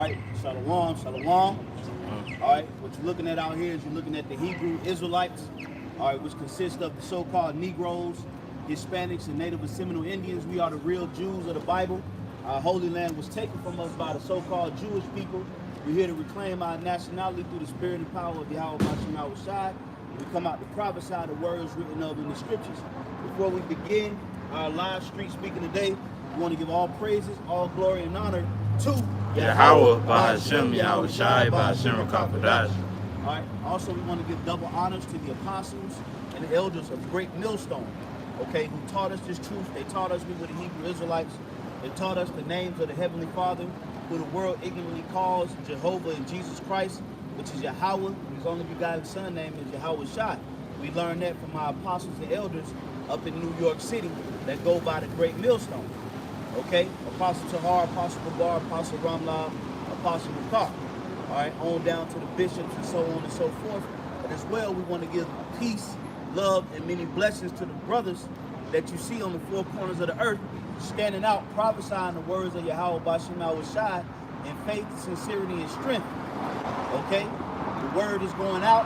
All right, shalom, shalom. All right, what you're looking at out here is you're looking at the Hebrew Israelites, all right, which consist of the so-called Negroes, Hispanics, and Native and Seminole Indians. We are the real Jews of the Bible. Our Holy Land was taken from us by the so-called Jewish people. We're here to reclaim our nationality through the spirit and power of Yahweh Bashem Yahushai. We come out to prophesy the words written of in the scriptures. Before we begin our live street speaking today, we want to give all praises, all glory, and honor to Yahweh Bashem Yahushai Bashem Rakapadash. All right. Also, we want to give double honors to the apostles and the elders of Great Millstone, okay, who taught us this truth. They taught us we were the Hebrew Israelites. They taught us the names of the Heavenly Father, who the world ignorantly calls Jehovah and Jesus Christ, which is Yahweh. His only begotten Son name is Yahweh Shai. We learned that from our apostles and elders up in New York City that go by the Great Millstone. Okay, Apostle Tahar, Apostle Babar, Apostle Ramlah, Apostle Makar. All right, on down to the bishops and so on and so forth. But as well, we want to give peace, love, and many blessings to the brothers that you see on the four corners of the earth, standing out, prophesying the words of Yahweh Bashem Yahushai in faith, sincerity, and strength. Okay, the word is going out.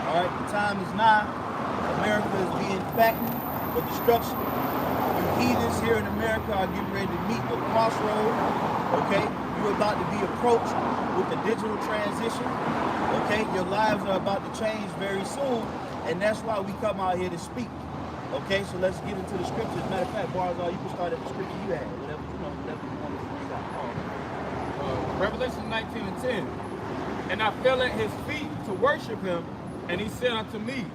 All right, the time is nigh. America is being fattened for destruction. Heathens here in America are getting ready to meet the crossroad. Okay, you're about to be approached with the digital transition. Okay, your lives are about to change very soon, and that's why we come out here to speak. Okay, so let's get into the scriptures. Matter of fact, Barzal, you can start at the scripture you had, whatever you want to bring out. Revelation 19 and 10. And I fell at his feet to worship him, and he said unto me,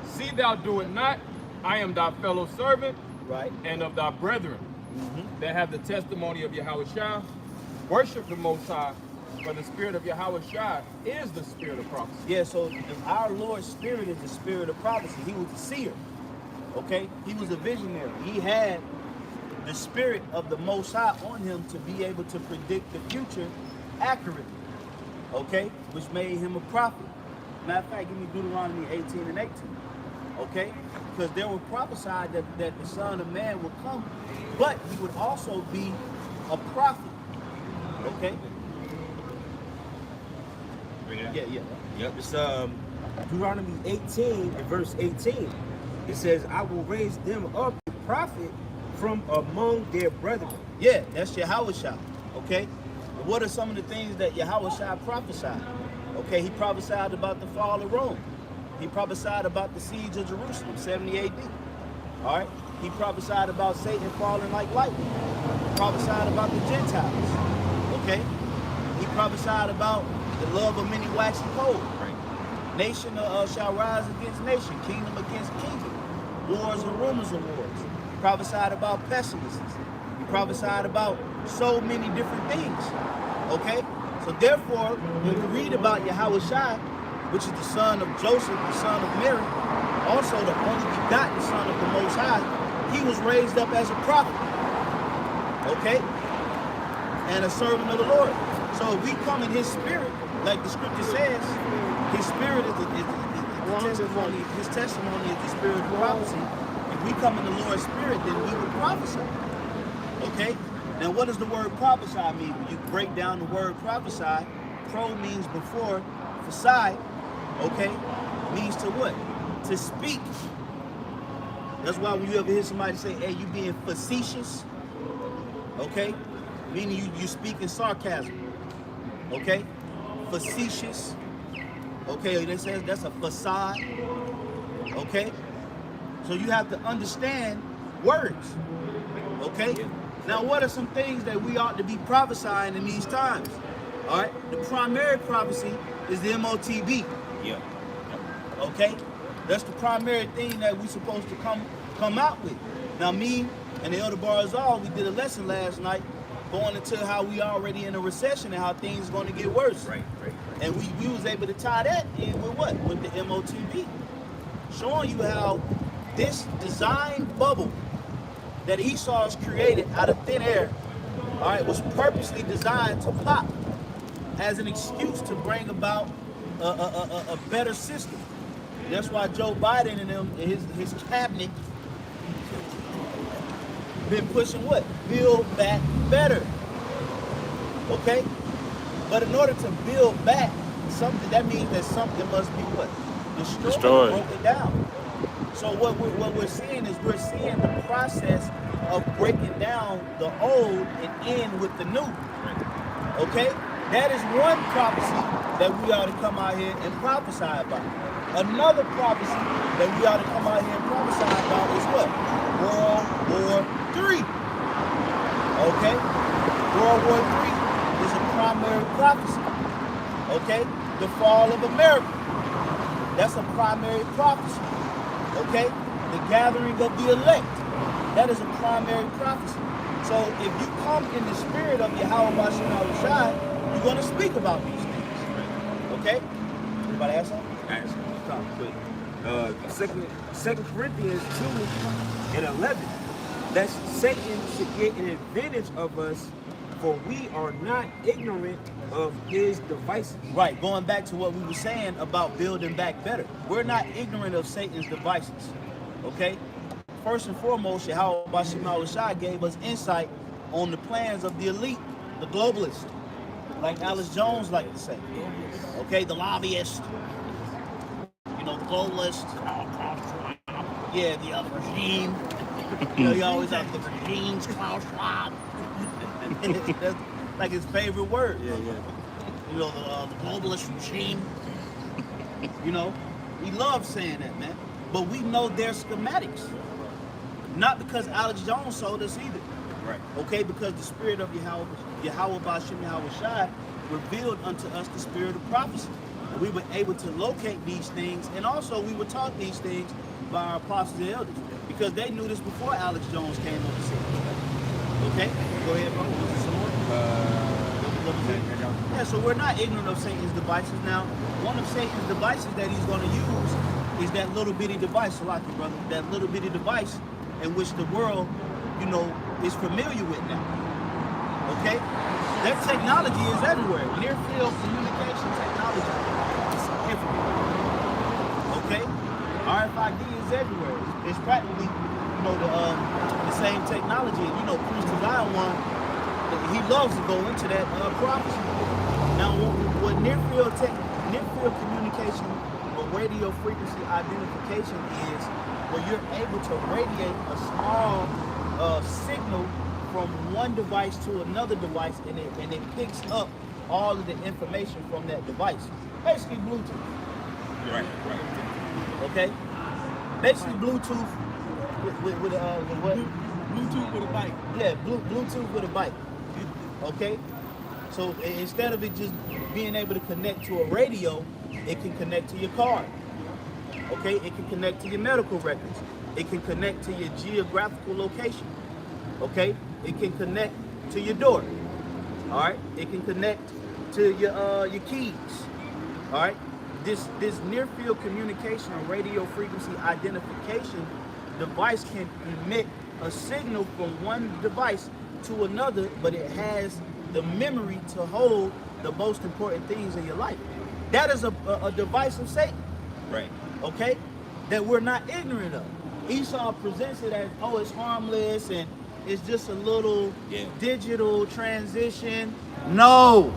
See thou do it not, I am thy fellow servant, right, and of thy brethren that have the testimony of Yahweh Shai. Worship the Most High, for the spirit of Yahweh Shai is the spirit of prophecy. Yeah, so our Lord's spirit is the spirit of prophecy. He was a seer. Okay, he was a visionary. He had the spirit of the Most High on him to be able to predict the future accurately. Okay, which made him a prophet. Matter of fact, give me Deuteronomy 18 and 18. Okay, because there were prophesied that the Son of Man would come, but he would also be a prophet. Okay. Bring it up. Yeah. Yep. It's Deuteronomy 18 and verse 18. It says, "I will raise them up a prophet from among their brethren." Yeah, that's Yahweh Shai. Okay. What are some of the things that Yahweh Shai prophesied? Okay, he prophesied about the fall of Rome. He prophesied about the siege of Jerusalem, 70 AD. All right. He prophesied about Satan falling like lightning. He prophesied about the Gentiles. Okay. He prophesied about the love of many waxing cold. Right. Nation shall rise against nation, kingdom against kingdom, wars and rumors of wars. He prophesied about pestilences. He prophesied about so many different things. Okay. So therefore, when we read about Yahweh Shai, which is the son of Joseph, the son of Mary, also the only begotten son of the Most High, he was raised up as a prophet, okay, and a servant of the Lord. So if we come in his spirit, like the scripture says, his spirit is the testimony, his testimony is the spirit of prophecy. If we come in the Lord's spirit, then we will prophesy, okay? Now what does the word prophesy mean? When you break down the word prophesy, pro means before, phasai, okay, means to what? To speak. That's why when you ever hear somebody say, hey, you being facetious, okay, meaning you speak in sarcasm, okay, facetious, okay, they say that's a facade, okay, so you have to understand words, okay. Now what are some things that we ought to be prophesying in these times? All right, the primary prophecy is the MOTB. Yeah. Okay, that's the primary thing that we're supposed to come out with. Now, me and the Elder Barzal, we did a lesson last night going into how we already in a recession and how things are going to get worse. Right. And we was able to tie that in with what? With the MOTB, showing you how this design bubble that Esau's created out of thin air, all right, was purposely designed to pop as an excuse to bring about a better system. That's why Joe Biden and them, his cabinet, been pushing what? Build back better. Okay? But in order to build back something, that means that something must be what? Destroyed. Broken down. So what we're seeing is we're seeing the process of breaking down the old and end with the new. Okay? That is one prophecy that we ought to come out here and prophesy about. Another prophecy that we ought to come out here and prophesy about is what? World War III. Okay? World War III is a primary prophecy. Okay? The fall of America. That's a primary prophecy. Okay? The gathering of the elect. That is a primary prophecy. So if you come in the spirit of Yahweh Bashem Yahushai, you're going to speak about these things. Okay? Anybody ask something? Second Corinthians 2 and 11. That's Satan to get an advantage of us, for we are not ignorant of his devices. Right, going back to what we were saying about building back better. We're not ignorant of Satan's devices. Okay? First and foremost, Yahweh Bashem Yahushai gave us insight on the plans of the elite, the globalists, like Alice Jones liked to say. Okay, the lobbyists, you know, the globalists. Yeah, the other regime. You know, you always have the regimes, Klaus Schwab. That's like his favorite word. Yeah. You know, the globalist regime. You know, he loves saying that, man. But we know their schematics. Not because Alex Jones sold us either. Right. Okay, because the spirit of Yahweh Bashem Yahushai revealed unto us the spirit of prophecy. And we were able to locate these things, and also we were taught these things by our apostles and elders, because they knew this before Alex Jones came on the scene. Okay? Go ahead, bro. Was there some more? Yeah, so we're not ignorant of Satan's devices. Now, one of Satan's devices that he's going to use is that little bitty device, Salaki, brother, that little bitty device in which the world, you know, is familiar with now. Okay? That technology is everywhere. Near-field communication technology is everywhere. Okay? RFID is everywhere. It's practically, you know, the same technology. And, you know, Priest Zion one, he loves to go into that prophecy. Now, what near-field communication or radio frequency identification is, where you're able to radiate a small signal from one device to another device, and it picks up all of the information from that device. Basically Bluetooth. Right. Okay? Basically Bluetooth with what? Bluetooth with a bike. Yeah, Bluetooth with a bike. Okay? So instead of it just being able to connect to a radio, it can connect to your car. Okay? It can connect to your medical records. It can connect to your geographical location. Okay? It can connect to your door. All right? It can connect to your keys. All right? This near field communication or radio frequency identification device can emit a signal from one device to another, but it has the memory to hold the most important things in your life. That is a device of Satan. Right. Okay? That we're not ignorant of. Esau presents it as, oh, it's harmless and it's just a little digital transition. No.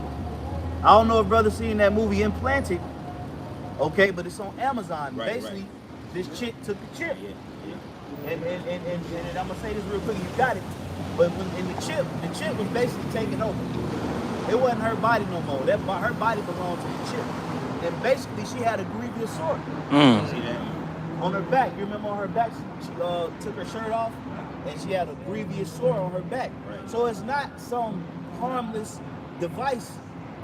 I don't know if brother seen that movie Implanted. Okay, but it's on Amazon. Right, basically, this chick took the chip. Yeah. And I'm gonna say this real quick, you got it. But when in the chip was basically taking over. It wasn't her body no more. Her body belonged to the chip. And basically she had a grievous sore. See that? On her back. You remember on her back, she took her shirt off and she had a grievous sore on her back. Right. So it's not some harmless device.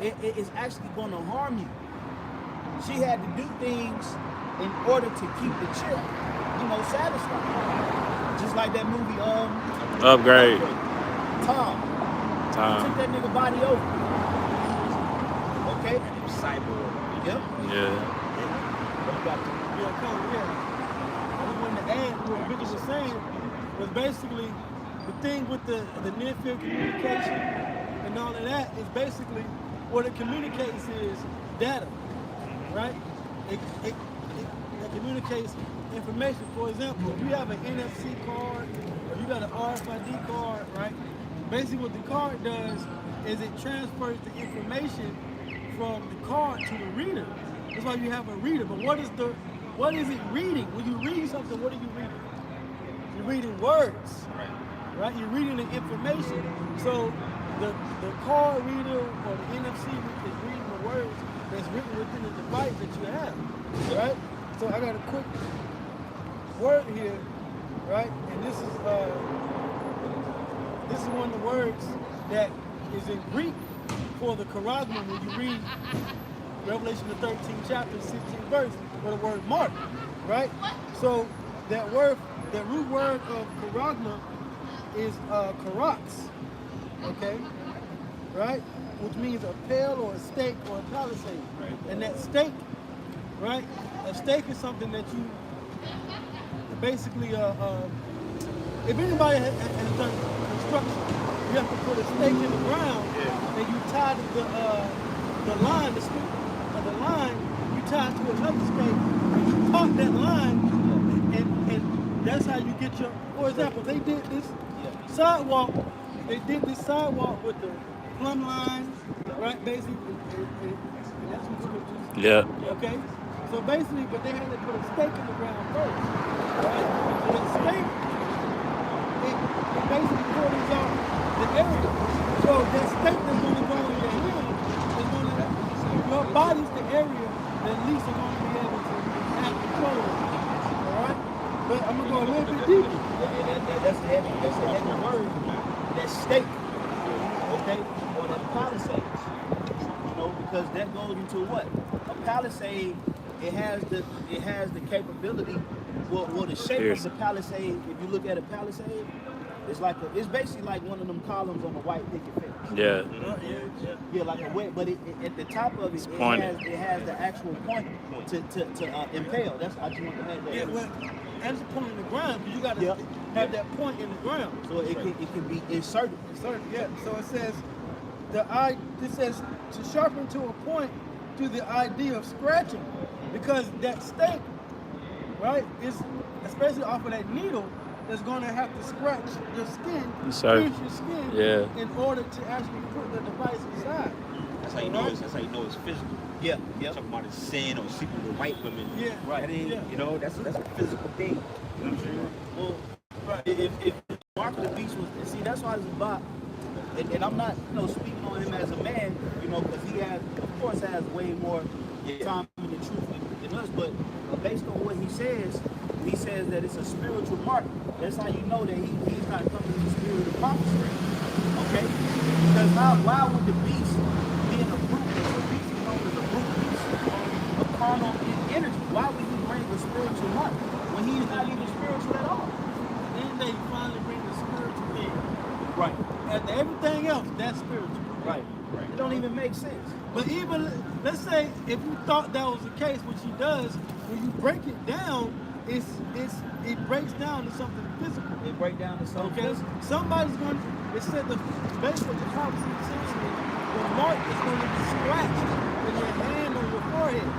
It is actually going to harm you. She had to do things in order to keep the chip, you know, satisfied. Just like that movie, Upgrade. Tom. Took that nigga body over. Okay? Cyborg. Yep. Yeah. I just wanted to add what Bishop was saying was basically the thing with the near field communication and all of that is basically what it communicates is data, right? It communicates information. For example, if you have an NFC card or you got an RFID card, right? Basically what the card does, is it transfers the information from the card to the reader. That's why you have a reader. But what is it reading? When you read something, what are you reading? You're reading words, right? You're reading the information. So the card reader or the NFC is reading the words that's written within the device that you have, right? So I got a quick word here, right? And this is one of the words that is in Greek for the charagma when you read Revelation the 13th chapter, 16th verse, for the word mark, right? So that word, that root word of charagma is karax, okay? Right? Which means a pale or a stake or a palisade. Right. And that stake, right? A stake is something that you basically, if anybody has done construction, you have to put a stake in the ground and you tie the line, the stake of the line, you tie it to another stake, and you park that line, and that's how you get your, for example, they did this sidewalk with the plumb line, right, basically, and that's what scriptures. Yeah. Okay? So basically, but they had to put a stake in the ground first, right? So that stake, it basically cordons off the area. So that stake that's going to go in your hand is going to, your body's the area that at least are going to be able to have control of. All right? But I'm going to go a little bit deeper. That's a heavy word. That stake, okay, or that palisades. You know, because that goes into what? A palisade, it has the capability, well the shape of the palisade, if you look at a palisade, it's basically like one of them columns on the white picket fence. Yeah. Yeah, like a wet, but at the top of it, it has the actual point to impale. That's I just want to have that. Yeah, well, as a point in the ground, you got to have that point in the ground. So it can be inserted. Yeah. So it says to sharpen to a point to the idea of scratching, because that stake, right, is especially off of that needle, that's going to have to scratch your skin, pierce your skin, in order to actually put the device inside. That's how you know it's physical. Yeah. Talking about it's sin or sleeping with white women. Yeah. Right. You know, that's a physical thing. You know what I'm saying? Well, if Mark the Beast was, see, that's why it's about, and I'm not, speaking on him as a man, because he of course has way more time in the truth than us, but based on what he says that it's a spiritual mark. That's how you know that he's not coming in the spirit of prophecy. Okay? Because why would the beast be in a brute? The beast is known as a brute beast, a carnal energy. Why would he bring a spiritual mark when he is not even spiritual at all? Then they finally bring the spiritual in. Right. And everything else, that's spiritual. Right. It don't even make sense. But even, let's say, if you thought that was the case, which he does, when you break it down, it breaks down to something physical. It breaks down to something physical. Somebody's going to, it said based on the prophecy, essentially, the mark is going to be scratched in your hand or your forehead.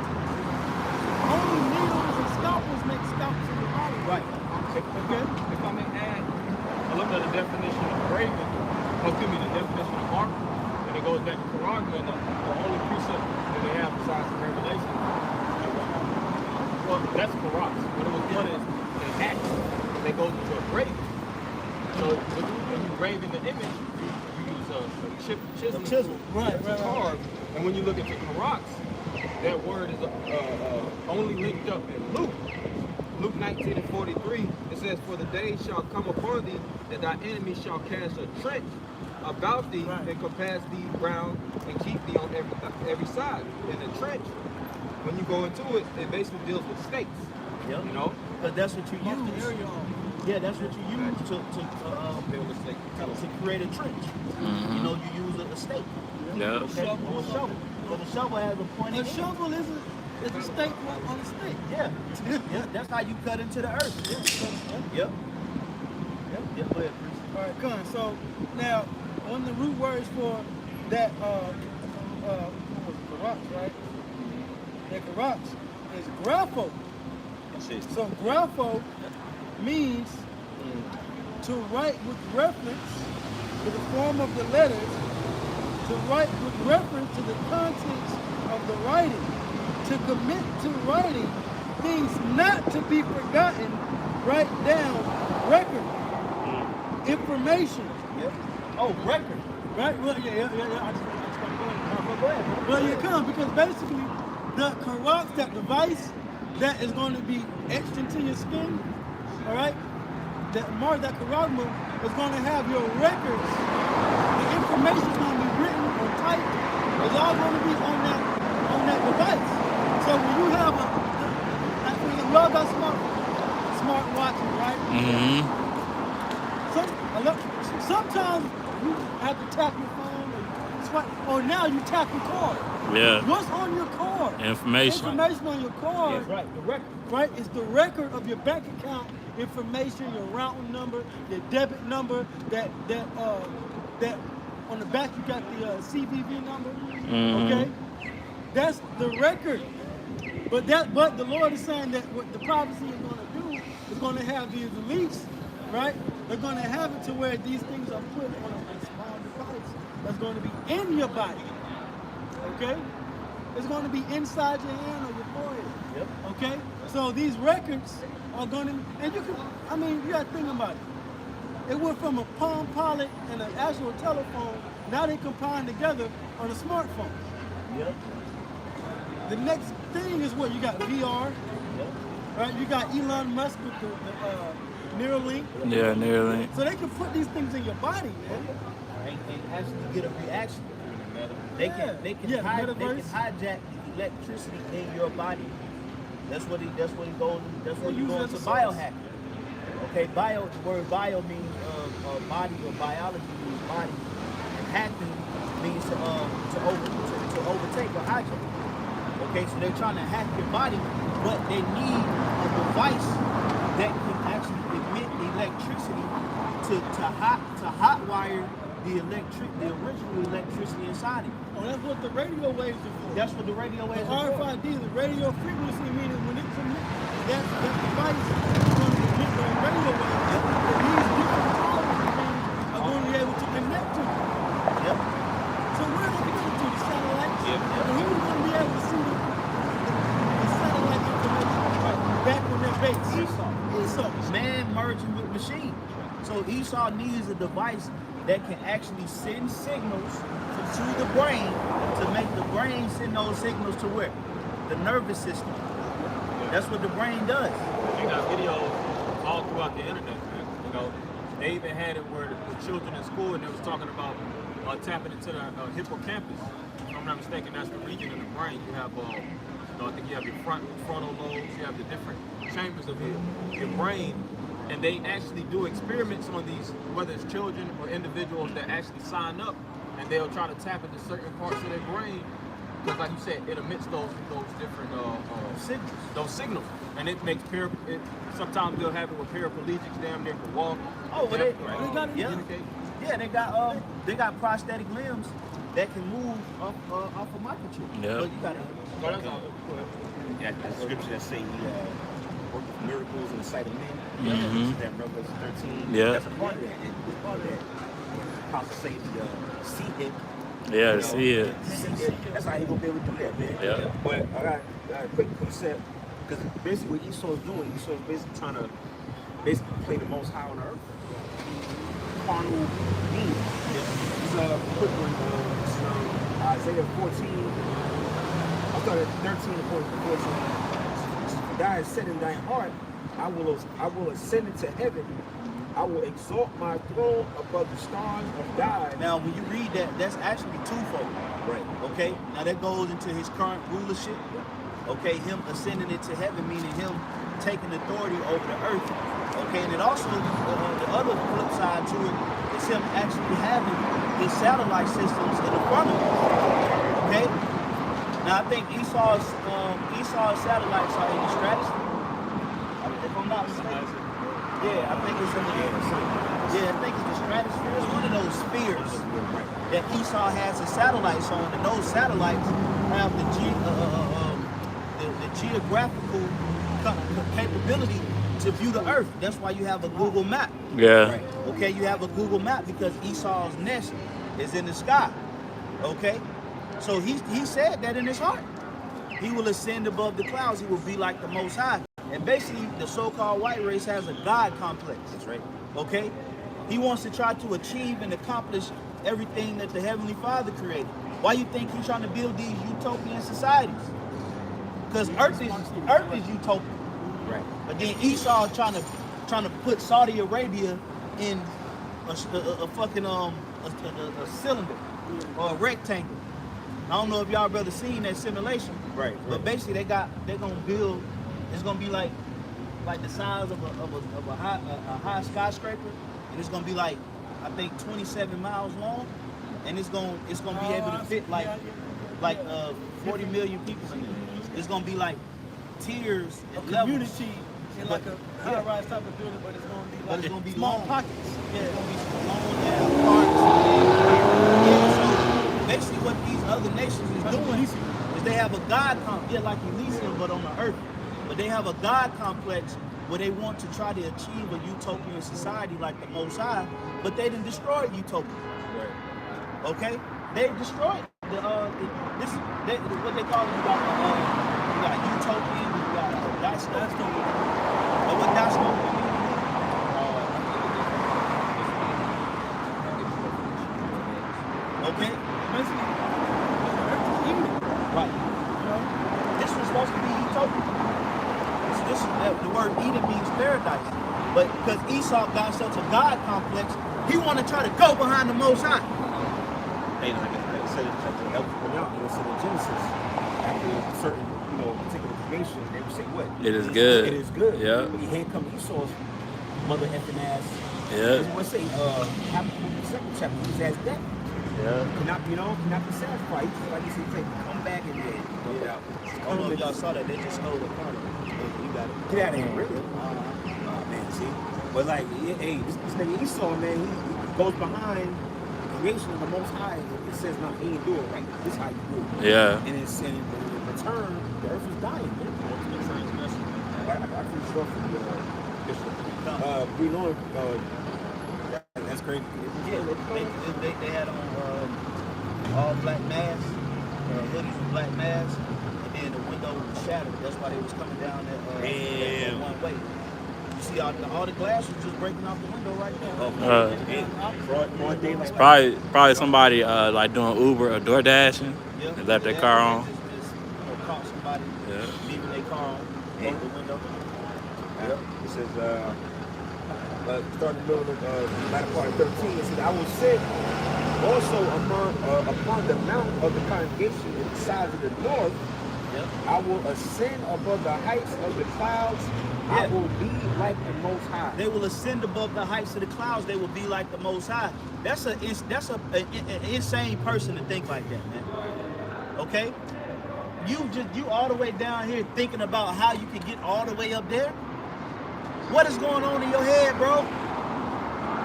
Only needles and scalpels make scalps in the body. Right. Okay? If I may add, I looked at the definition of graven, the definition of mark, and it goes back to Quran, and the only precept that they have besides the Revelation. Well, that's Quran. But it was one is an act that goes into a grave. So when you grave in the image, you use a chisel. Right. Carve. And when you look at the Quran, that word is only linked up in Luke 19:43. It says, "For the day shall come upon thee that thy enemy shall cast a trench about thee and compass thee round and keep thee on every side." And the trench, when you go into it, it basically deals with stakes. Yep. Because that's what you use. Yeah, that's what you use to create a trench. Mm-hmm. You use a stake. Yeah. Okay? Or a shovel. But a shovel has a point. A shovel is a stake on a stake. Yeah. Yeah. That's how you cut into the earth. Yeah. Yep. Go ahead, Chris. All right, come. So now, one of the root words for that karax, right? That karax is grapho. So grapho means to write with reference to the form of the letters to write with reference to the contents of the writing, to commit to writing things not to be forgotten, write down record, information. Yep. Oh, record. Right? Well, yeah. I just Go ahead. well, you come because basically the corrupt, that device that is going to be etched into your skin, all right? That mark, that carotma is going to have your records. The information is going to be written or typed. It's all going to be on that device. So when you have like for example, y'all got smart watches, right? Mm-hmm. Sometimes you have to tap your phone or swipe, or now you tap your card. Yeah. What's on your card? Information. Information on your card. Yes, right. The record. Right? It's the record of your bank account information, your routing number, your debit number, that on the back you got the CVV number. Okay? That's the record. But the Lord is saying that what the prophecy is going to do is going to have these released, right? They're going to have it to where these things are put on a small device that's going to be in your body. Okay? It's going to be inside your hand or your forehead. Yep. Okay? So these records are going to, and you got to think about it. It went from a Palm Pilot and an actual telephone, now they combine together on a smartphone. Yep. The next thing is what? You got VR, Yep. right? You got Elon Musk with the Neuralink. Yeah, nearly. So they can put these things in your body, man. And actually get a reaction. They can hijack the electricity in your body. That's what he goes to biohacking. Okay, the word bio means body, or biology means body, and hacking means to overtake or hijack. Okay, so they're trying to hack your body, but they need a device that can actually emit electricity to hotwire the original electricity inside it. Oh, that's what the radio waves are for. That's what the radio waves The are for. RFID, the radio frequency, meaning when it commits, that device is going to emit the radio waves. And these different towers are going to be able to connect to it. Yep. So where are they connected to? The satellites? Yep. And who's going to be able to see the satellite information back on their base? Esau. Man merging with machine. So Esau needs a device that can actually send signals to the brain to make the brain send those signals to where? The nervous system. That's what the brain does. You got videos all throughout the internet, man. You know, they even had it where the children in school, and they was talking about tapping into the hippocampus. If I'm not mistaken, that's the region in the brain. You have, I think you have your frontal lobes, you have the different chambers of your brain, and they actually do experiments on these, whether it's children or individuals that actually sign up, and they'll try to tap into certain parts of their brain, because like you said, it emits those different signals, and it makes sometimes they'll have it with paraplegics, damn near can walk. Oh, well, they got prosthetic limbs that can move off a microchip. Yeah. But you gotta. Yeah, the scripture that say he worked miracles in the sight of men. Mm-hmm. That Revelation 13. Yeah. That's a part of that. It's part of that. Apostle say the see it. Yeah, see it. That's how he gonna be able to do that, man. Yeah. But I got a quick precept, because basically what Esau's doing, Esau's basically trying to play the Most High on earth. Carnal being. He's a quick one. Isaiah 14. I started 13 to 14. Thou hast said in thine heart, I will ascend into heaven. I will exalt my throne above the stars of God. Now, when you read that, that's actually twofold. Right. Okay? Now, that goes into his current rulership. Okay? Him ascending into heaven, meaning him taking authority over the earth. Okay? And it also, the other flip side to it is him actually having his satellite systems in the front of him. Okay? Now, I think Esau's satellites are in the stratosphere. If I'm not mistaken. Yeah, I think it's in the stratosphere. It's one of those spheres that Esau has his satellites on, and those satellites have the geographical capability to view the earth. That's why you have a Google map. Yeah. Right. Okay, you have a Google map because Esau's nest is in the sky. Okay? So he said that in his heart. He will ascend above the clouds. He will be like the Most High. And basically, the so-called white race has a God complex. That's right. Okay? He wants to try to achieve and accomplish everything that the Heavenly Father created. Why you think he's trying to build these utopian societies? Because Earth is utopian. Right. But then Esau trying to put Saudi Arabia in a fucking a cylinder or a rectangle. I don't know if y'all brother seen that simulation. Right. But basically they're gonna build. It's gonna be like the size of a high skyscraper, and it's gonna be like I think 27 miles long, and it's gonna be able to fit like 40 million people in it. It's gonna be like tiers and levels. Community in like a high-rise type of building, but it's gonna be like It's gonna be small long. pockets. Yeah, Yeah. it's gonna be long parts. Yeah, so basically what these other nations is doing is they have a God complex, like Elysium, but on the earth. But they have a God complex where they want to try to achieve a utopian society like the Most High, but they didn't destroy utopia. Right. Okay? They destroyed what they call it. You got utopian, you got dystopian. But what dystopian mean? Okay? Basically, the earth is even. Right. You know? This was supposed to be utopia. The word Eden means paradise. But because Esau got such a God complex, he want to try to go behind the Most High. Hey, like I said, in Genesis, after a certain, particular creation, they would say what? It is good. It is good. Yeah. But here come Esau's mother effing ass. Yeah. They want to say, the second chapter, he says that. Yeah. Cannot be sacrificed. Like you said, come back and then. I don't know if y'all saw that. They just stole the car. You got it. Get out of here, really? Oh, man, see? But like, hey, this nigga Esau, man, he goes behind the creation of the Most High. It says, no, he ain't do it right. This is how you do it. Yeah. And it's saying, in return, the earth is dying, man. I feel sorry for the Bishop. We know, that's crazy. Yeah, they had on all black masks, hoodies with black masks, and then the window was shattered. That's why they was coming down that one way. You see all the glass was just breaking off the window right there. It's probably somebody like doing Uber or door dashing. They left their car on. Just caught somebody leaving their car on, broke the window. Yep. It says, starting the middle of the latter part of 13, it says, I will sit also upon the mount of the congregation in the sides of the north. Yep. I will ascend above the heights of the clouds. I will be like the Most High. They will ascend above the heights of the clouds. They will be like the Most High. That's an insane person to think like that, man. Okay? You all the way down here thinking about how you can get all the way up there. What is going on in your head, bro?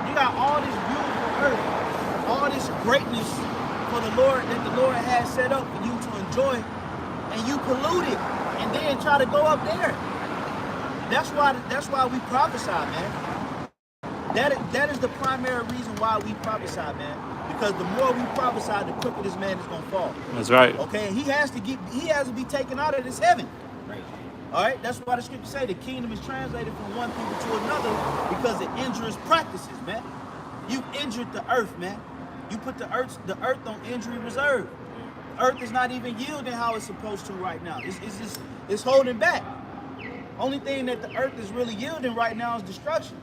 You got all this beautiful earth, all this greatness for the Lord that the Lord has set up for you to enjoy, and you pollute it and then try to go up there. That's why we prophesy, man. That is the primary reason why we prophesy, man. Because the more we prophesy, the quicker this man is gonna fall. That's right. Okay, and he has to be taken out of this heaven. Right. All right, that's why the scripture say the kingdom is translated from one people to another because of injurious practices, man. You injured the earth, man. You put the earth on injury reserve. The earth is not even yielding how it's supposed to right now. It's holding back. Only thing that the earth is really yielding right now is destruction.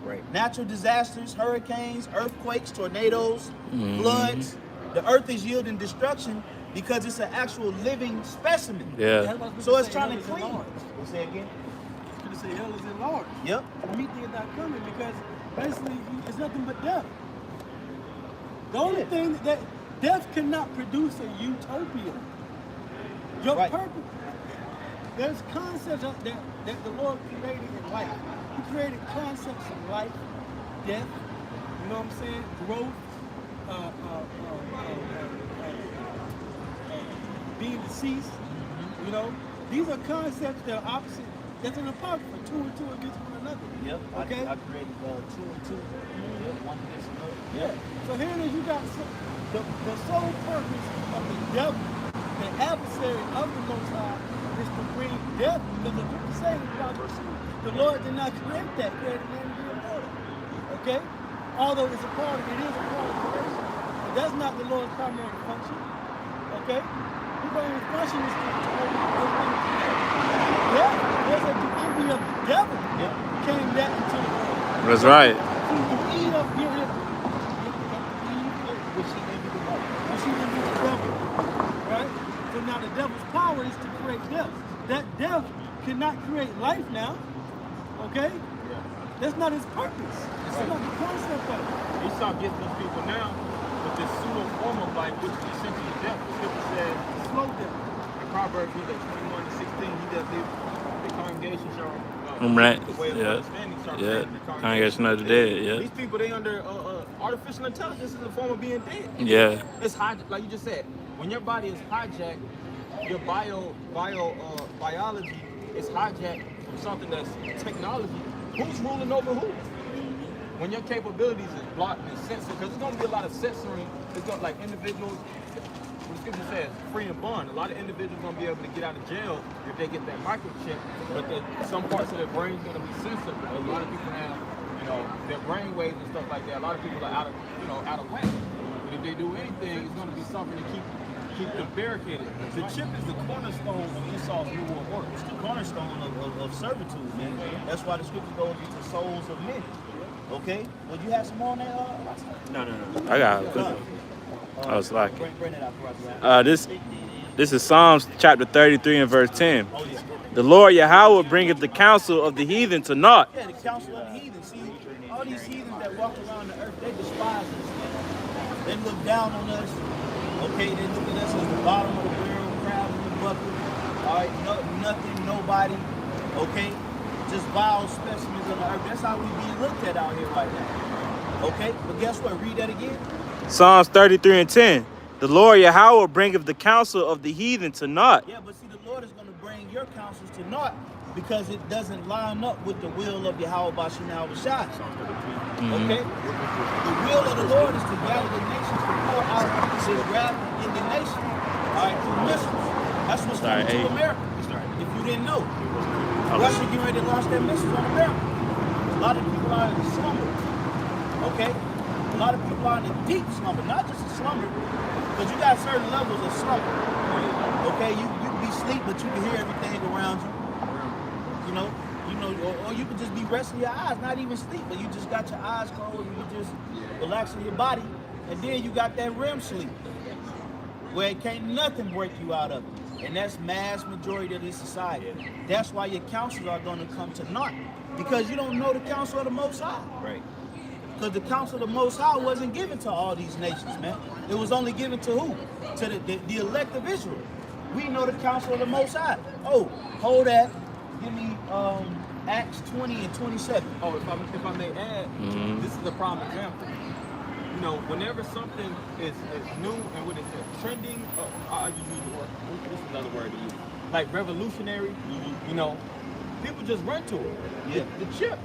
Right. Natural disasters, hurricanes, earthquakes, tornadoes, floods. The earth is yielding destruction because it's an actual living specimen. Yeah. So it's trying to clean. You say again? It's going to say hell is enlarged. Yep. The meat is not coming because basically it's nothing but death. The only thing that death cannot produce a utopia. Your purpose. There's concepts out there that the Lord created in life. He created concepts of life, death, you know what I'm saying? Growth, being deceased, you know? These are concepts that are opposite. That's an apocrypha, two and two against one another. Yep. Okay? I created 2 and 2, one against another. Yeah. So here it is, you got the sole purpose of the devil, the adversary of the Most High, is to bring death. Because the people say the Lord did not create that, created man to be immortal. Okay? Although it is a part of creation. But that's not the Lord's primary function. Okay? His primary function is to death. There's a envy of the devil came that into the world. That's right. To eat up your Which he envied the devil. she didn't do the devil, right? So now the devil's power is to create death. That death cannot create life now, okay? That's not his purpose. That's not the concept of it. He start getting those people now with this pseudo form of life, which is essentially death. The scripture says, Slow death. in Proverbs 21:16, he does the congregation shall Right. the way of understanding shall Yeah. remain in the Congregation of the dead. Yeah. These people, they under artificial intelligence is a form of being dead. Yeah. It's like you just said, when your body is hijacked, your biology is hijacked from something that's technology. Who's ruling over who? When your capabilities is blocked and censored, because there's going to be a lot of censoring. It's going like individuals. What the scripture says, free and bond. A lot of individuals going to be able to get out of jail if they get that microchip, but some parts of their brain is going to be censored. A lot of people have, their brain waves and stuff like that. A lot of people are out of whack. But if they do anything, it's going to be something to keep them barricaded. The chip is the cornerstone of Esau's new world order. It's the cornerstone of servitude, man. That's why the scripture goes into souls of men. Okay? Would you have some more on that? No. I got it. I was like, Bring it out for us, man. this is Psalms chapter 33 and verse 10. Oh, yeah. The Lord Yahweh bringeth the counsel of the heathen to naught. Yeah, the council of the heathen. See, all these heathens that walk around the earth, they despise us. They look down on us. Okay, they look at us as the bottom of the barrel, crab in the bucket. All right, nothing, nobody. Okay, just vile specimens of the earth. That's how we being looked at out here right now. Okay, but guess what? Read that again. Psalms 33 and 10. The Lord Yahweh bringeth the counsel of the heathen to naught. Yeah, but see, the Lord is going to bring your counsels to naught because it doesn't line up with the will of Yahweh Bashem Yahweh Shai. Okay? The will of the Lord is to gather the nations to pour out his wrath and indignation. All right, through missiles. That's what's coming to America. If you didn't know. Russia getting ready to launch their missiles on America. A lot of people are in slumber. Okay? A lot of people are in a deep slumber, not just a slumber, because you got certain levels of slumber. Okay, you can be asleep, but you can hear everything around you. Or you can just be resting your eyes, not even sleep, but you just got your eyes closed and you just relaxing your body. And then you got that REM sleep, where it can't nothing break you out of it. And that's mass majority of this society. That's why your counsels are going to come to naught, because you don't know the counsel of the Most High. Right. Because the counsel of the Most High wasn't given to all these nations, man. It was only given to who? To the elect of Israel. We know the counsel of the Most High. Oh, hold that. Give me Acts 20 and 27. Oh, if I may add, this is a prime example. Whenever something is new and what is it, trending, I use the word, this is another word to use, like revolutionary, people just run to it. Yeah. The chip.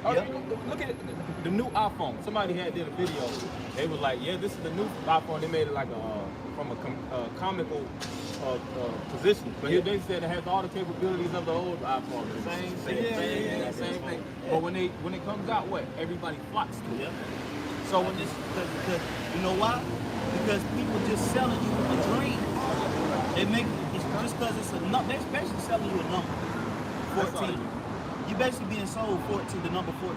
Look at the new iPhone. Somebody did a video. They was like, yeah, this is the new iPhone. They made it like from a comical position. But they said it has all the capabilities of the old iPhone. The same thing. But when it comes out, what? Everybody flocks to it. So when this, because you know why? Because people just selling you a dream. They make it's just because it's a number. They're basically selling you a number. 14. You basically being sold 14, the number 14.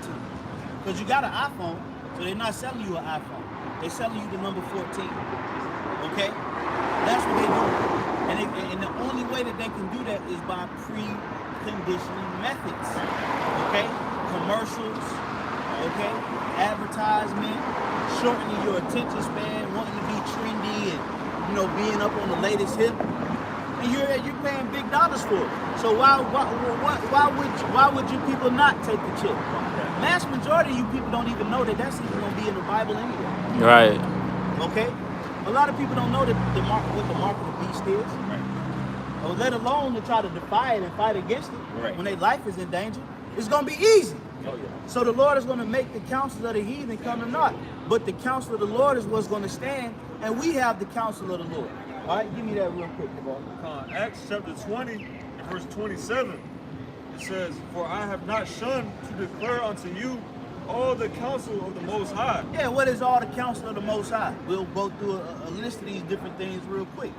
Because you got an iPhone, so they're not selling you an iPhone. They're selling you the number 14. Okay? That's what they do. And the only way that they can do that is by preconditioning methods. Okay? Commercials. Okay? Advertisement. Shortening your attention span, wanting to be trendy and being up on the latest hip. And you're paying big dollars for it. So why would you people not take the chip? Mass majority of you people don't even know that that's even going to be in the Bible anyway. Right. Okay? A lot of people don't know what the mark of the beast is. Right. Or let alone to try to defy it and fight against it when their life is in danger. It's going to be easy. So the Lord is going to make the counsel of the heathen come to naught. But the counsel of the Lord is what's going to stand, and we have the counsel of the Lord. All right, give me that real quick, bro. Acts chapter 20 and verse 27, it says, "For I have not shunned to declare unto you all the counsel of the Most High." Yeah, what is all the counsel of the Most High? We'll go through a list of these different things real quick.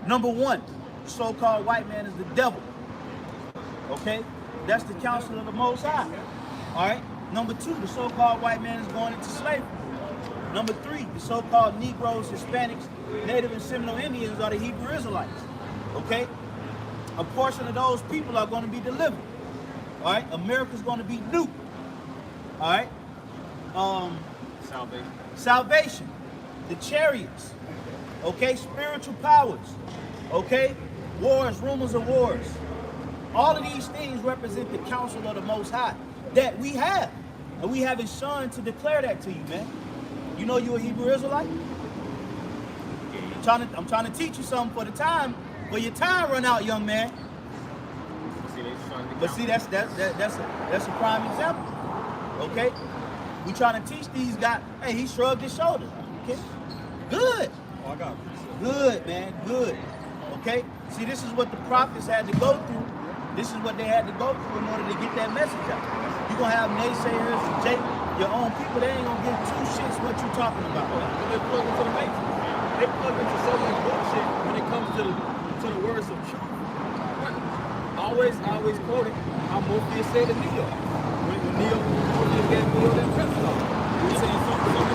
Number one, the so-called white man is the devil. Okay? That's the counsel of the Most High. All right? Number two, the so-called white man is going into slavery. Number three, the so-called Negroes, Hispanics, Native and Seminole Indians are the Hebrew Israelites. Okay? A portion of those people are going to be delivered. All right? America's going to be new. All right? Salvation. The chariots. Okay? Spiritual powers. Okay? Wars, rumors of wars. All of these things represent the counsel of the Most High that we have. And we haven't shunned to declare that to you, man. You know you're a Hebrew Israelite? I'm trying to teach you something for the time, for your time run out, young man. But see, that's a prime example. Okay? We trying to teach these guys. Hey, he shrugged his shoulders. Okay? Good. Oh, I got Good, man. Good. Okay? See, this is what the prophets had to go through. This is what they had to go through in order to get that message out. You're going to have naysayers, Jake, your own people, they ain't going to give two shits what you talking about. They plug into the matrix. They plug into so much bullshit when it comes to the words of truth. Always quote it how Morpheus said to Neo. When Morpheus gave Neo that press law. He said something to the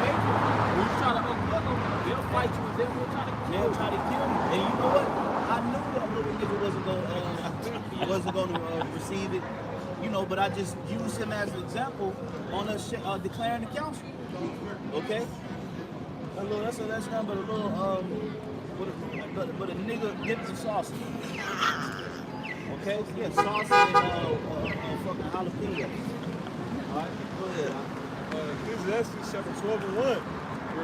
matrix. When you try to unplug them, they'll fight you and they'll try to kill you. They'll try to kill you. And you know what? I knew that little nigga wasn't going to receive it, you know. But I just used him as an example on us declaring the counsel. Okay, that's nothing but a little but a nigga dipped in sauce. Okay, yeah, sauce and fucking jalapeno. All right, go ahead. Ecclesiastes chapter 12 and 1.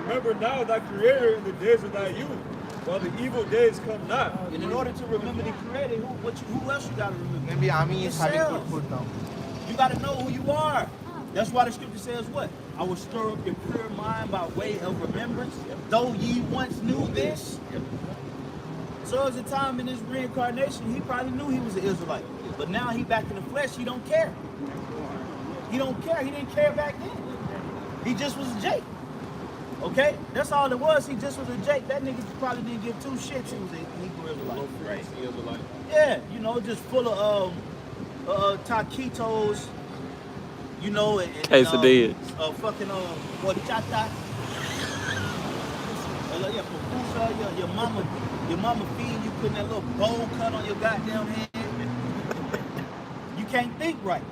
"Remember now thy Creator in the days of thy youth, while the evil days come not." And in order to remember the Creator, who else you got to remember? Yourself. You got to know who you are. That's why the scripture says what? "I will stir up your pure mind by way of remembrance, though ye once knew this." So as a time in his reincarnation, he probably knew he was an Israelite. But now he back in the flesh, he don't care. He don't care. He didn't care back then. He just was a Jake. Okay? That's all it was. He just was a Jake. That nigga probably didn't give two shits. He was a Hebrew Israelite. Right. Yeah, you know, just full of taquitos, you know, and Quesadillas. fucking horchata. Yeah, pupusa, your mama feeding you, putting that little bowl cut on your goddamn hand. You can't think right.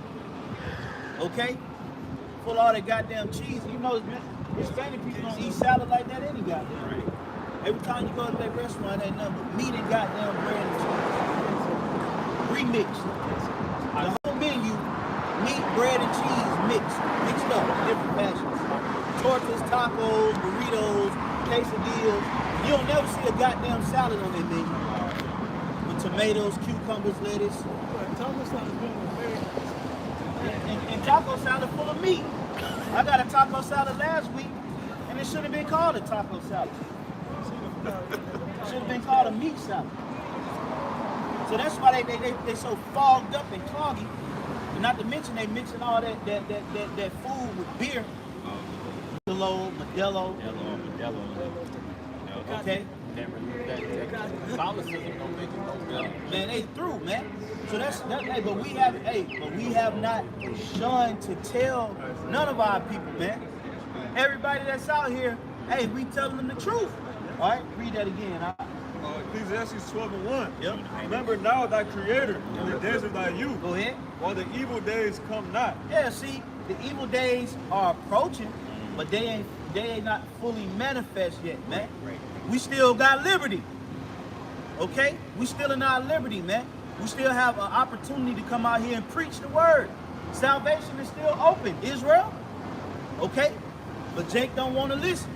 Okay? Full of all that goddamn cheese. You know, Hispanic people don't eat salad like that any goddamn way. Every time you go to that restaurant, ain't nothing but meat and goddamn bread and cheese. Remixed. The whole menu, meat, bread, and cheese mixed up in different fashions. Tortas, tacos, burritos, quesadillas. You don't never see a goddamn salad on their menu. With tomatoes, cucumbers, lettuce. And taco salad full of meat. I got a taco salad last week, and it should have been called a taco salad. Should have been called a meat salad. So that's why they so fogged up and cloggy. And not to mention they mixing all that food with beer. Modelo. Okay? Catholicism don't make it no better. Man, they through, man. So but we have not shunned to tell none of our people, man. Everybody that's out here, hey, we telling them the truth. All right, read that again. Ecclesiastes 12 and 1. Yep. "Remember now thy Creator in the days of thy youth, Go ahead. while the evil days come not." Yeah, see, the evil days are approaching, but they ain't not fully manifest yet, man. We still got liberty. Okay? We still in our liberty, man. We still have an opportunity to come out here and preach the word. Salvation is still open, Israel. Okay? But Jake don't want to listen.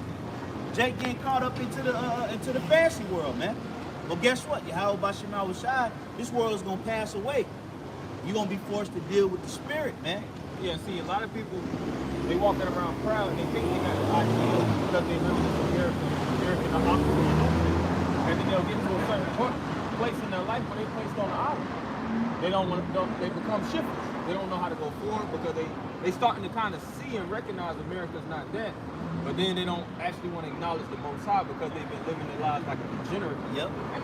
Jake getting caught up into the fancy world, man. But guess what? Yahweh Bashim Awashai, this world is gonna pass away. you're gonna be forced to deal with the spirit, man. Yeah, see, a lot of people, they walking around proud and they think they got the idea because they live in this American and then they'll get to a certain place in their life where they placed on the island. They they become shiftless. They don't know how to go forward because they starting to kind of see and recognize America's not that. But then they don't actually want to acknowledge the Most High because they've been living their lives like a degenerate. Yep. And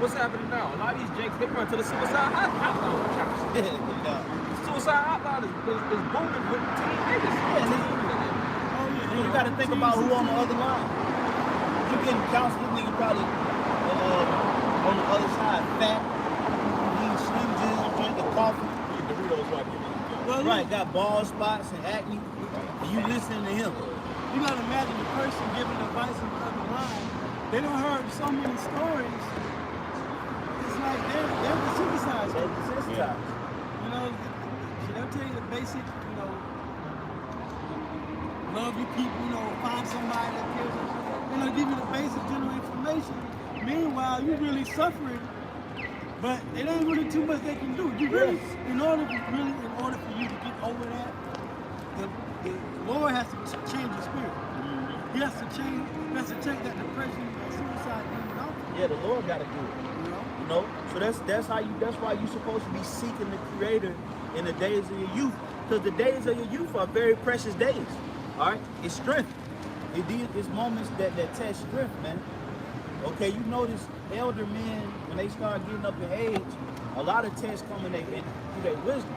what's happening now? A lot of these jakes, they run to the suicide hotline. Suicide hotline is booming with teen niggas. You got to think about who on the other line. You getting counseling, nigga probably on the other side, fat, eating Slim Jims, drinking coffee. Doritos right here. Right, got bald spots and acne, and you listening to him. You gotta imagine the person giving advice on the other line. They don't heard so many stories. It's like they're desensitized. They're desensitized. You know, they'll tell you the basic, you know, love your people, you know, find somebody that cares. You know, give you the basic general information. Meanwhile, you really suffering, but it ain't really too much they can do. You really, in order for you to get over that, the Lord has to change your spirit. He has to change that depression and suicide thing out. Yeah, the Lord got to do it. You know, so that's why you're supposed to be seeking the Creator in the days of your youth, because the days of your youth are very precious days. All right, it's strength. It's moments that test strength, man. Okay, you notice elder men when they start getting up in age, a lot of tests come through their wisdom.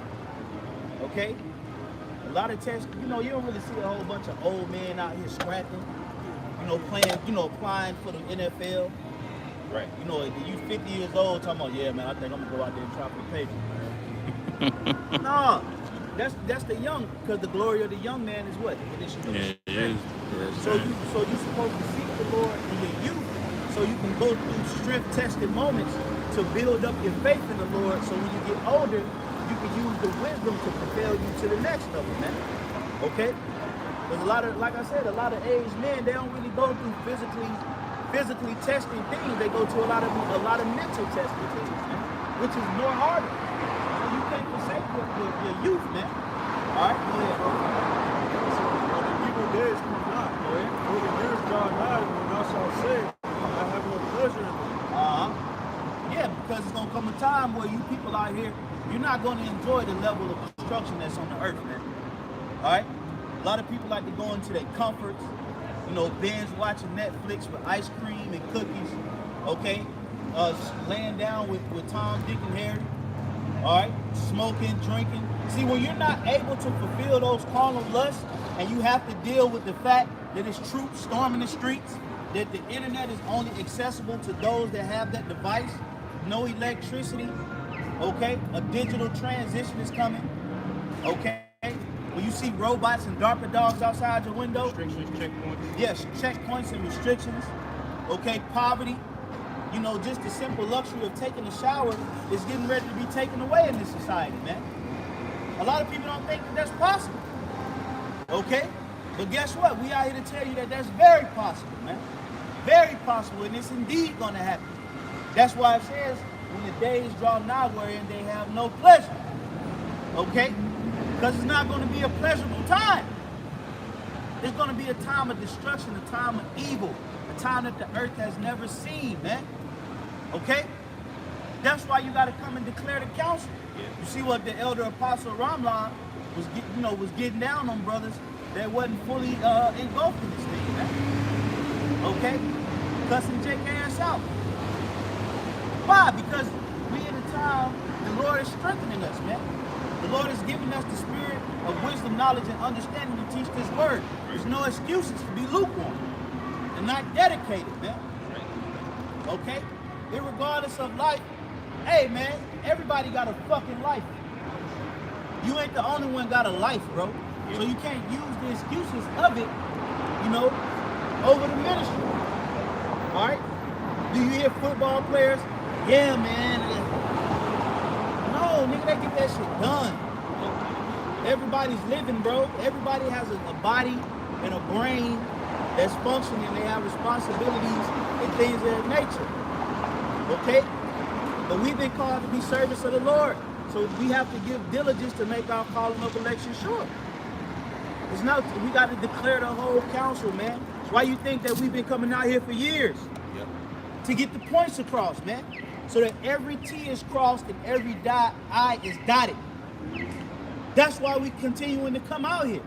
Okay, a lot of tests. You know, you don't really see a whole bunch of old men out here scrapping. You know, playing. You know, applying for the NFL. Right. You know, you 50 years old talking about, yeah, man, I think I'm gonna go out there and try for the paper. No, that's the young, because the glory of the young man is what? It is strength. So you're supposed to seek the Lord in your youth, so you can go through strength-tested moments to build up your faith in the Lord. So when you get older, you can use the wisdom to propel you to the next level, man. Okay? There's a lot of, like I said, a lot of aged men, they don't really go through physically testing things. They go to a lot of mental testing things, man, which is more harder. So you can't forsake your youth, man. All right, go ahead, bro. So when the evil days come not, when the years draw nigh, when thou shalt say, I have no pleasure in them. Yeah, because it's gonna come a time where you people out here, you're not gonna enjoy the level of destruction that's on the earth, man. All right, a lot of people like to go into their comforts. You know, binge watching Netflix with ice cream and cookies, okay? Laying down with Tom, Dick, and Harry, all right? Smoking, drinking. See, when you're not able to fulfill those carnal lusts and you have to deal with the fact that it's troops storming the streets, that the internet is only accessible to those that have that device, no electricity, okay? A digital transition is coming, okay? When you see robots and DARPA dogs outside your window. Restrictions, checkpoints. Yes, checkpoints and restrictions. Okay, poverty. You know, just the simple luxury of taking a shower is getting ready to be taken away in this society, man. A lot of people don't think that that's possible. Okay? But guess what? We out here to tell you that that's very possible, man. Very possible, and it's indeed going to happen. That's why it says, when the days draw nigh wherein they have no pleasure. Okay? Because it's not going to be a pleasurable time. It's going to be a time of destruction, a time of evil, a time that the earth has never seen, man. Okay? That's why you got to come and declare the counsel. You see what the elder apostle Ramlan was getting down on brothers that wasn't fully engulfed in this thing, man. Okay? Cussing JK ass out. Why? Because we in a time the Lord is strengthening us, man. The Lord has given us the spirit of wisdom, knowledge, and understanding to teach this word. There's no excuses to be lukewarm and not dedicated, man. Okay? Irregardless of life, hey, man, everybody got a fucking life. You ain't the only one got a life, bro. So you can't use the excuses of it, you know, over the ministry. All right? Do you hear football players? Yeah, man. No, nigga, they get that shit done. Everybody's living, bro. Everybody has a body and a brain that's functioning. They have responsibilities and things of that nature. Okay? But we've been called to be servants of the Lord. So we have to give diligence to make our calling of election sure. It's not, we got to declare the whole council, man. Why you think that we've been coming out here for years? Yep. To get the points across, man. So that every T is crossed and every I is dotted. That's why we continuing to come out here.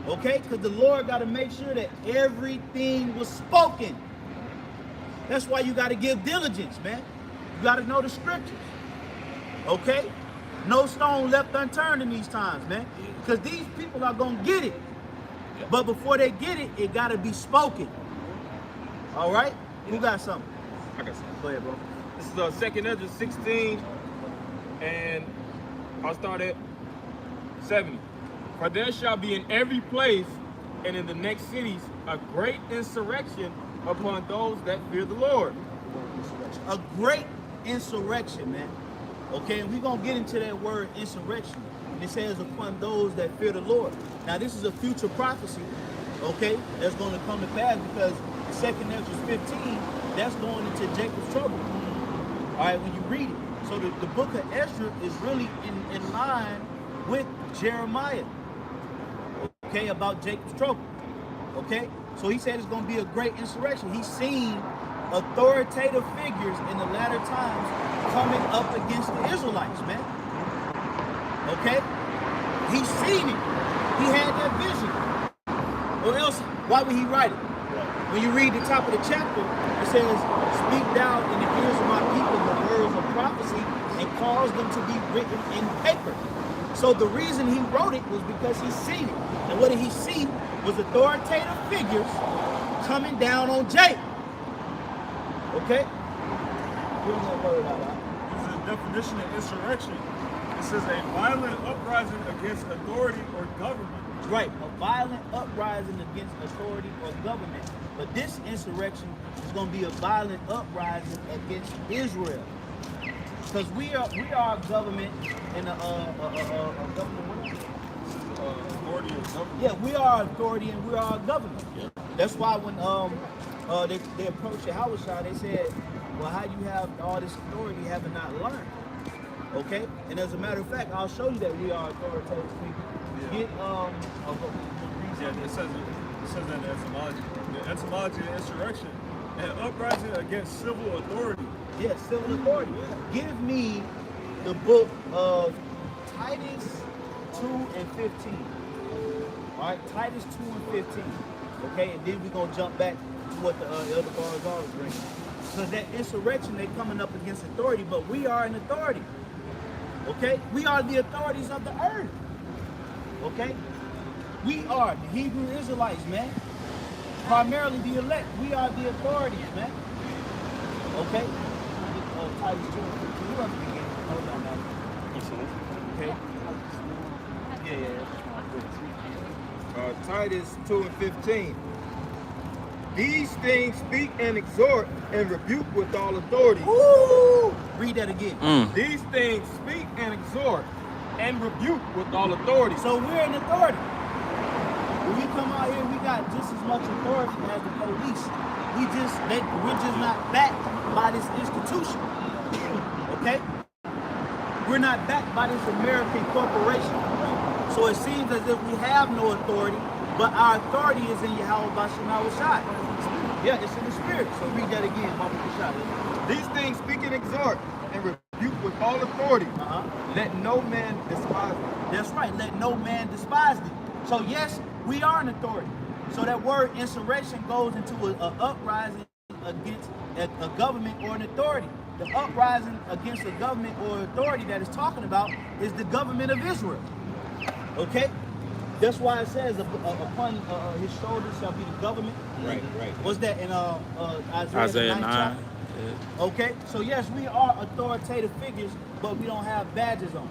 Okay? Because the Lord got to make sure that everything was spoken. That's why you got to give diligence, man. You got to know the scriptures. Okay? No stone left unturned in these times, man. Because these people are going to get it. But before they get it, it got to be spoken. All right? Who got something? I got something. Go ahead, bro. This is 2nd Ezra 16, and I'll start at 70. For there shall be in every place and in the next cities a great insurrection upon those that fear the Lord. A great insurrection, man. Okay, and we're going to get into that word insurrection. It says upon those that fear the Lord. Now, this is a future prophecy, okay, that's going to come to pass because 2nd Ezra 15, that's going into Jacob's trouble. All right, when you read it. So the book of Ezra is really in line with Jeremiah, okay, about Jacob's trouble, okay? So he said it's going to be a great insurrection. He's seen authoritative figures in the latter times coming up against the Israelites, man. Okay? He's seen it. He had that vision. Or else, why would he write it? When you read the top of the chapter, it says, speak down in the ears of my people the words of prophecy and cause them to be written in paper. So the reason he wrote it was because he's seen it. And what did he see was authoritative figures coming down on Jacob. Okay? This is a definition of insurrection. It says a violent uprising against authority or government. Right, a violent uprising against authority or government. But this insurrection is going to be a violent uprising against Israel. Because we are a government and a government. Authority or government. Yeah, we are authority and we are a government. Yeah. That's why when they approached Yahushua, they said, well, how do you have all this authority having not learned? Okay? And as a matter of fact, I'll show you that we are authoritative people. Yeah. Get, Yeah, it says that in the etymology. The etymology of insurrection, an uprising against civil authority. yeah, civil authority. Give me the book of Titus 2 and 15. All right, Titus 2 and 15. Okay, and then we're going to jump back to what the Elder Barzal was bringing. Because that insurrection, they're coming up against authority, but we are an authority. Okay? We are the authorities of the earth. Okay? We are the Hebrew Israelites, man. Primarily the elect. We are the authorities, man. Okay? Titus 2 and 15. You have to begin. Hold on now. Okay? Yeah. Titus 2 and 15. These things speak and exhort and rebuke with all authority. Woo! Read that again. These things speak and exhort and rebuke with all authority. So we're an authority. When we come out here, we got just as much authority as the police. We're just not backed by this institution. Okay? We're not backed by this American corporation. So it seems as if we have no authority, but our authority is in Yahweh Bashem Yahushai. Yeah, it's in the spirit. So read that again, Mama Kashai. These things speak and exhort and rebuke with all authority. Let no man despise them. That's right. Let no man despise thee. So yes, we are an authority. So that word insurrection goes into an uprising against a government or an authority. The uprising against a government or authority that is talking about is the government of Israel. Okay? That's why it says upon his shoulders shall be the government. Right. What's that in Isaiah 9 chapter? Yeah. Okay? So yes, we are authoritative figures, but we don't have badges on.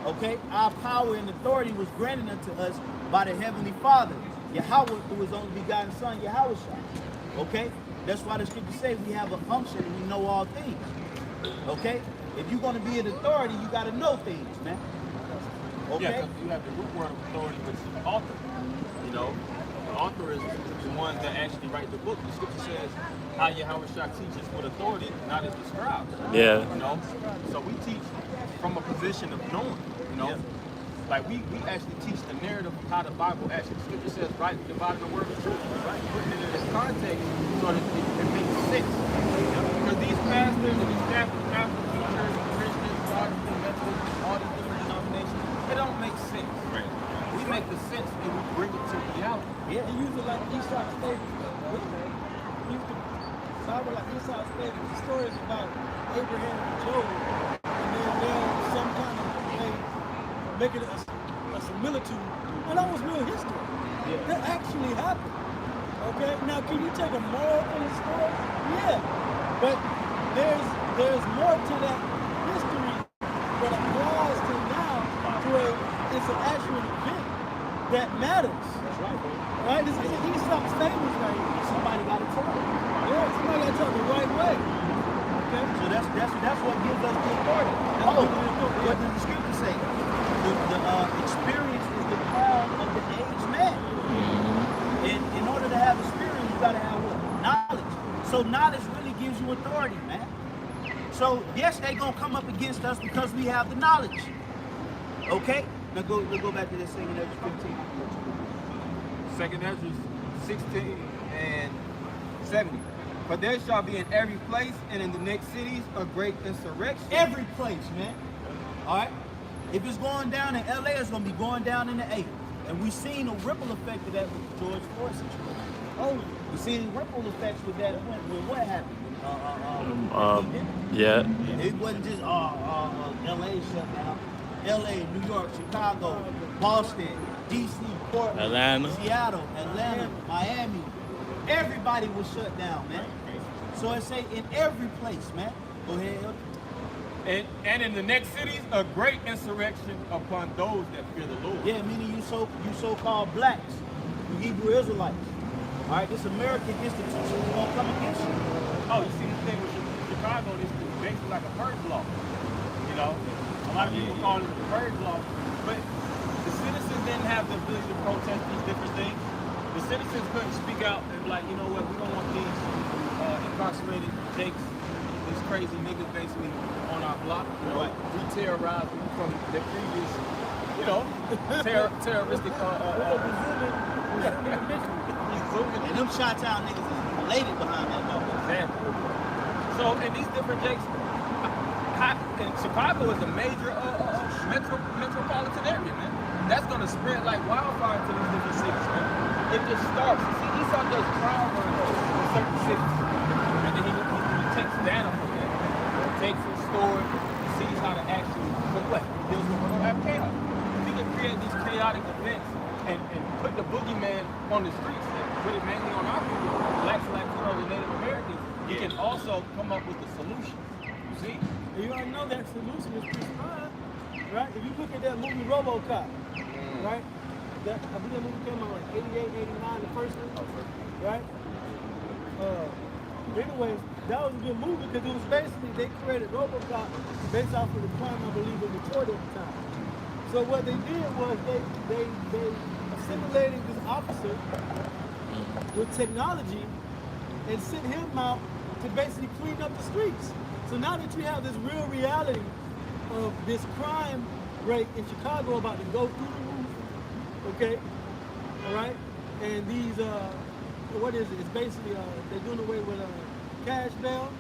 Okay? Our power and authority was granted unto us by the Heavenly Father, Yahweh, through his only begotten Son, Yahweh. Okay? That's why the scriptures say we have an unction and we know all things. Okay? If you're going to be an authority, you got to know things, man. Okay? Yeah, you have the root word of authority, which is the author. You know, the author is the one that actually writes the book. The scripture says how Yahweh teaches with authority, not as the scribes. Yeah. You know, so we teach from a position of knowing, you know. Like we actually teach the narrative of how the Bible actually, the scripture says, right, dividing the word of truth, right? Putting it in its context so that it makes sense. Because these pastors and these Catholic teachers, Christians, Protestants, Methodists, all these different denominations, it don't make sense. Right. We make the sense and we bring it to reality. Yeah. He used it like Esau's fables. He used the Bible like Esau's fables. The stories about Abraham and Job, and then there's some kind of way making it a similitude. And that was real history. That actually happened. Okay? Now, can you take a moral from the story? Yeah. But there's more to that history that applies to now to where it's an actual event that matters. That's right, bro. Right? This is Esau's fables right here. Somebody got to tell it. Yeah, somebody got to tell the right way. Okay? So that's what gives us the authority. What does the scripture say? The experience is the crown of the aged man. And in order to have experience, you gotta have what? Knowledge. So knowledge really gives you authority, man. So yes, they gonna come up against us because we have the knowledge. Okay? Now go back to this thing in Ezra 15. 2nd Ezra 16 and 70. For there shall be in every place and in the next cities a great insurrection. Every place, man. All right? If it's going down in LA, it's going to be going down in the A. And we've seen a ripple effect of that with the George Floyd situation. Oh, we've seen ripple effects with that when what happened? Yeah. It wasn't just LA shut down. LA, New York, Chicago, Boston, DC, Portland, Atlanta. Seattle, Atlanta, Miami. Everybody was shut down, man. So I say in every place, man. Go ahead, Elder. And in the next cities, a great insurrection upon those that fear the Lord. Yeah, meaning you so-called blacks, you Hebrew Israelites. All right, this American institution is gonna come against you. Oh, you see this thing with Chicago, this is basically like a purge law. You know, a lot of people call it the purge law, but the citizens didn't have the ability to protest these different things. The citizens couldn't speak out and be like, you know what, we don't want these incarcerated jakes, these crazy niggas basically on our block. You know, we terrorized them from the previous, you know, terroristic. And them Chi-Town niggas is related behind that motherfucker. Exactly. So in these different jakes, and Chicago is a major metropolitan area, man. That's gonna spread like wildfire to these different cities, man. It just starts. See, Esau does trial runs in certain cities, and then he takes data from that. He takes his story, he sees how to actually, but what? He deals with chaos. He can create these chaotic events and put the boogeyman on the streets, and put it mainly on our people, blacks, Latinos, and Native Americans. He can also come up with the solution. You see? You already know that solution is prescribed, right? If you look at that movie RoboCop, right? I believe that movie came out like 88, 89, the first one, right? Anyways, that was a good movie because it was basically, they created RoboCop based off of the crime, I believe, in Detroit at the time. So what they did was they assimilated this officer with technology and sent him out to basically clean up the streets. So now that you have this real reality of this crime rate in Chicago about to go through the roof, okay, all right, and these, what is it? It's basically, they're doing away with cash bail,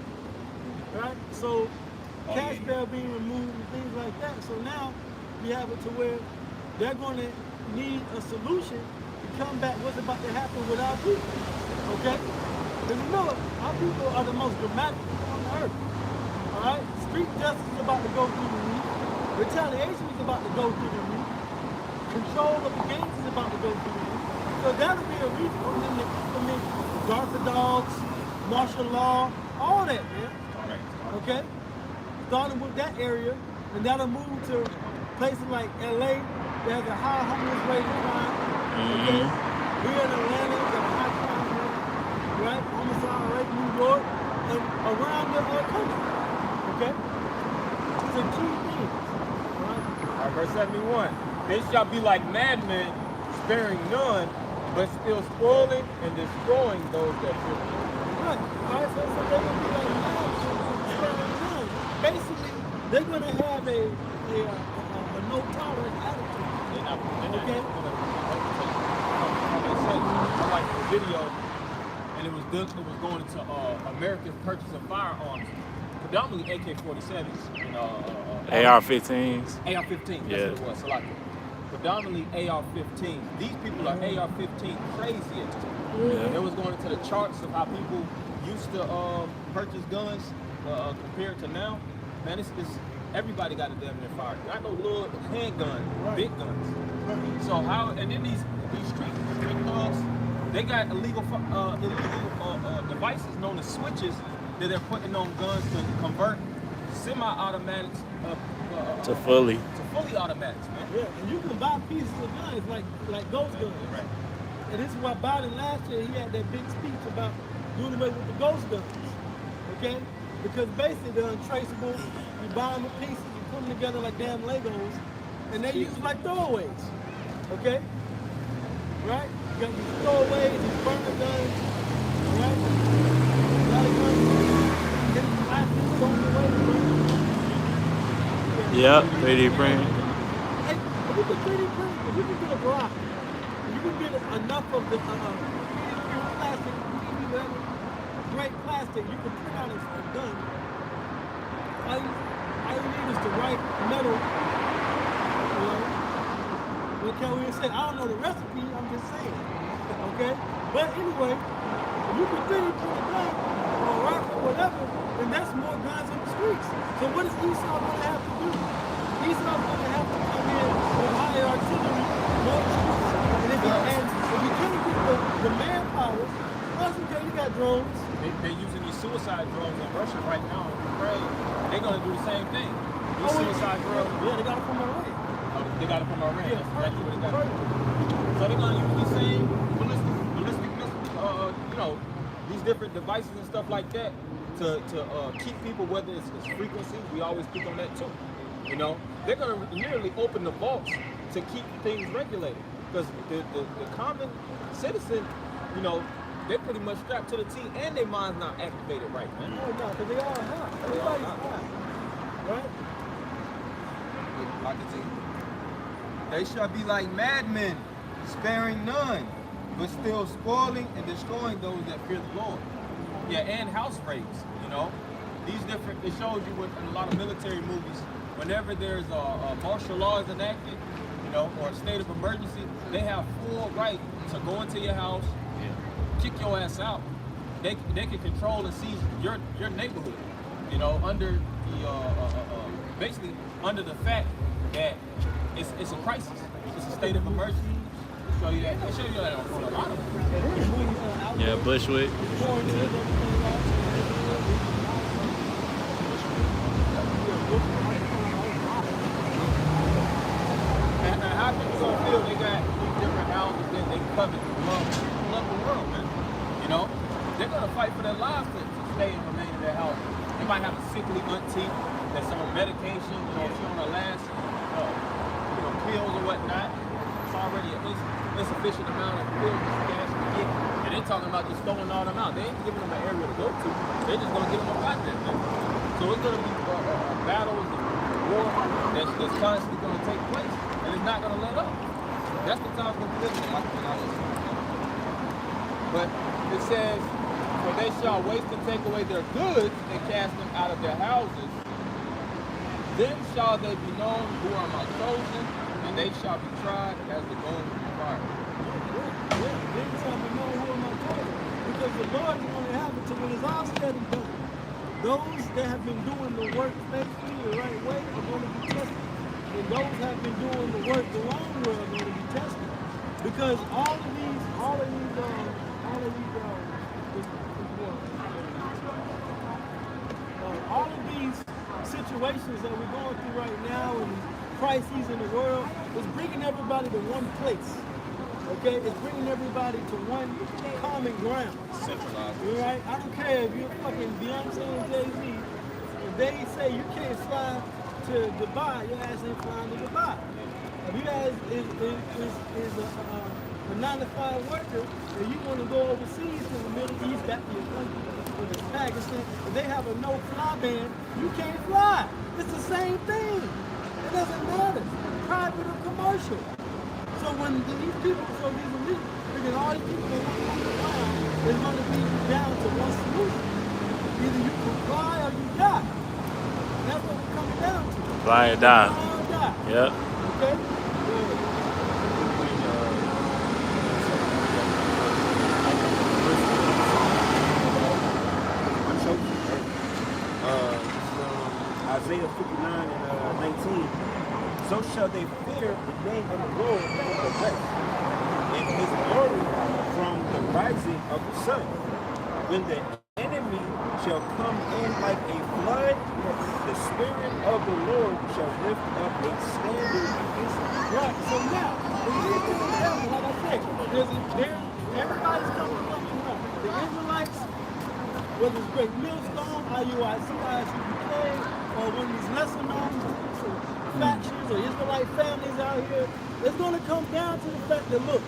right? So cash bail being removed and things like that. So now you have it to where they're going to need a solution to combat what's about to happen with our people, okay? Because remember, our people are the most dramatic people on the earth. All right? Street justice is about to go through the roof. Retaliation is about to go through the roof. Control of the gangs is about to go through the roof. So that'll be a reason for them to implement Garza dogs, martial law, all that, man. Okay? Starting with that area, and that'll move to places like LA that has a high homeless rate of crime. Okay? Here in Atlanta, there's a high crime rate, right? Homicide rate, New York, and around the country. Okay? These are key things. All right, verse 71. They shall be like madmen, sparing none, but still spoiling and destroying those that fear the Lord. Right. All right, so they're going to be like madmen, sparing none. Basically, they're gonna have a no tolerance attitude. They're not Okay. I like the video, and it was going into American purchase of firearms, predominantly AK-47s and AR-15s. AR-15. That's Yeah. what it was. So like, predominantly AR-15s. These people are AR-15 crazy at this point. Yeah. It was going into the charts of how people used to purchase guns compared to now. Man, it's everybody got a damn near fire. Not no little handgun, big guns. So how? And then these street thugs, they got illegal devices known as switches that they're putting on guns to convert semi-automatics To fully. automatics, man. Yeah, and you can buy pieces of guns like ghost guns. Right. And this is why Biden last year he had that big speech about doing away with the ghost guns. Okay? Because basically they're untraceable. You buy them in pieces, you put them together like damn Legos, and they use like throwaways. Okay? Right? You got these throwaways, these burner guns. Alright? A lot of guns. Then plastic thrown away. Yep, 3D print. Hey, if you can 3D print, if you can get a block, if you can get enough of the 3D print plastic, whatever, great plastic, you can print out a gun. All you need is the right metal. You know? What can we say? I don't know the recipe, I'm just saying. Okay? But anyway, if you can 3D print a gun or a rocket or whatever, then that's more guns in the streets. So what is Esau going to have to do? Esau's going to have to come in with higher artillery, more troops. And if you can't get the manpower, plus okay, you got drones. They're using these suicide drones in Russia right now in Ukraine. They're going to do the same thing. These suicide drones. Yeah, they got it from Iran. They got it from Iran. Yeah, That's exactly what they got it from. So they're going to use the same ballistic missiles, these different devices and stuff like that to keep people, whether it's frequency, we always speak on that too. You know, they're going to literally open the vaults to keep things regulated. Because the common citizen, they're pretty much strapped to the T and their mind's not activated right, man. No, because they all high. Everybody's high. Right? Like it. They shall be like madmen, sparing none, but still spoiling and destroying those that fear the Lord. Yeah, and house rapes, These different, it shows you in a lot of military movies, whenever there's a martial law is enacted, or a state of emergency, they have full right to go into your house, kick your ass out. They can control and seize your neighborhood, under the basically under the fact that it's a crisis, it's a state of emergency. Show you that. They show you that on a lot of them. Yeah, Bushwick. And how people gonna feel they got these different houses that they covet and love the world, man. They're gonna fight for their lives to stay and remain in their house. They might have a sickly auntie that's on medication, she on her last pills or whatnot. It's already an insufficient amount of pills that she can actually get. And they're talking about just throwing all them out. They ain't giving them an area to go to. They're just gonna get them up out there, man. So it's gonna be battles and war that's constantly gonna take place. And it's not gonna let up. That's the time we're living in, like I was saying. But it says, for they shall waste and take away their goods and cast them out of their houses. Then shall they be known who are my chosen, and they shall be tried as the gold of the fire. Then shall be known who am I chosen. Because the Lord is going to have it to when it's all said and done. Those that have been doing the work faithfully the right way are going to be tested. And those that have been doing the work the wrong way are going to be tested. Because all of these situations that we're going through right now and crises in the world is bringing everybody to one place. Okay? It's bringing everybody to one common ground. Centralized. Right? I don't care if you're fucking Beyonce and Jay-Z. If they say you can't fly to Dubai, your ass ain't flying to Dubai. If you guys is a 9-to-5 worker, and you want to go overseas to the Middle East, back to your country, or to Pakistan, and they have a no-fly ban, you can't fly. It's the same thing. It doesn't matter, private or commercial. So when these people, so these elite, because all these people that want to fly, is going to be down to one solution. Either you comply or you die. And that's what we're coming down to. Fly or die. Fly or die. Yep. Okay? Isaiah 59 and 19. So shall they fear the name of the Lord from the west, and his glory from the rising of the sun. When the enemy shall come in like a flood, the Spirit of the Lord shall lift up a standard against him. Right, so now, when these people happen, like I said, everybody's coming up. The Israelites, whether it's Great Millstone, IUIC, ISUBK, or one of these lesser known factions or Israelite families out here, it's going to come down to the fact that, look,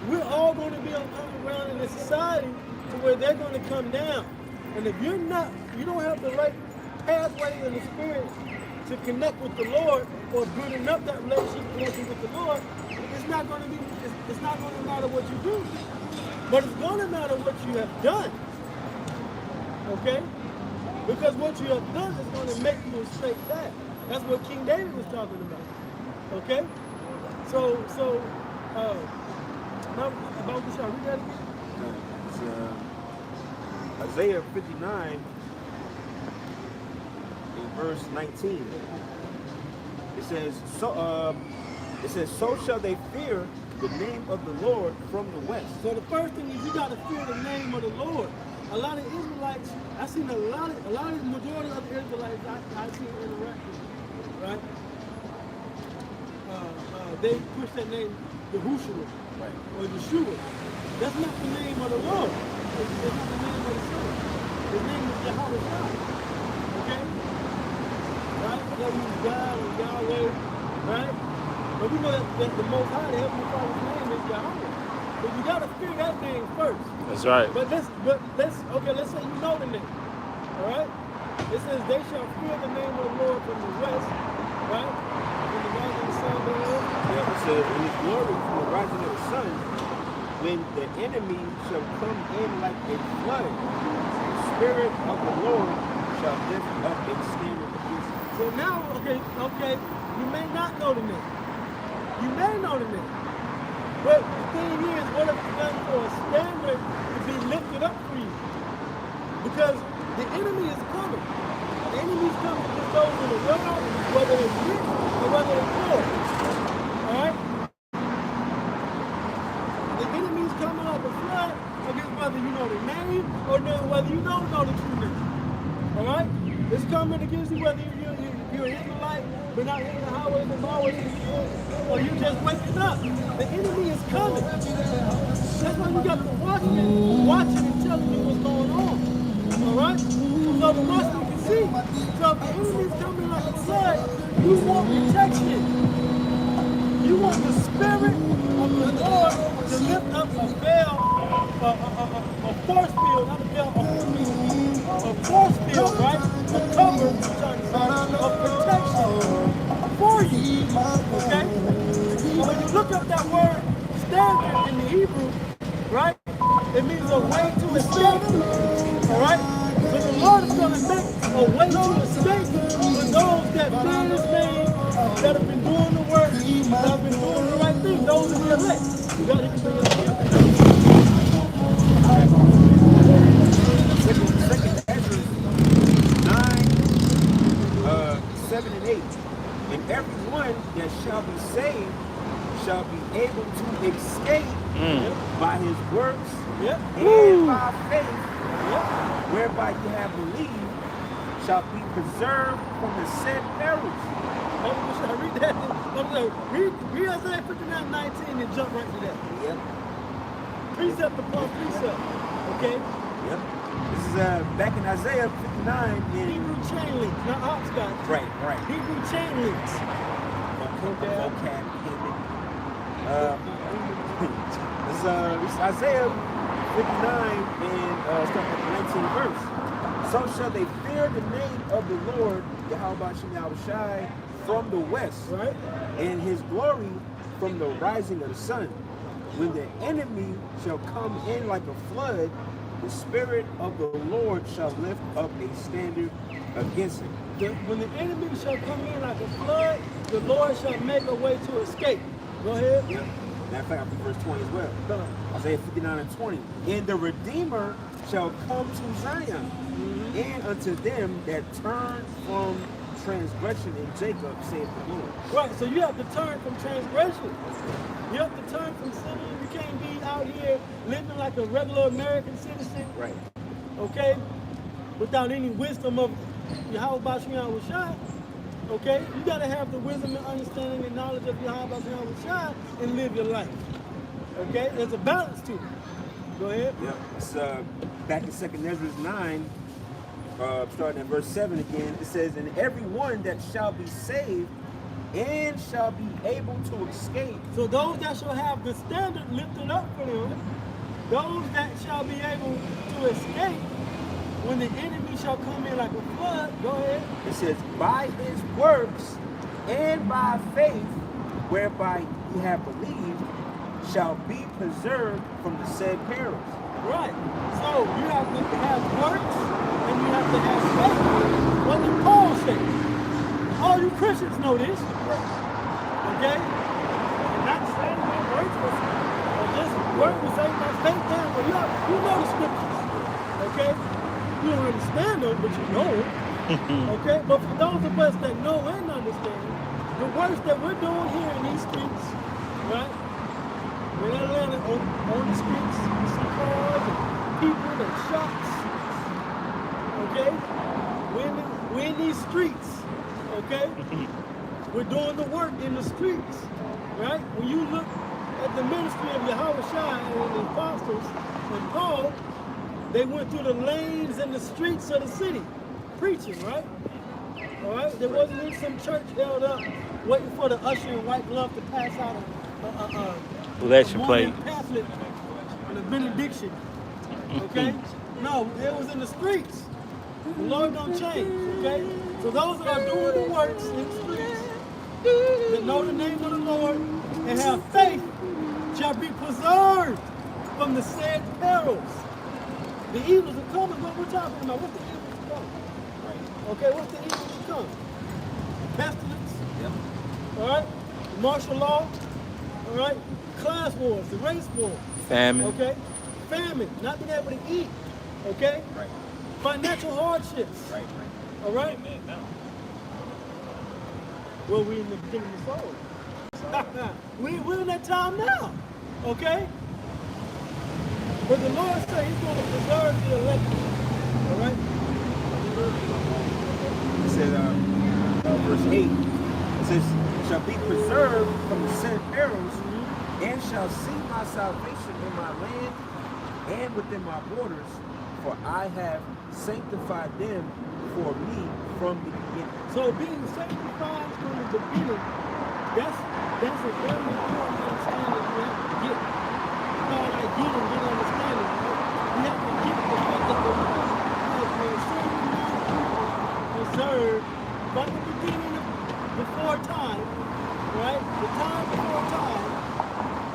we're all going to be coming around in a society to where they're going to come down. And if you don't have the right pathway in the spirit to connect with the Lord or building up that relationship connection with the Lord, it's not going to matter what you do. But it's going to matter what you have done. Okay? Because what you have done is going to make you a straight path. That's what King David was talking about. Okay? So, now, about this, read that again? It's Isaiah 59 in verse 19. It says, so shall they fear the name of the Lord from the west. So the first thing is you got to fear the name of the Lord. A lot of Israelites, I've seen a lot of the majority of the Israelites I've seen interact with, right? They push that name Yahushua, right, or Yeshua. That's not the name of the Lord. It's not the name of the Son. His name is Yahweh. Okay? Right? That means God or Yahweh, right? But we know that the Most High, the Heavenly Father's name is Yahweh. But you gotta fear that name first. That's right. But let's say you know the name. All right? It says they shall fear the name of the Lord from the west, right? From the rising of the sun thereof. Yeah, it says, in his glory from the rising of the sun, when the enemy shall come in like a flood, the Spirit of the Lord shall lift up a standard against him. So now, okay, you may not know the name. You may know the name. But the thing is, what if it's done for a standard to be lifted up for you? Because the enemy is coming. The enemy is coming against those in the world, whether it's rich or whether it's poor. Alright? The enemy is coming up a flood against whether you know the name or whether you don't know the true name. Alright? It's coming against you whether you're an Israelite, but not in the highways and byways, or you just waking up. The enemy is coming. That's why you got the watchmen watching and telling you what's going on. Alright? So the watchman can see. So if the enemy is coming like a flood, you want protection. You want the Spirit of the Lord to lift up a veil, a force field, not a veil, a force field, right? A cover, of protection for you. Okay? So when you look up that word standard in the Hebrew, right? It means a way to escape. Alright? So the Lord is going to make a way to escape for those that fear his name, that have been doing the work, that have been doing the right thing, those in the elect. You got to bring it up here. Second Ezra 9, 7 and 8. And everyone that shall be saved shall be able to escape by his works and by faith, whereby you have believed, shall be preserved from the said perils. Should I read that? Read Isaiah 59:19 and jump right to that. Yep. Precept upon precept. Okay? Yep. This is back in Isaiah 59 in Hebrew chain links, not hopscotch. right. Hebrew chain links. Vocab, It's Isaiah 59 and starting at the 19th verse. So shall they fear the name of the Lord, Yahweh Shai, from the west, Right? and his glory from the rising of the sun. When the enemy shall come in like a flood, the Spirit of the Lord shall lift up a standard against him. When the enemy shall come in like a flood, the Lord shall make a way to escape. Go ahead. Yep. Matter of fact, I'll be verse 20 as well. Come on. Isaiah 59 and 20. And the Redeemer shall come to Zion, and unto them that turn from transgression in Jacob, saith the Lord. Right, so you have to turn from transgression. You have to turn from sinning. You can't be out here living like a regular American citizen, Right. okay, without any wisdom of Yahweh Shai. Okay, you gotta have the wisdom and understanding and knowledge of Yahweh Shai and live your life. Okay, there's a balance to it. Go ahead. Yep. It's back in 2nd Ezra 9, starting at verse 7 again. It says, and every one that shall be saved and shall be able to escape. So those that shall have the standard lifted up for them, those that shall be able to escape when the enemy shall come in like a flood, go ahead. It says, by his works and by faith, whereby ye have believed, shall be preserved from the said perils. Right. So you have to have works and you have to have faith. What did Paul say? All you Christians know this. Okay? I'm not saying that works was just work was saying that faith down, but you know the scriptures. Okay? You don't understand them, but you know it. Okay? But for those of us that know and understand, the works that we're doing here in these streets, right? We're in Atlanta on the streets, you see cars and people and shops. Okay? We're in these streets. Okay? We're doing the work in the streets. Right? When you look at the ministry of Yahweh Shai and the apostles and Paul, they went through the lanes and the streets of the city preaching, right? All right? There wasn't in some church held up waiting for the usher in white glove to pass out Election a plate. morning pamphlet and a benediction. Okay? No, it was in the streets. The Lord don't change, okay? So those that are doing the works in the streets, that know the name of the Lord and have faith, shall be preserved from the said perils. The evils are coming. What we're talking about? What's the evils to come? Okay, what's the evils to come? Pestilence. Yep. All right. Martial law. All right. Class wars, the race war. Famine. Okay. Famine, not being able to eat. Okay. Right. Financial hardships. Right. All right. Well, we're in the beginning of the soul. We're in that time now. Okay. But the Lord said He's going to preserve the elect. All right. It says, verse 8, it says, shall be preserved from the said perils, and shall see my salvation in my land and within my borders, for I have sanctified them for me from the beginning. So being sanctified from the beginning, that's a very important understanding you have to get. You know, like get and get understanding, right? You have to get the fact that the Lord has been preserved from the beginning before time, right? The time before time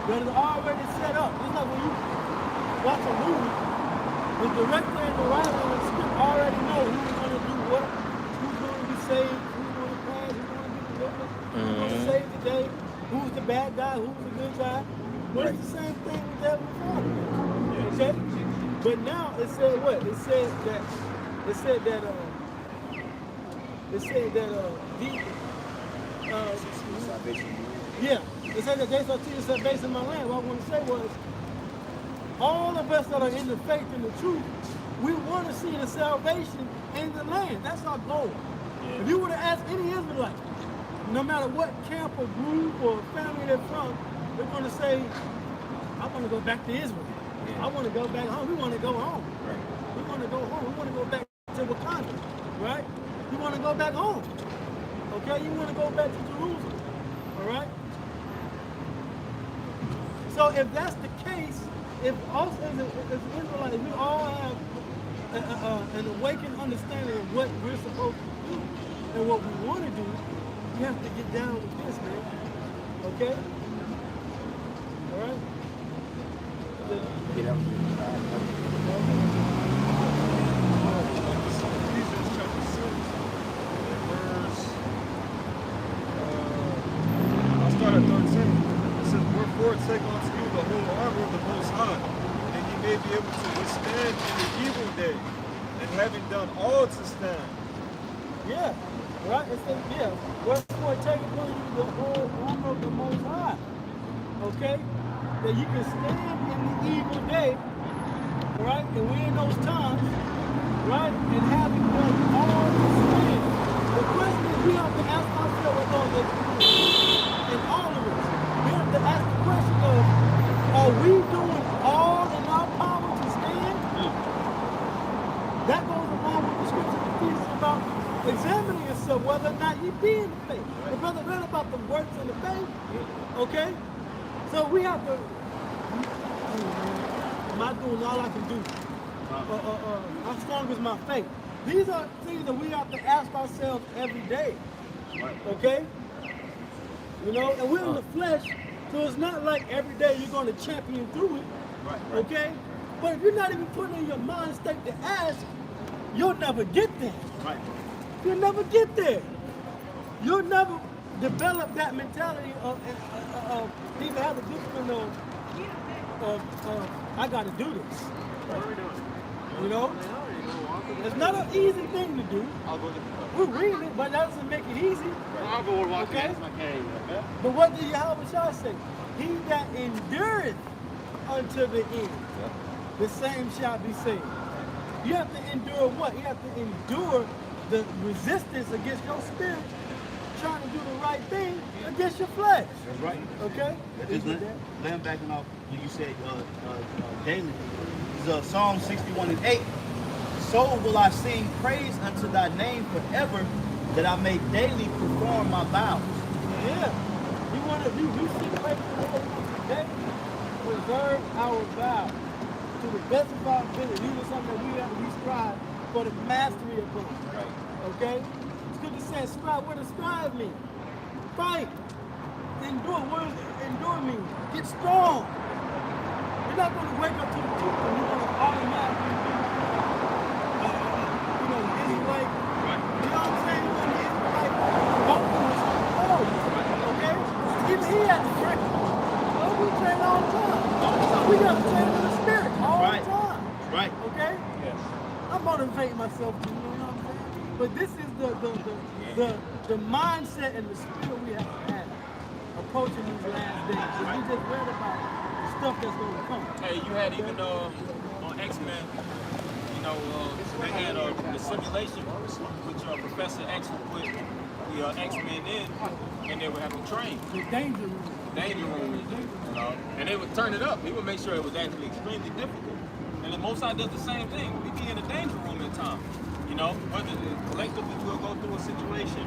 that is already set up. It's like when you watch a movie, the director and the writer and the script already know who's going to do what, who's going to be saved, who's going to pass, who's going to be delivered, who's going to save the day, who's the bad guy, who's the good guy. But it's the same thing with Heavenly Father. Okay? But now it said what? It said that yeah, it said that they shall teach us based in my land. What I want to say was, all of us that are in the faith and the truth, we want to see the salvation in the land. That's our goal. Yeah. If you were to ask any Israelite, no matter what camp or group or family they're from, they're going to say, I want to go back to Israel. Yeah. I want to go back home. We want to go home. Right. We want to go home. We want to go back to Wakanda. Right? You want to go back home. Okay? You want to go back to Jerusalem. All right? So if that's the case, if us as Israelites, we all have an awakened understanding of what we're supposed to do and what we want to do, we have to get down with this, man. Okay? All right? Get out. Ephesians chapter 6, verse, I'll start at 13. It says, wherefore take unto you the whole armor of the Most High, that ye may be able to withstand in the evil day, and having done all to stand. Yeah. Right? It says, yeah. Wherefore take upon you the whole armor of the Most High. Okay? That you can stand in the evil day, right? And we're in those times, right? And having done all to stand. The question is, we have to ask ourselves with all this, and all of us, we have to ask the question of, are we doing all in our power to stand? That goes along with the scripture that teaches about examining yourself, whether or not you be in the faith. The brother read about the works of the faith, okay? So we have to, am I doing all I can do? How strong is my faith? These are things that we have to ask ourselves every day, okay? You know, and we're in the flesh, so it's not like every day you're going to champion through it, okay? But if you're not even putting in your mind state to ask, you'll never get there. Right. You'll never get there. You'll never develop that mentality of even have the discipline of I got to do this. You know? It's not an easy thing to do. We're reading it, but that doesn't make it easy. I'll go and walk Okay? in my cave. Okay? But what did Yahweh Shah say? He that endureth unto the end, the same shall be saved. You have to endure what? You have to endure the resistance against your spirit trying to do the right thing against your flesh. That's right. Okay? Just laying backing off when you said daily. This is Psalm 61 and 8. So will I sing praise unto thy name forever, that I may daily perform my vows. Yeah. We want to do, we seek praise to the Lord today. Preserve our vows to the best of our ability. These are something that we have to strive for the mastery of God. Right. Okay? Scripture says strive. What does strive mean? Fight. Endure. What does endure mean? Get strong. You're not going to wake up to the truth and you're going to automatically be, you know, Israelite. Right. You know what I'm saying? You're going to Israelite. Oh, okay? Even he had to train. Oh, we train all the time. We got to train in the spirit all the time. Right. Okay? Yes. I'm motivating myself to, you know what I'm saying? But this is the mindset and the spirit we have to have approaching these last days. Because we just read about the stuff that's going to come. Hey, you had even on X-Men, you know, they had the simulation which Professor X would put the X-Men in, and they would have them train. The danger room. Danger room, you know, and they would turn it up. He would make sure it was actually extremely difficult. And the Most High does the same thing. We be in the danger room at times. You know, whether collectively we'll go through a situation,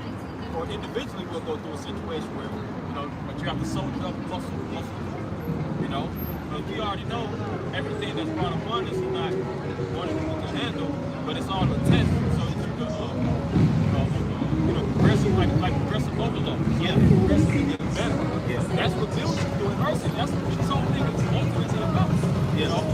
or individually we'll go through a situation where, you know, but you have to soldier up muscle, you know. But we already know everything that's brought upon us is not one that we can handle, but it's all a test so that you can, you know, progressive, like progressive overload. Yeah, progressively getting better. Yeah. That's what builds you through adversity. That's what this whole thing is ultimately about. You know?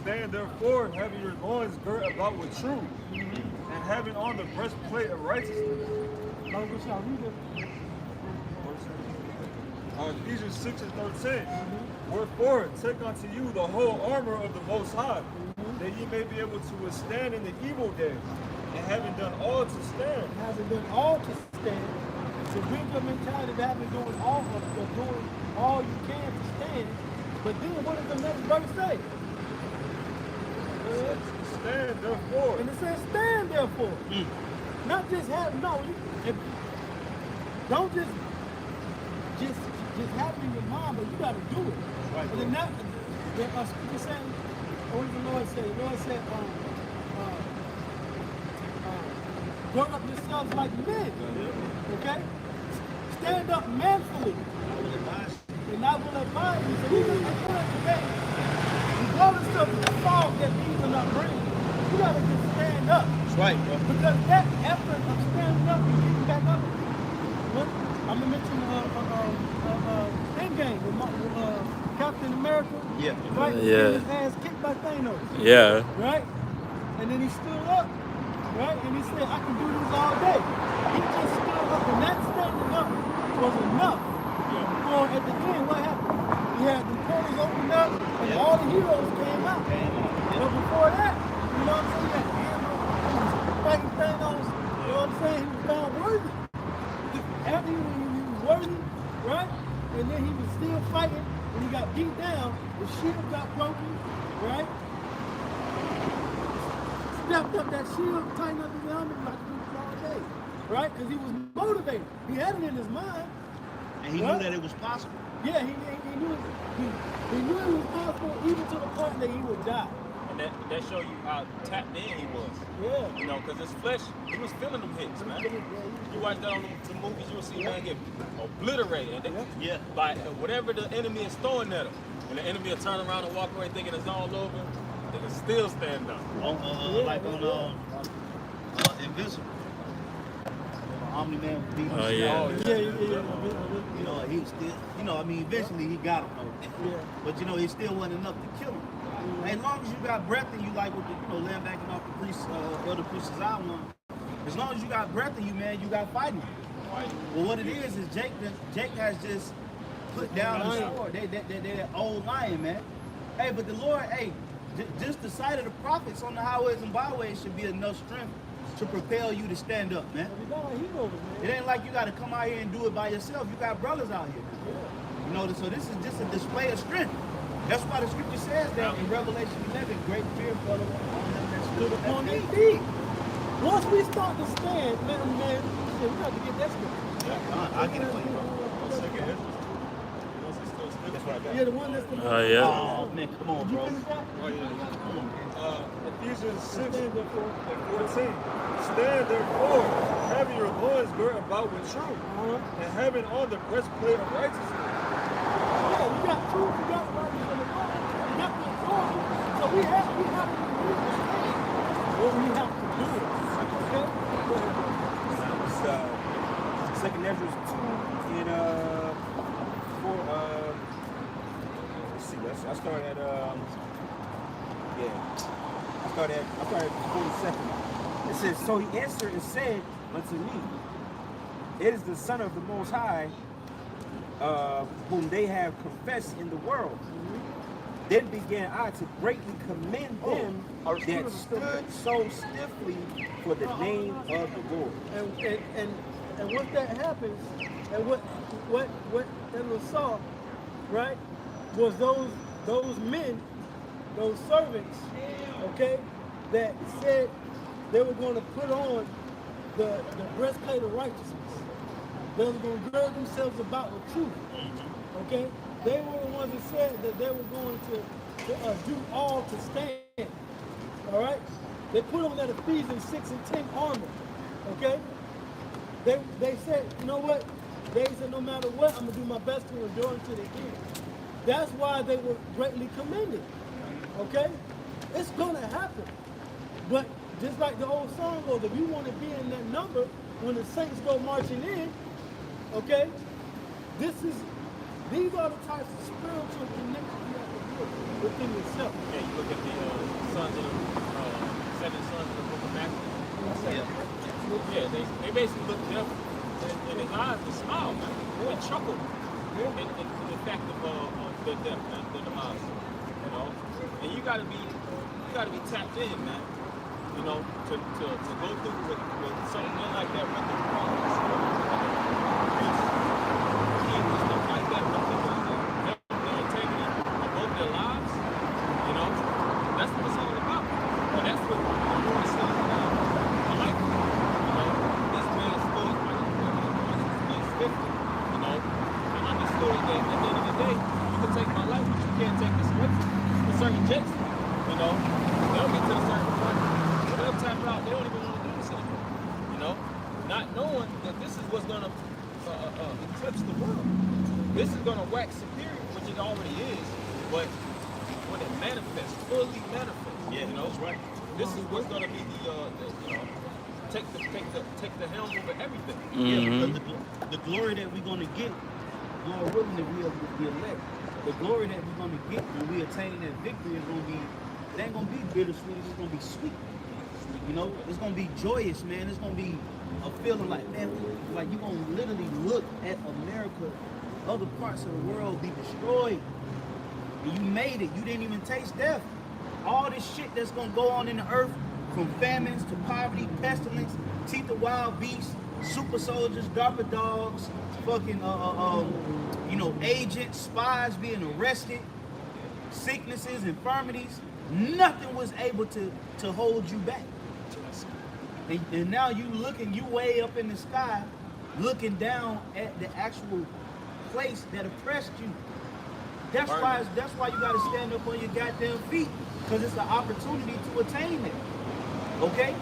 Stand therefore, having your loins girt about with truth, and having on the breastplate of righteousness. Ephesians 6 and 13. Wherefore, take unto you the whole armor of the Most High, that ye may be able to withstand in the evil day, and having done all to stand. Having done all to stand, to bring your mentality of having doing all you can to stand. But then what does the next verse say? Stand therefore. And it says stand therefore. Not just have don't just have it in your mind, but you gotta do it. Right. And then that scripture saying, what did the Lord say? The Lord said, gird up yourselves like men. Okay? Stand up manfully. And I will advise you. So even if you're today, regardless of the fog that things are not bringing, you gotta just stand up. That's right, bro. Because that effort of standing up and getting back up, I'm gonna mention Endgame with Captain America. Yeah. Right? Yeah. His ass kicked by Thanos. Yeah. Right? And then he stood up. Right? And he said, I can do this all day. He just stood up, and that standing up was enough. For at the end, what happened? He had the portals opened up, and all the heroes came out. But before that, you know what I'm saying? He had Hammer, he was fighting Thanos. You know what I'm saying? He was found worthy. After he was worthy, right? And then he was still fighting. When he got beat down, the shield got broken, right? Stepped up that shield, tightened up his helmet, like he was all day, right? Because he was motivated. He had it in his mind. And he knew that it was possible. Yeah, he knew it was possible, even to the point that he would die. And that show you how tapped in he was. Yeah. You know, because his flesh, he was feeling them hits, man. You watch that on the movies, you'll see man get obliterated. And by whatever the enemy is throwing at him. When the enemy will turn around and walk away thinking it's all over, they can still stand up. Like on Invincible. Omni-Man was beating Oh, the shit yeah. out of him. Yeah. You know, he was still, eventually he got him though. Yeah. But it still wasn't enough to kill him. As long as you got breath and you like what laying back off the priest, Elder Priest's island. As long as you got breath in you, man, you got fighting. Well, what it is Jake has just put down the sword. They're that old lion, man. Hey, but the Lord, just the sight of the prophets on the highways and byways should be enough strength to propel you to stand up, man. It ain't like you got to come out here and do it by yourself. You got brothers out here. So this is just a display of strength. That's why the scripture says that in Revelation 11, great fear fell that stood upon thee. Indeed. Once we start to stand, man, we got to get that scripture. I'll get it for you, bro. Yeah, the one that's the Oh, yeah. Oh, man, come on, bro. Ephesians 6 and 14. Stand therefore, having your loins girt about with truth, and having on the breastplate of righteousness. Yeah, we got truth, we got righteousness in the Lord, we got the authority, so we have to understand what we have to do. Okay? It's Second Ezra 2 in 4. Let's see. I started at I started at 42nd. It says, so he answered and said unto me, it is the Son of the Most High, whom they have confessed in the world. Then began I to greatly commend them that stood so stiffly for the name of the Lord. And once that happens, and what Edward saw, right, was those men, those servants, okay, that said they were going to put on the breastplate of righteousness. They were going to gird themselves about with truth. Okay? They were the ones that said that they were going to do all to stand. All right? They put on that Ephesians 6 and 10 armor. Okay? They said, you know what? They said, no matter what, I'm going to do my best to endure unto the end. That's why they were greatly commended. Okay? It's going to happen. But just like the old song goes, if you want to be in that number, when the saints go marching in, okay, these are the types of spiritual connections you have to be within itself. Yeah, you look at the sons of the seven sons of the book of Matthew. Yeah, they basically look deaf in his eyes and smile, man. They chuckle in the fact of the death and the demise. You know? And you gotta be tapped in, man. You know, to go through with something like that with the prophets, and stuff like that, with their integrity of both their lives, you know, that's what it's all about. And that's what the Lord says about I like it. You know, this man spoke he's 50, you know, and understood that at the end of the day, you can take my life, but you can't take the scripture. For certain jets, you know, they'll get to a certain point. They'll tap out, they don't even want to do this anymore. You know? Not knowing that this is what's gonna eclipse the world. This is gonna wax superior, which it already is, but when it manifests, fully manifests, you know, that's right. This is what's gonna be the you know, take the helm over everything. Yeah, because the glory that we're gonna get, Lord willing, if we be elect, the glory that we're gonna get when we attain that victory is gonna be, it ain't gonna be bittersweet, it's gonna be sweet. You know, it's gonna be joyous, man. It's gonna be a feeling like, man, like you're gonna literally look at America, other parts of the world be destroyed. And you made it. You didn't even taste death. All this shit that's gonna go on in the earth, from famines to poverty, pestilence, teeth of wild beasts, super soldiers, DARPA dogs, fucking you know, agents, spies being arrested, sicknesses, infirmities. Nothing was able to hold you back. And now you way up in the sky, looking down at the actual place that oppressed you. That's why you gotta stand up on your goddamn feet, because it's an opportunity to attain it. Okay?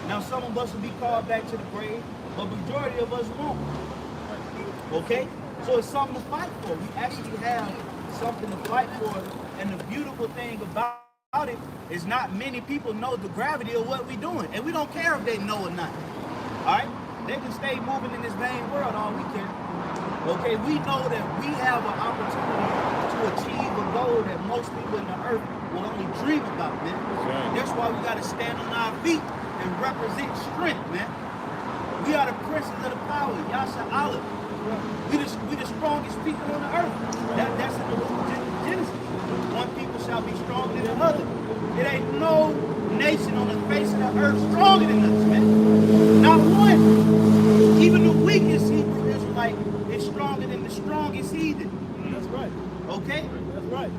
Now some of us will be called back to the grave, but majority of us won't. Okay? So it's something to fight for. We actually have something to fight for, and the beautiful thing about it is not many people know the gravity of what we're doing, and we don't care if they know or not. All right, they can stay moving in this vain world all we can. Okay, we know that we have an opportunity to achieve a goal that most people in the earth will only dream about, man. That's why we got to stand on our feet and represent strength, man. We are the princes of the power, GMSAtl. We the strongest people on the earth. That's in the book of Genesis. One people shall be stronger than the other. It ain't no nation on the face of the earth stronger than us, man. Not one. Even the weakest Hebrew Israelite is stronger than the strongest heathen. That's right. Okay? That's right.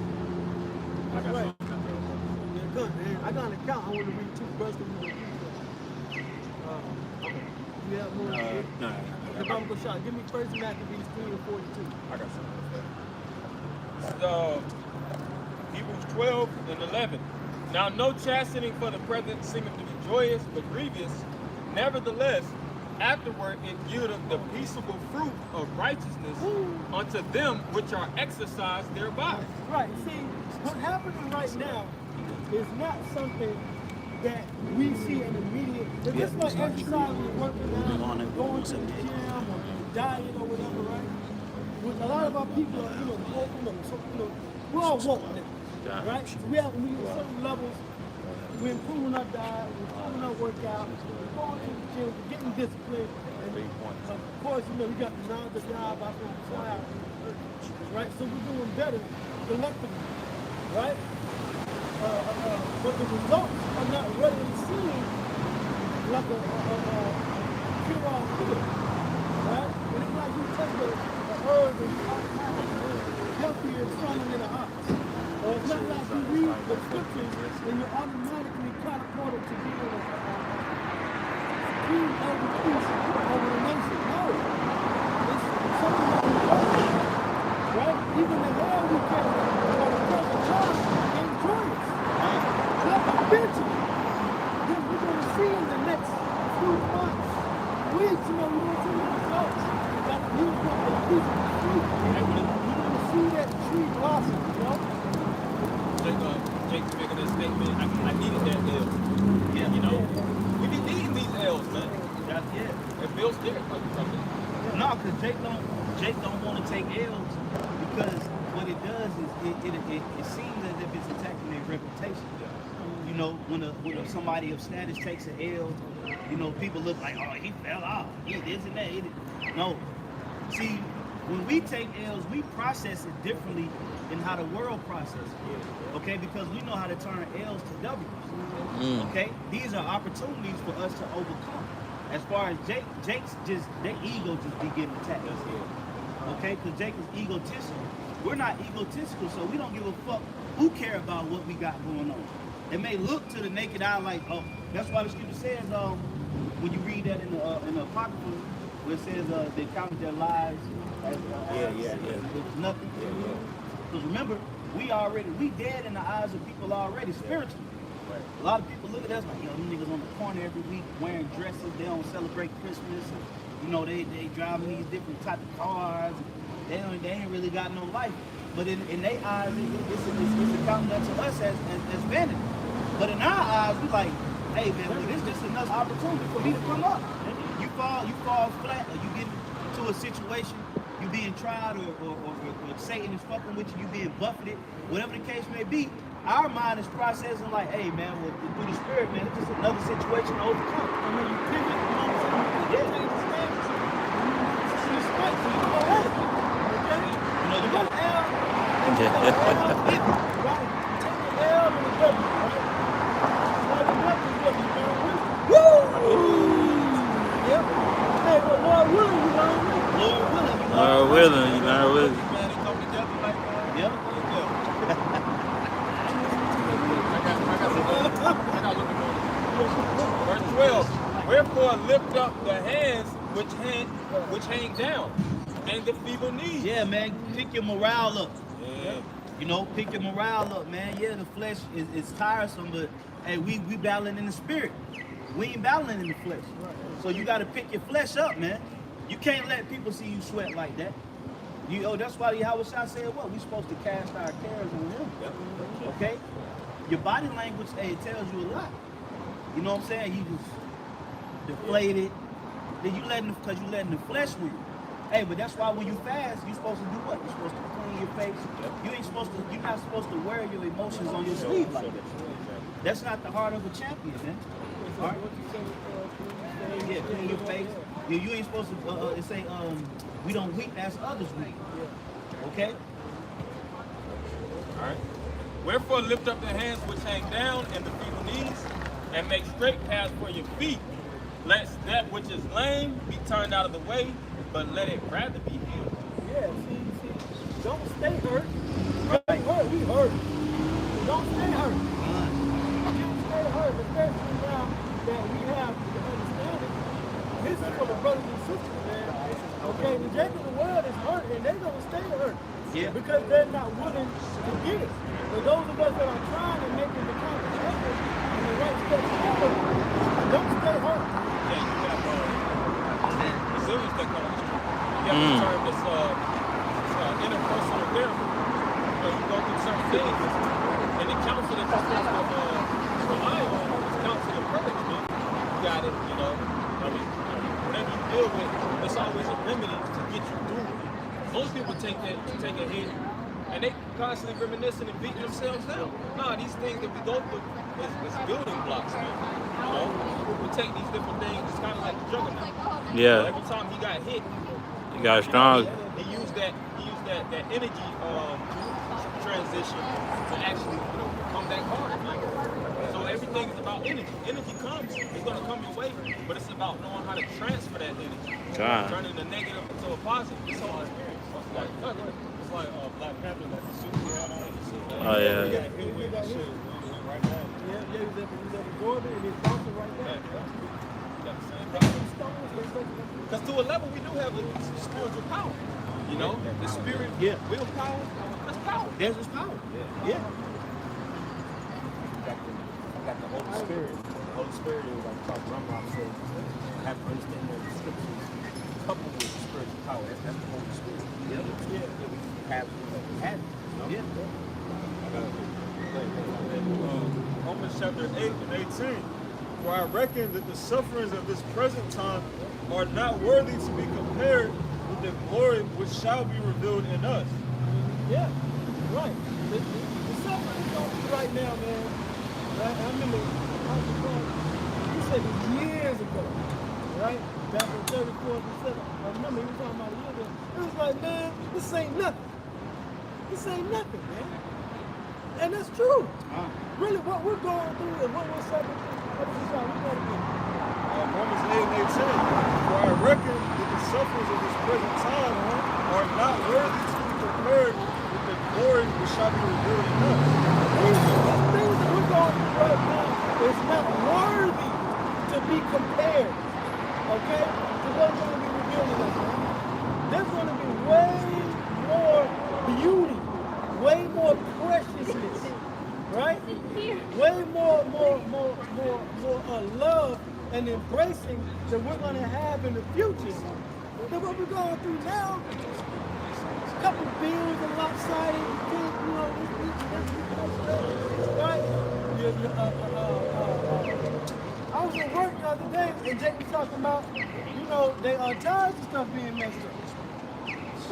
That's right. Yeah, good, man. I got an account. I want to read two verses. You have more? No. The Bible shot. Give me first Maccabees 3 and 42. I got something. Hebrews 12 and 11. Now no chastening for the present seemeth to be joyous, but grievous. Nevertheless, afterward it yieldeth the peaceable fruit of righteousness unto them which are exercised thereby. Right. See, what's happening right now is not something that we see an immediate. If it's like exercise, we're working out, going to the gym, or diet, or whatever, right? With a lot of our people are, we're all woke now, right? So we have certain levels. We're improving our diet, we're improving our workout, we're going to the gym, we're getting disciplined. And of course, we got the knowledge of job out there, right? So we're doing better collectively, right? But the results are not readily seen like a cure-all pill, right? And it's like you take a herb and healthier and stronger than an ox. Or it's not like you read the scriptures and you're automatically catapulted to being a supreme elder priest over the nation. No. It's something that we work with, right? Even the hell we carry for the present time ain't joyous. But eventually, then we're going to see in the next few months, weeks, we're going to see the results. That you got the piece of the tree. You're going to see that tree blossom, Jake's making a statement. I needed that L. Yeah, we be needing these L's, man. Yeah. It feels scared like something. No, because Jake don't want to take L's, because what what it does is it seems as if it's attacking their reputation. You know, when somebody of status takes an L, you know, people look like, oh, he fell off, he this and that. No, see, when we take L's, we process it differently than how the world processes it. Okay, because we know how to turn L's to W's. Okay, these are opportunities for us to overcome. As far as Jake's just their ego just be getting attacked. Okay, because Jake is egotistical. We're not egotistical, so we don't give a fuck who care about what we got going on. It may look to the naked eye like, oh, that's why the scripture says, when you read that in the Apocrypha, where it says they counted their lives as nothing. Because remember, we dead in the eyes of people already, spiritually. A lot of people look at us like, yo, them niggas on the corner every week wearing dresses, they don't celebrate Christmas. And, you know, they driving these different type of cars. They ain't really got no life. But in their eyes, it's accounting that to us as vanity. But in our eyes, we like, hey man, well, this is just another opportunity for me to come up. You fall flat, or you get into a situation, you being tried, or Satan is fucking with you, you being buffeted, whatever the case may be. Our mind is processing like, hey man, well, through the spirit, man, it's just another situation to overcome. I mean, you pivot, you know what I'm saying? You respect, you go ahead. Okay? You know, you got L, and you got L, right? Take the L and the W, right? Like the W is what you learn with. Woo! Yep. Hey, but Lord willing, you learn with. Lord willing, You learn with it. Man, they come together like that. Yep. Verse 12. Wherefore lift up the hands which hang down, and the feeble knees. Yeah, man, pick your morale up. Yeah. You know, pick your morale up, man. Yeah, the flesh is tiresome, but hey, we battling in the spirit. We ain't battling in the flesh. So you got to pick your flesh up, man. You can't let people see you sweat like that. That's why Yahweh Shai said what? We supposed to cast our cares on him. Okay? Your body language, hey, it tells you a lot. You know what I'm saying? You just deflated. Then because you letting the flesh win. Hey, but that's why when you fast, you're supposed to do what? You're supposed to clean your face. You're not supposed to wear your emotions on your sleeve like that. That's not the heart of a champion, man. All right? Yeah, clean your face. You ain't supposed to say we don't weep as others weep. Okay? All right. Wherefore lift up the hands which hang down and the feeble knees, and make straight paths for your feet, lest that which is lame be turned out of the way, but let it rather be healed. Yeah, see, don't stay hurt. Right, hurt, we hurt. Don't stay hurt. Don't stay hurt, especially now that we have the understanding. This is for the brothers and sisters, man. Okay, the rest of the world is hurt, and they're going to stay hurt. Yeah. Because they're not willing to get it. But those of us that are trying to make the conscious effort and the right steps forward, don't stay hurt. Yeah, you got resilience that comes with you. You have to turn this interpersonal therapy. You know, you go through certain things, and the counsel that you're supposed to rely on is counsel of encouragement. You got it, you know. I mean, whatever you deal with, there's always a remedy to get you through it. Most people take a hit, and they constantly reminiscing and beating themselves down. Nah, these things that we go through is building blocks, man. You know, we take these different things. It's kind of like the juggernaut. Yeah. You know, every time he got hit, You got strong. He used that energy transition to actually, you know, come back hard. Man. So everything is about energy. Energy comes, it's gonna come your way, but it's about knowing how to transfer that energy, turning the negative into a positive. It's all experience. It's like Black Panther, like the suit he had on. Oh yeah. Yeah, he was at Jordan, and he's bouncing right there. Because to a level, we do have a spiritual power. You know, the spirit, willpower, that's power. There's his power. Yeah. Got the Holy Spirit. The Holy Spirit is like Prophet Rambam says, have to understand that the scriptures coupled with the spiritual power. That's the Holy Spirit. Yeah. We have it. Yeah. Romans chapter 8 and 18. For I reckon that the sufferings of this present time are not worthy to be compared with the glory which shall be revealed in us. Yeah. Right. The suffering is going through right now, man. Right? I remember he said it years ago, right? Back on 34th and 7th. I remember he was talking about a year ago. It was like, man, this ain't nothing. This ain't nothing, man. And that's true. Really, what we're going through and what we're suffering through, what we're going through. Romans 8:10. For I reckon that the sufferings of this present time are not worthy to be compared with the glory which shall be revealed in us. These things that we're going through right now is not worthy to be compared, okay, to what's going to be revealed in us. There's going to be way more beauty, way more preciousness, right? Way more love and embracing that we're going to have in the future than what we're going through now. A couple bills and lopsided, you know, right? I was at work the other day and Jake was talking about, you know, they tires and stuff being messed up.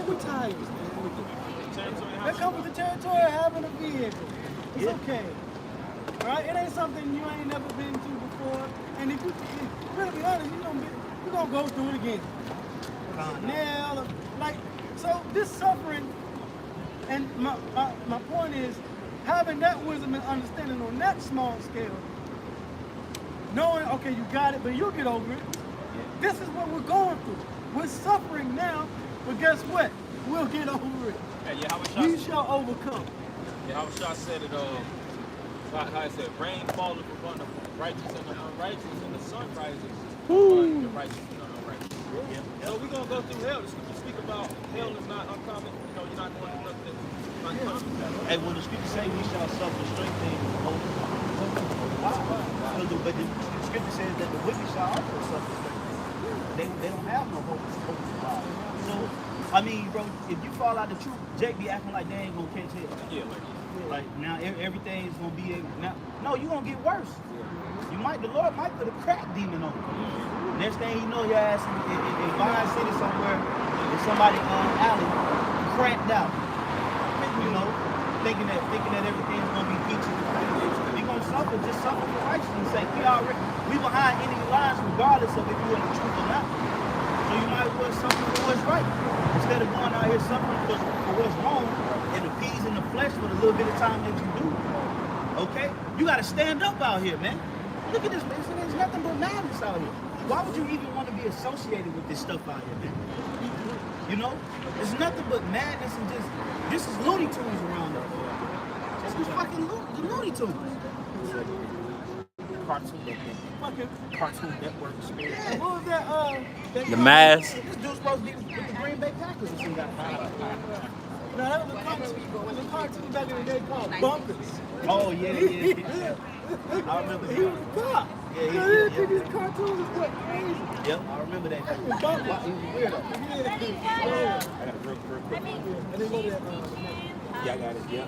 What tires, man? That comes with the territory of having a vehicle. It's okay. Right? It ain't something you ain't never been to before. And if you really be honest, you're gonna go through it again. Now, like, so this suffering, and my point is, having that wisdom and understanding on that small scale, knowing, okay, you got it, but you'll get over it. This is what we're going through. We're suffering now, but guess what? We'll get over it. Hey, We shall overcome. Yahushua said it, how it said, rain falleth upon the righteous and the unrighteous, and the sun rises upon the righteous and the unrighteous. Yeah. So we're going to go through hell. The scripture speak about hell is not uncommon. You know, you're not going to do nothing uncommon. Hey, when the scripture say we shall suffer strange things, but the scripture says that the wicked shall also suffer strange things. They don't have no hope. So, I mean, bro, if you fall out the truth, Jake be acting like they ain't gonna catch hell. Yeah, like now everything's gonna be now. No, you gonna get worse. You might, the Lord might put a crack demon on you. Next thing you know, your ass in Vine City somewhere, in somebody alley, cracked out. You know, thinking that everything's gonna be peachy. We gonna suffer, just suffer for righteousness' sake. We behind any lines regardless of if you're in the truth or not. So you might as well suffer for what's right. Instead of going out here suffering for what's wrong and appeasing the flesh for the little bit of time that you do. Okay? You gotta stand up out here, man. Look at this, man. There's nothing but madness out here. Why would you even want to be associated with this stuff out here, man? You know? There's nothing but madness and just, this is Looney Tunes around us. This is fucking Looney Tunes. Cartoon Network experience. And what was that? The mask. This dude's supposed to be with the Green Bay Packers or some guy. No, that was a cartoon back in the day called Bumpers. Oh, yeah. I remember He was a cop. Yeah, These cartoons is what crazy. Yep, I remember that. He was Bumpers. He was weirdo. I got it real quick. And then go to that. Yeah, I got it. Yeah.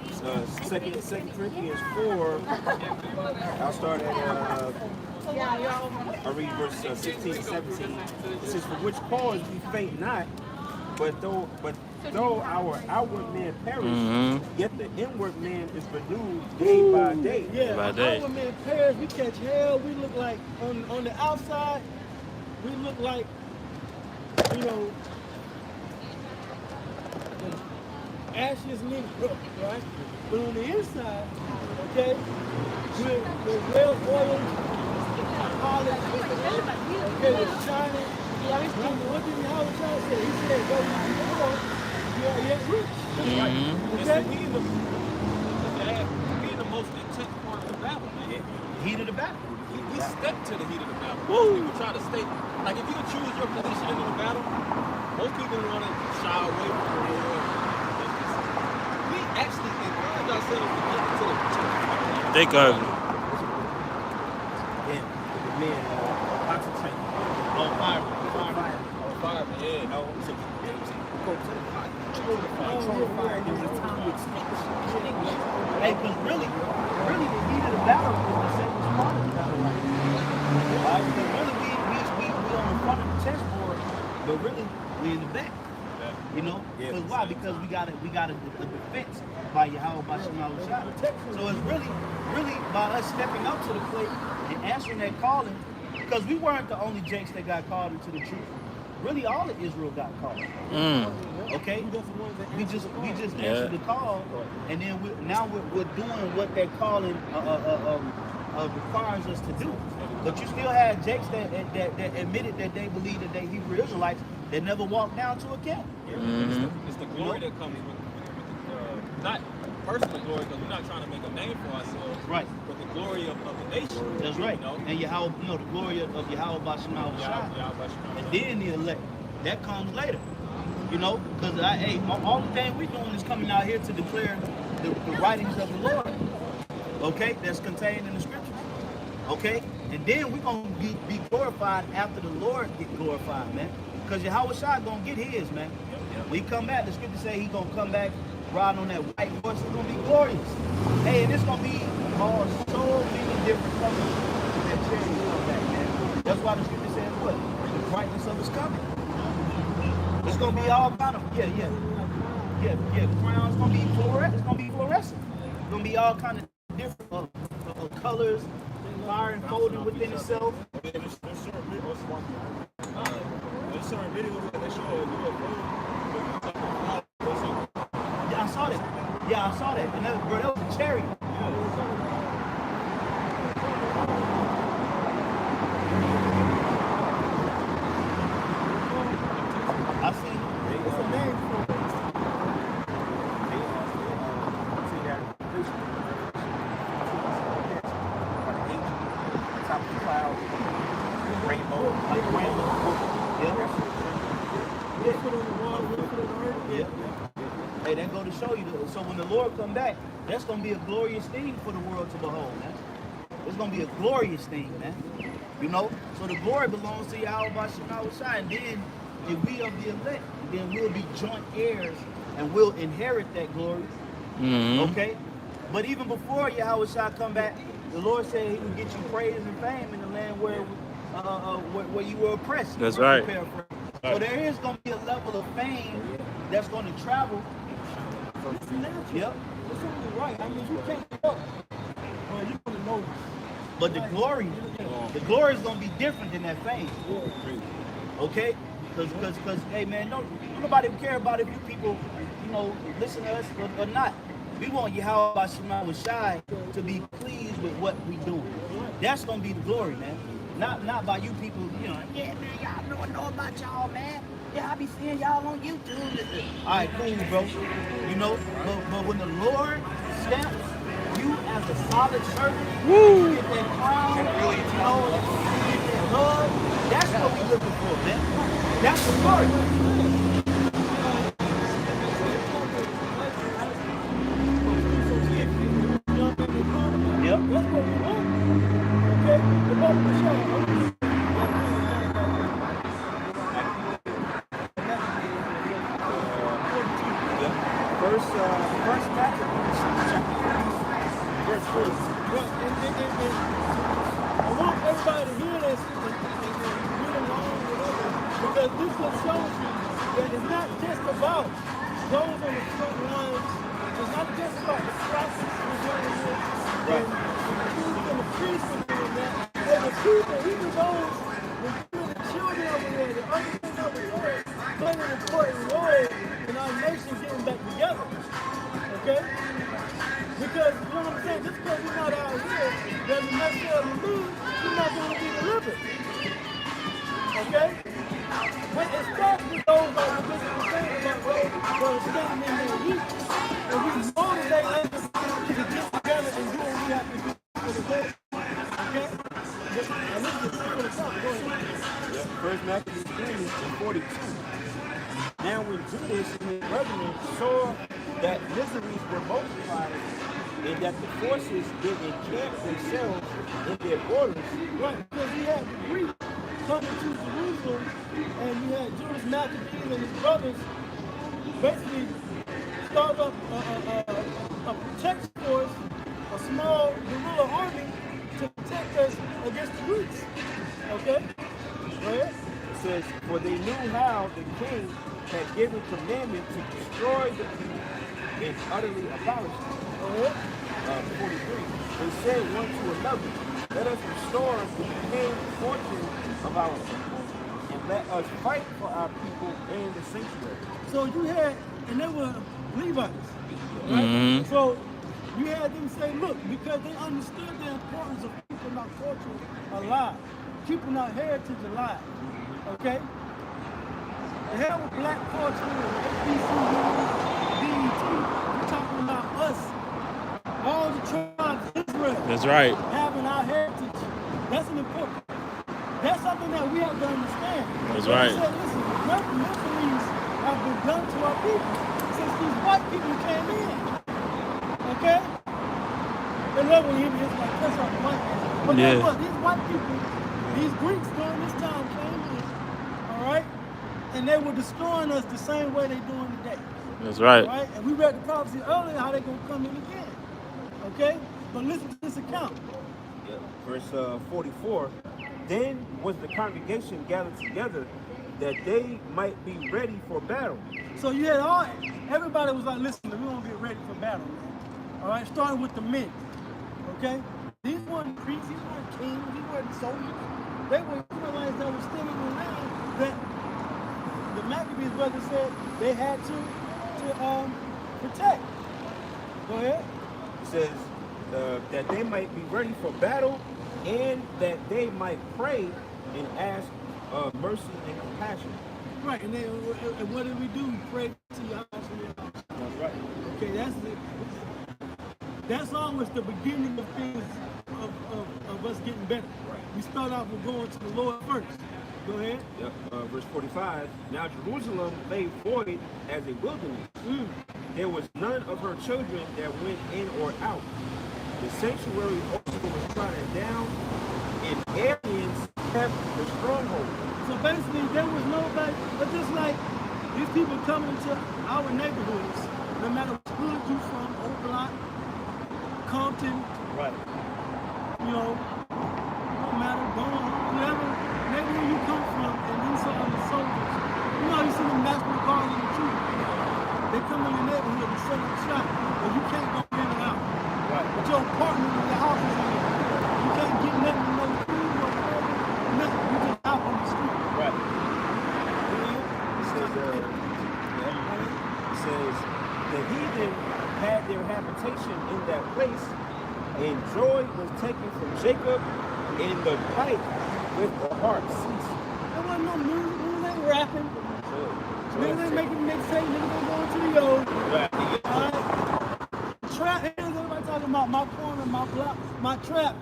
2 Corinthians 4. I'll start at. I read verse 16 and 17. It says, "For which cause we faint not, but though our outward man perish, yet the inward man is renewed day by day." Yeah, By day. our man Paris, we catch hell. We look like on the outside, we look like, you know, ashes in the brook, right? But on the inside, okay, we're well oiled, polished, okay, we're shining. What did Yahushua say? He said, "Go before you are yet rich." Okay? He in the most intense part of the battle, man. Heat of the battle. We step to the heat of the battle. Most people try to stay. Like, if you choose your position in the battle, most people want to shy away from the war. We actually encourage ourselves to get into the Think of it. Yeah, the men concentrate on fire, yeah. No, it's a go to the fire. Control the fire. There was a time to extinguish. Hey, because really, the heat of the battle is the safest part of the battle right now. Right? Because really, we on the front of the chessboard, but really, we in the back. You know, because why? Because we got a defense by Yahweh Bashim. So it's really by us stepping up to the plate and answering that calling, because we weren't the only Jakes that got called into the truth. Really, all of Israel got called. Okay, we just answered the call, and then we're doing what that calling requires us to do. But you still had Jakes that admitted that they believed that they Hebrew Israelites that never walked down to a camp. It's the glory that comes with not personal glory, because we're not trying to make a name for ourselves. Right. But the glory of the nation. That's right. You know? And Yahweh, the glory of Yahweh Bashim. And then the elect. That comes later. You know, because all the thing we're doing is coming out here to declare the writings of the Lord. Okay, that's contained in the scriptures. Okay, and then we're gonna be glorified after the Lord get glorified, man. Because Yahweh Shai gonna get his, man. When he come back, the scripture say he's gonna come back riding on that white horse. It's gonna be glorious. Hey, and it's gonna be all so many different colors when that chariot come back, man. That's why the scripture says what? The brightness of his coming. It's gonna be all kind of the crown's gonna be fluorescent. It's gonna be fluorescent. It's gonna be all kind of different colors, fire enfolded within itself. There's certain videos that show a UFO. Yeah, I saw that. Yeah, I saw that. And that was a chariot. I seen it. It's a name for it. Top of the cloud, rainbow, like rainbow. Yeah. Hey, that go to show you. So when the Lord come back, that's gonna be a glorious thing for the world to behold, man. It's gonna be a glorious thing, man. You know. So the glory belongs to Yahweh Bashim, and then if we are the elect, then we'll be joint heirs and we'll inherit that glory. Okay. But even before Yahweh Shai come back, the Lord said he would get you praise and fame in the land where you were oppressed. That's right. So there is going to be a level of fame that's going to travel. It's natural. Yep. It's only right. I mean, you can't help. Well, you're going to know. But the glory is going to be different than that fame. Okay? Because, hey, man, don't nobody care about if you people, listen to us or not. We want Yahweh Bashim Shai to be pleased with what we doing. That's going to be the glory, man. Not by you people, yeah, man, y'all know about y'all, man. Yeah, I be seeing y'all on YouTube. All right, cool, bro. But when the Lord stamps you as a solid servant, you get that crown, you get that hug, that's what we looking for, man. That's the glory. Yep. That's what we want. Okay? The Bible shows. First chapter. Verse 4. I want everybody to hear this and read along with us, because this just shows you that it's not just about those on the front lines. It's not just about the prophets we're dealing with, and the priests and that. But the people, even those, the children over there, the understanding of the Lord, play an important role in our nation getting back together. Okay? Because, you know what I'm saying? Just because we're not out here doesn't necessarily mean we're not going to be delivered. Okay? When it starts with those that were just saying about those that are standing in their heat, and we motivate them to get together and do what we have to do for the Lord. Okay? And this is for the top. Go ahead. First Matthew 3:42. Now when Judas and his brethren saw that miseries were multiplied, and that the forces did encamp themselves in their borders. Right, because he had the Greeks coming to Jerusalem, and you had Judas Maccabees and his brothers basically start up a protection force, a small guerrilla army to protect us against the Greeks. Okay? Go ahead. It says, for they knew how the king had given commandment to destroy the people and utterly abolish them. 43. They said one to another, let us restore the decaying fortune of our people, and let us fight for our people and the sanctuary. So you had, and they were Levites, right? So you had them say, look, because they understood the importance of keeping our culture alive, keeping our heritage alive, okay? The hell with black culture and HBCU, DET, we're talking about us, all the tribes of Israel. That's right. Having our heritage. That's an important. That's something that we have to understand. That's But right. he said, listen, great miseries have been done to our people since these white people came in. Okay? They love when you hear like curse out the white man. But guess what? These white people, these Greeks during this time came in, all right? And they were destroying us the same way they're doing today. That's right. Right? And we read the prophecy earlier how they're going to come in again. Okay? But listen to this account. Verse 44, then was the congregation gathered together that they might be ready for battle. So you had everybody was like, listen, we're going to get ready for battle, man. All right? Starting with the men. Okay? These weren't priests, these weren't kings, these weren't soldiers. They were Israelites that were still in the land that the Maccabees brothers said they had to protect. Go ahead. It says that they might be ready for battle and that they might pray and ask mercy and compassion. Right, and what did we do? We prayed to your house and your house. That's right. Okay, that's always the beginning of things of us getting better. Right. We start off with going to the Lord first. Go ahead. Yep. Verse 45, now Jerusalem lay void as a wilderness. There was none of her children that went in or out. The sanctuary also was trodden down, and aliens kept the stronghold. So basically, there was nobody, but just like these people coming into our neighborhoods, no matter what hood you from, Oak Block, Compton, Right. you know, no matter, whatever neighborhood you come from, and these are the soldiers. You know, you see the National Guard in the troops. They come in your neighborhood and set up shop, but you can't go in and out. Right. But your apartment or your house is in there. You can't get nothing, no food, no clothing, nothing. You just out on the street. Right. It says the heathen had their habitation in that place, and joy was taken from Jacob, and the pipe with the harp ceased. There wasn't no music, niggas ain't rapping. Niggas ain't making mixtape, niggas ain't going to the yard. Right. Alright? Trap, everybody talking about my corner, my block, my trap.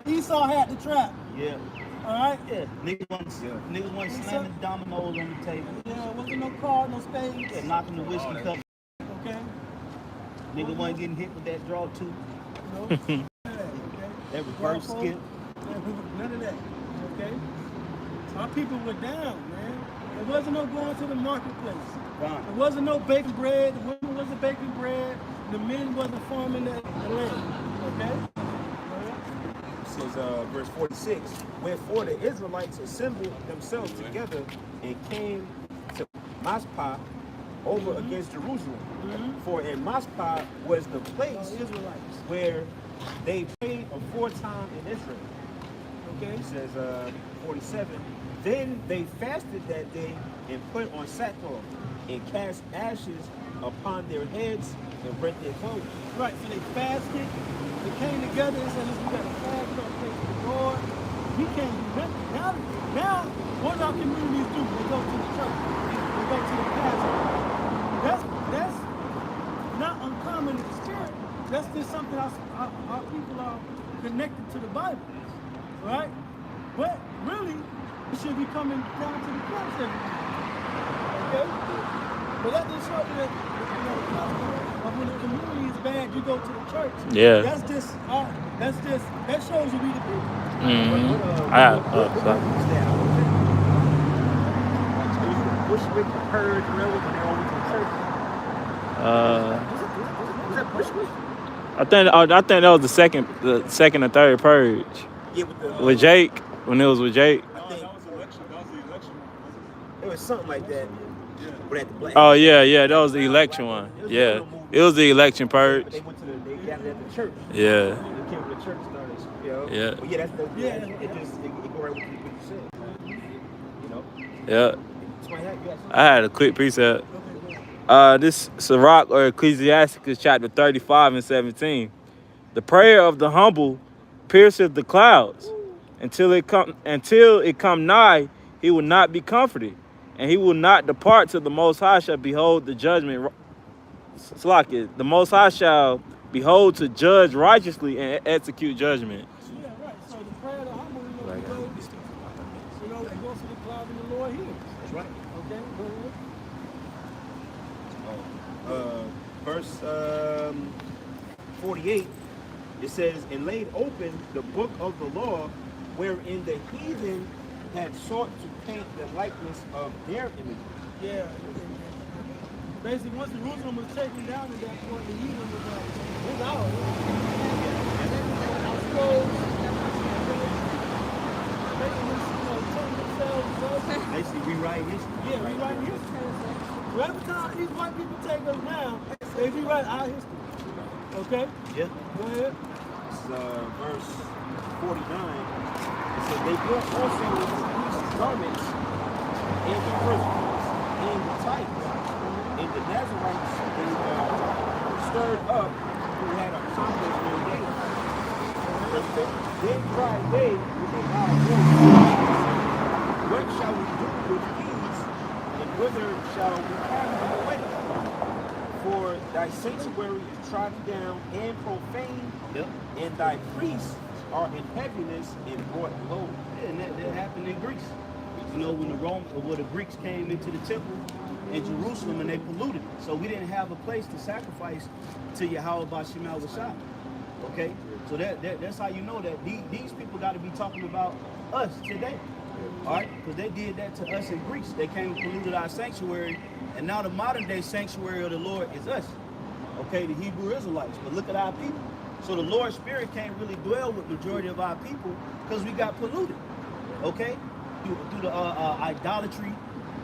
Esau had the trap. Yeah. Alright? Yeah. Niggas want slamming dominoes on the table. Yeah, wasn't no car, no spades. Yeah, knocking the whiskey cup. Okay? Nigga wasn't getting hit with that draw too. No. Okay? That reverse skip. None of that. Okay? Our people were down, man. There wasn't no going to the marketplace. Fine. There wasn't no baking bread. The women wasn't baking bread. The men wasn't farming the land. Okay? It says, verse 46, wherefore the Israelites assembled themselves together and came to Mizpah over against Jerusalem. For in Mizpah was the place Israelites. where they prayed aforetime in Israel. Okay? It says 47, then they fasted that day and put on sackcloth and cast ashes upon their heads and rent their clothes. Right, so they fasted, they came together and said, listen, we got to fast, we got to pray to the Lord. We can't do nothing. Now, what do our communities do? They go to the church. They go to the pastor. That's not uncommon in the spirit. That's just something our people are connected to the Bible, right? But really, we should be coming down to the church every week, okay? But that just shows you that, you know, the custom of when the community is bad, you go to the church. Yeah. That shows you we the people. Bushwick, the purge, really, when they're over to the church. Was that Bushwick? I think that was the second or third purge Yeah, with Jake. When it was with Jake. I think That was election. That was the election. or something like that. But at the black. Oh yeah, that was the election one. Yeah, it was the election purge. They went to they gathered at the church. Yeah. They came to the church and started, Yeah. But yeah, it go right with what you said. Yeah. I had a quick precept. This Sirach or Ecclesiasticus chapter 35 and 17. The prayer of the humble pierceth the clouds. Until it come nigh, he will not be comforted, and he will not depart till the Most High shall behold the judgment. Slack the Most High shall behold to judge righteously and execute judgment. Yeah, right. So the prayer of the humble, it goes to the cloud and the Lord hears. That's right. Okay, go ahead. Verse 48, it says, and laid open the book of the law, wherein the heathen had sought to paint the likeness of their images. Yeah. Basically, once Jerusalem was taken down at that point, the heathen was like, it's ours. I suppose Basically rewrite history. yeah, rewrite history. So every time these white people take us down, they rewrite our history. Okay? Yeah. Go ahead. This is verse 49. It says, they brought also these garments and the firstfruits and the tithes and the Nazarites they stirred up who had accomplished their days. Then cried they with a loud voice, what shall we do with these, and whither shall we carry them away? For thy sanctuary is trodden down and profaned, and thy priests are in heaviness and brought low. Yeah, and that happened in Greece. You know, when the Greeks came into the temple in Jerusalem and they polluted it. So we didn't have a place to sacrifice to Yahweh B'Shem Al-Washai. Okay? So that's how you know that these people got to be talking about us today. All right? Because they did that to us in Greece. They came and polluted our sanctuary, and now the modern day sanctuary of the Lord is us. Okay, the Hebrew Israelites. But look at our people. So the Lord's Spirit can't really dwell with majority of our people because we got polluted. Okay? Through the idolatry,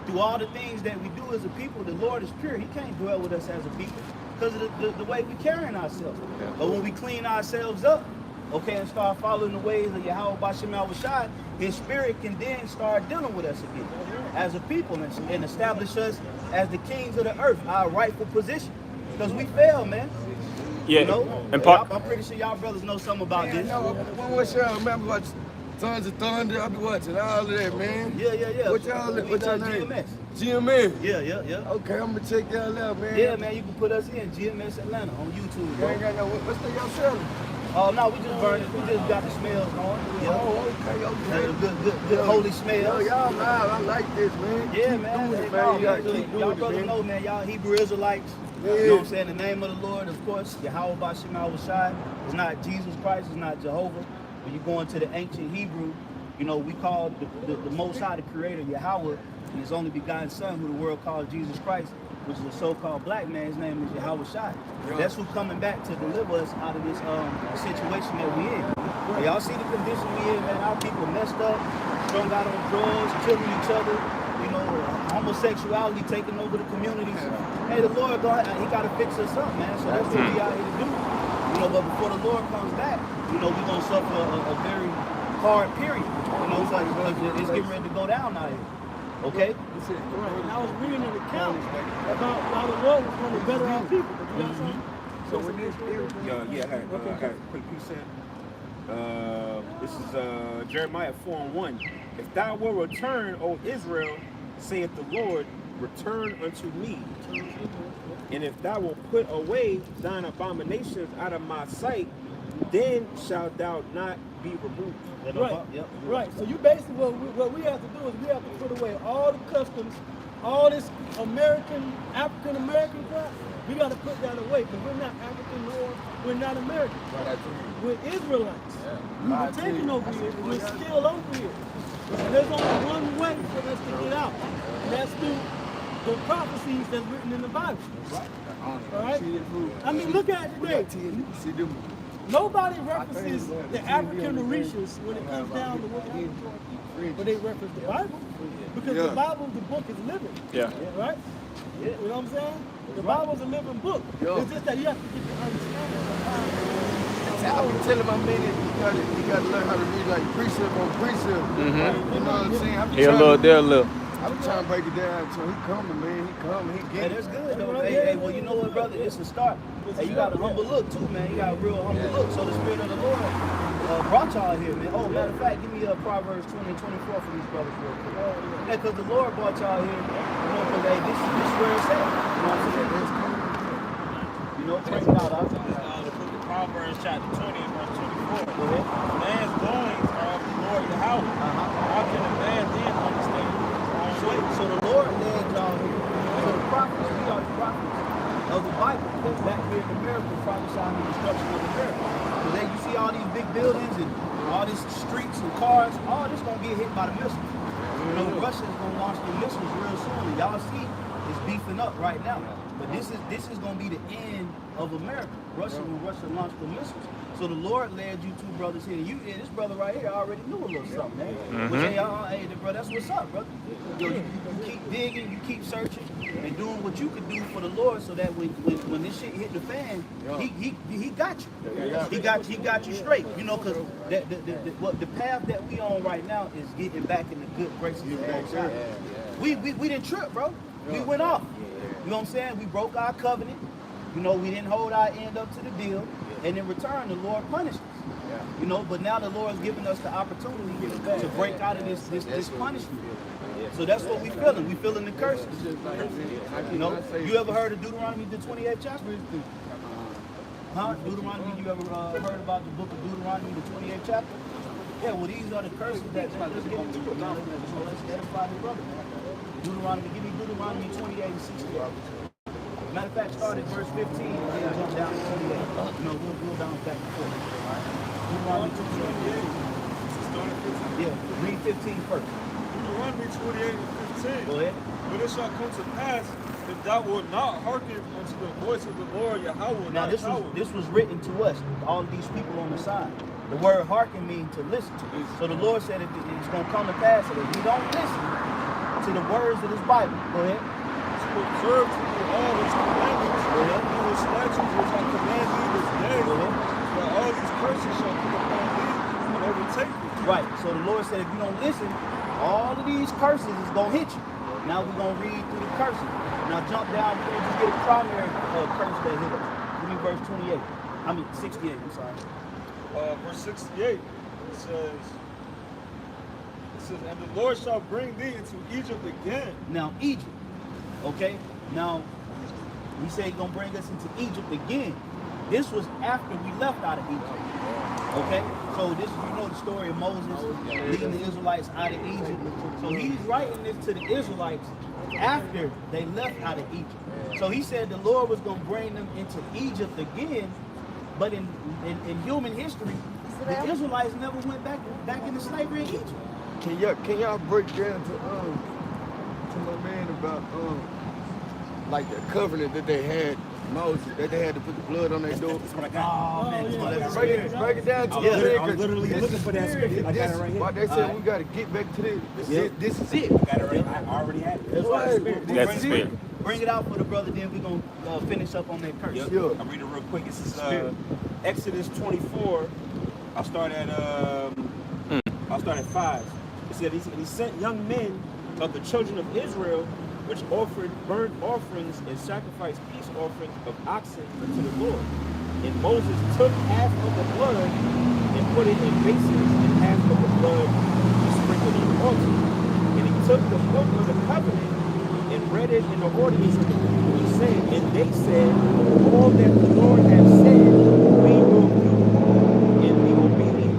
through all the things that we do as a people, the Lord is pure. He can't dwell with us as a people because of the way we carrying ourselves. But when we clean ourselves up, okay, and start following the ways of Yahweh B'Shem Al-Washai, His Spirit can then start dealing with us again as a people and establish us as the kings of the earth, our rightful position. Because we fail, man. Yeah, You know? and I'm pretty sure y'all brothers know something about this. What y'all remember watching Sons of Thunder? I be watching all of that, man. Yeah. What y'all name? GMS. GMS. Yeah. Okay, I'm gonna check y'all out, man. Yeah, man, you can put us in GMS Atlanta on YouTube, You bro. ain't got no, what's the y'all selling? Oh, no, we just burned it. We just got the smells going. Yeah. Oh, okay. Good holy smells. Yo, y'all live. I like this, man. Yeah, Keep man. doing it, Hey, man. You gotta look, keep y'all doing it, brothers man. know, man. Y'all Hebrew Israelites. Yeah. You know what I'm saying? The name of the Lord, of course, Yahweh B'Shem Al-Washai. It's not Jesus Christ. It's not Jehovah. When you go into the ancient Hebrew, you know, we call the Most High, the Creator, Yahweh, and His only begotten Son, who the world calls Jesus Christ, which is a so-called black man. His name is Yahweh Shai. That's who's coming back to deliver us out of this situation that we in. And y'all see the condition we in, man. Our people messed up, strung out on drugs, killing each other. You know, homosexuality taking over the communities. Hey, the Lord, He got to fix us up, man. So that's what we out here to do. You know, but before the Lord comes back, you know, we're going to suffer a very hard period. You know, because it's getting ready to go down out here. Okay? Right. And I was reading an account about how the Lord was going to better our people. You got something? So when this I got a quick precept. This is Jeremiah 4:1. If thou wilt return, O Israel, saith the Lord, return unto me. And if thou wilt put away thine abominations out of my sight, then shalt thou not be removed. Right. Right. So you basically what we have to do is we have to put away all the customs, all this African American crap. We got to put that away because we're not African nor we're not American. We're Israelites. We were taken over here. We're still over here. And there's only one way for us to get out, and that's through the prophecies that's written in the Bible. All right. I mean, look at it today. Nobody references the African Mauritius when it comes down to what happened, but they reference the Bible because the Bible, the book is living. Yeah. Right? You know what I'm saying? The Bible's a living book. It's just that you have to get the understanding of how. I've been telling my man that you gotta learn how to read like precept on precept. You know what I'm saying? Here a little, there a little. I'm trying to break it down to him. He coming, man. He coming. He Hey, getting that's good though. Hey, well, you know what, brother? It's a start. Hey, you got a humble look too, man. You got a real humble look. So the Spirit of the Lord brought y'all here, man. Oh, matter of fact, give me Proverbs 20 and 24 for these brothers real quick. Yeah, because the Lord brought y'all here, you know, because hey, this is where it's at. You know what I'm saying? You know, bring it out. The book of Proverbs chapter 20 and verse 24. Go ahead. Man's goings are of the Lord Yahweh. How can a man then understand his own way? So the Lord led y'all here. So the prophets, we are the prophets of the Bible. That's back here in America, prophesying the destruction of America. So then you see all these big buildings and all these streets and cars, all this gonna get hit by the missiles. You know, Russia's gonna launch the missiles real soon. And y'all see it's beefing up right now. But this is gonna be the end of America. When Russia launched the missiles. So the Lord led you two brothers here. And this brother right here already knew a little something, man. But hey, bro, that's what's up, brother. Yo, you keep digging, you keep searching, and doing what you can do for the Lord, so that when this shit hit the fan, he got you. He got you straight. You know, because the path that we on right now is getting back in the good graces of the Most High. We didn't trip, bro. We went off. You know what I'm saying? We broke our covenant. You know, we didn't hold our end up to the deal. And in return, the Lord punished us. You know, but now the Lord's giving us the opportunity to break out of this punishment. So that's what we feeling. We feeling the curses. You know, you ever heard of Deuteronomy, the 28th chapter? Huh? Deuteronomy, you ever heard about the book of Deuteronomy, the 28th chapter? Yeah, well, these are the curses that let's get into it. Now, so let's edify the brother. Deuteronomy, give me Deuteronomy 28 and 68. Matter of fact, start at verse 15 and then jump down to 28. You know, we'll go down back and forth. Deuteronomy 28. Yeah, read 15 first. Deuteronomy 28 and 15. Go ahead. But it shall come to pass, if thou wilt not hearken unto the voice of the Lord Yahweh. Now this was written to us, all of these people on the side. The word hearken means to listen to. So the Lord said if it's going to come to pass that if we don't listen to the words of this Bible, go ahead. To observe to do all his commandments, and his statutes which I command thee this day, that all these curses shall come upon thee and overtake thee. Right. So the Lord said if you don't listen, all of these curses is going to hit you. Now we're going to read through the curses. Now jump down, we're going to just get a primary curse that hit us. Give me verse 28. I mean 68, I'm sorry. Verse 68, it says, and the Lord shall bring thee into Egypt again. Now Egypt, okay? Now, he said he's going to bring us into Egypt again. This was after we left out of Egypt, okay? So this, you know the story of Moses leading the Israelites out of Egypt. So he's writing this to the Israelites after they left out of Egypt. So he said the Lord was going to bring them into Egypt again, but in human history, the Israelites never went back into slavery in Egypt. Can y'all break down to my man about like the covenant that they had, Moses, that they had to put the blood on their door? Oh, man. Break it down to me. I'm literally looking for that scripture. I got it right here. Why they said we got to get back to this. This is it. I got it right. I already had it. That's right. That's the spirit. Bring it out for the brother, then we're going to finish up on that curse. Yep. Sure. I'm reading real quick. This is Exodus 24. I'll start at 5. It said he sent young men of the children of Israel, which offered burnt offerings and sacrificed peace offerings of oxen unto the Lord. And Moses took half of the blood and put it in basins, and half of the blood he sprinkled on the altar. And he took the book of the covenant and read it in the audience of the people, and they said, all that the Lord has said, we will do and be obedient.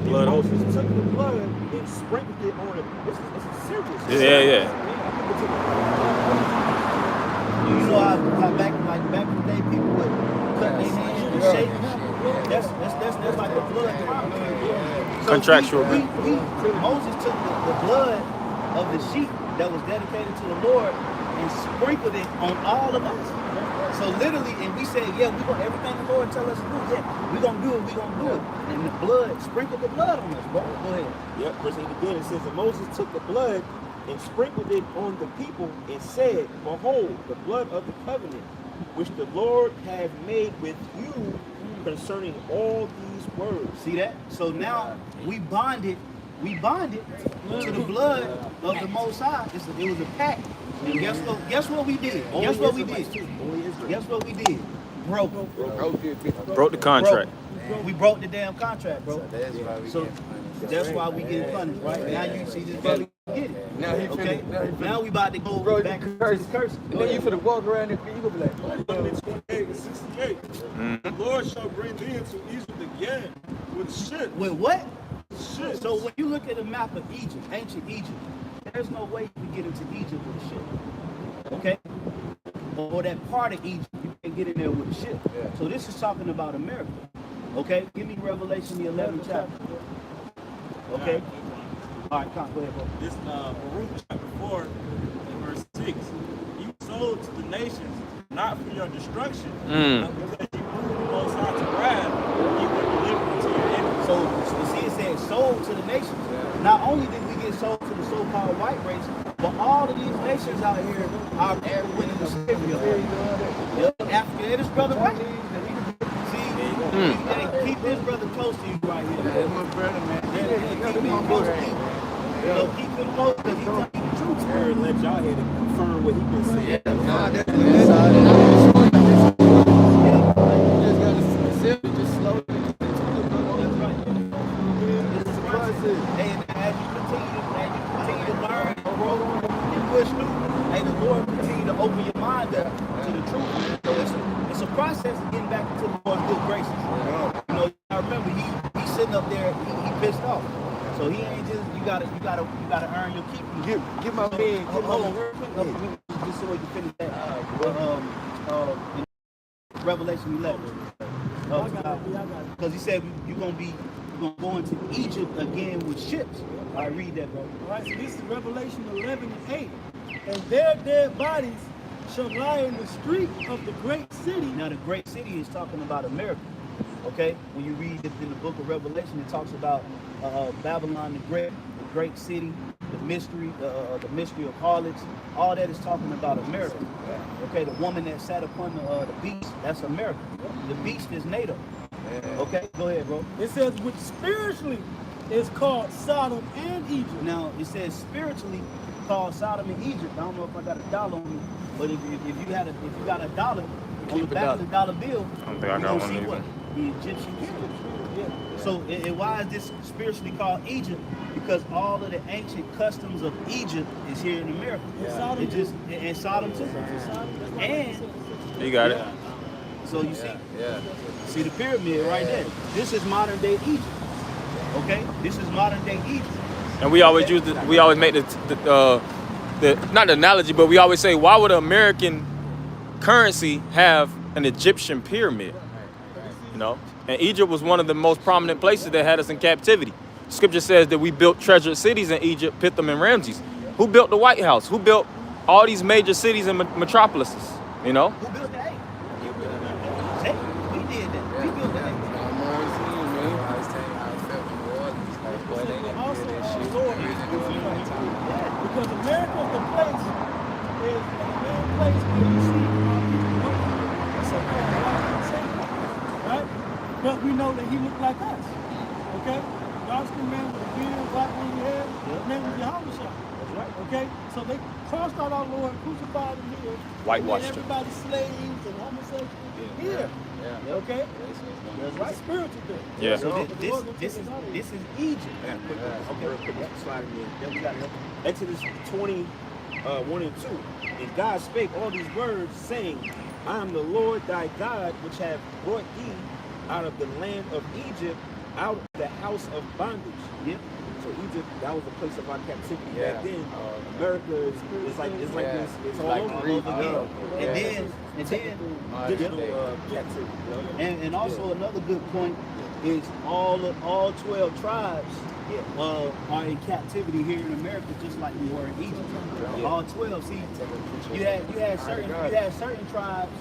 Blood and Moses took the blood and sprinkled it on it. This is serious. Yeah. You know how back in the day people would cut their hands and shake? That's like a blood promise. So Contractual. Moses took the blood of the sheep that was dedicated to the Lord and sprinkled it on all of us. So literally, and we said, yeah, we gonna everything the Lord tell us to do, yeah, we gonna do it, we gonna do it. And the blood, sprinkled the blood on us, bro. Go ahead. Yep, verse 8 again, it says, and Moses took the blood and sprinkled it on the people and said, behold, the blood of the covenant, which the Lord hath made with you concerning all these words. See that? So now we bonded to the blood of the Most High. It was a pact. And guess what we did? Guess what we did? Guess what we did? Broke Broke the contract. We broke the damn contract, bro. So that's why we get punished, right? Now you see this brother get it. Now he Okay? finna, Now we about to go bro, back to curse. the curse. And then you finna walk around and you gonna be like, Deuteronomy 28 and 68. The Lord shall bring thee into Egypt again with ships. With what? Ships. So when you look at a map of Egypt, ancient Egypt, there's no way you can get into Egypt with a ship. Okay? Or that part of Egypt, you can't get in there with a ship. So this is talking about America. Okay? Give me Revelation the 11th chapter. Okay? All right, come, go ahead, bro. This Baruch chapter 4 and verse 6. You sold to the nations, not for your destruction, but because you moved the Most High to wrath, you were delivered to your enemies. So see, it said sold to the nations. Not only did we get sold to the so-called white race, but all of these nations out here are people winning the slavery. Africa, this brother right. See, hey, keep this brother close to you right here. that's my brother, man. Keep him close to you. Keep him close because he's telling you the truth. Spirit let y'all here to confirm what he been saying. Nah, that's solid. You just gotta sit and just slow it. That's right. This is a process. Hey, and as you continue to learn and grow and push through, hey, the Lord continue to open your mind up to the truth. So it's a process of getting back into the Lord's good graces. You know, I remember he's sitting up there, he pissed off. So he ain't just you gotta earn your keep. Give my man, Hold on, real quick, just so we can finish that. Revelation 11. Because he said you're gonna go into Egypt again with ships. All right, read that, bro. All right, so this is Revelation 11 and 8. And their dead bodies shall lie in the street of the great city. Now the great city is talking about America. Okay, when you read it in the book of Revelation, it talks about Babylon the great city, the mystery of harlots. All that is talking about America. Okay, the woman that sat upon the beast, that's America. The beast is NATO. Okay, go ahead, bro. It says, which spiritually is called Sodom and Egypt. Now it says spiritually called Sodom and Egypt. I don't know if I got a dollar on me, but if you got a dollar on the back of the dollar bill, I don't think I got one either. what? The Egyptian kingdom. Yeah. So why is this spiritually called Egypt? Because all of the ancient customs of Egypt is here in America. Sodom It just and Sodom too. And You got it. so you see the pyramid right there. This is modern day Egypt. Okay, this is modern day Egypt. And we always make the not the analogy, but we always say, why would an American currency have an Egyptian pyramid? You know, and Egypt was one of the most prominent places that had us in captivity. Scripture says that we built treasured cities in Egypt, Pithom and Ramses. Who built the White House? Who built all these major cities and metropolises? You know, Who built the A? We did that. We built the A. Because America is the place, is the main place where you see our people working. That's a right? But we know that he looked like us. Okay? Dark-skinned man with a beard, black one we had, his name was Yahushua. That's right. Okay? So they crossed out our Lord, crucified him here. Whitewashed and him. everybody slaves and homosexuals here. Okay? That's right. Spiritual thing. Yeah. So this is Egypt. Exodus 20, 1 and 2. And God spake all these words, saying, I am the Lord thy God, which have brought thee out of the land of Egypt, out of the house of bondage. Yep. So Egypt, that was the place of our captivity back then. America is like this. It's all over again. And then digital captivity. and also another good point is all 12 tribes are in captivity here in America, just like we were in Egypt. All 12. See, you had certain tribes,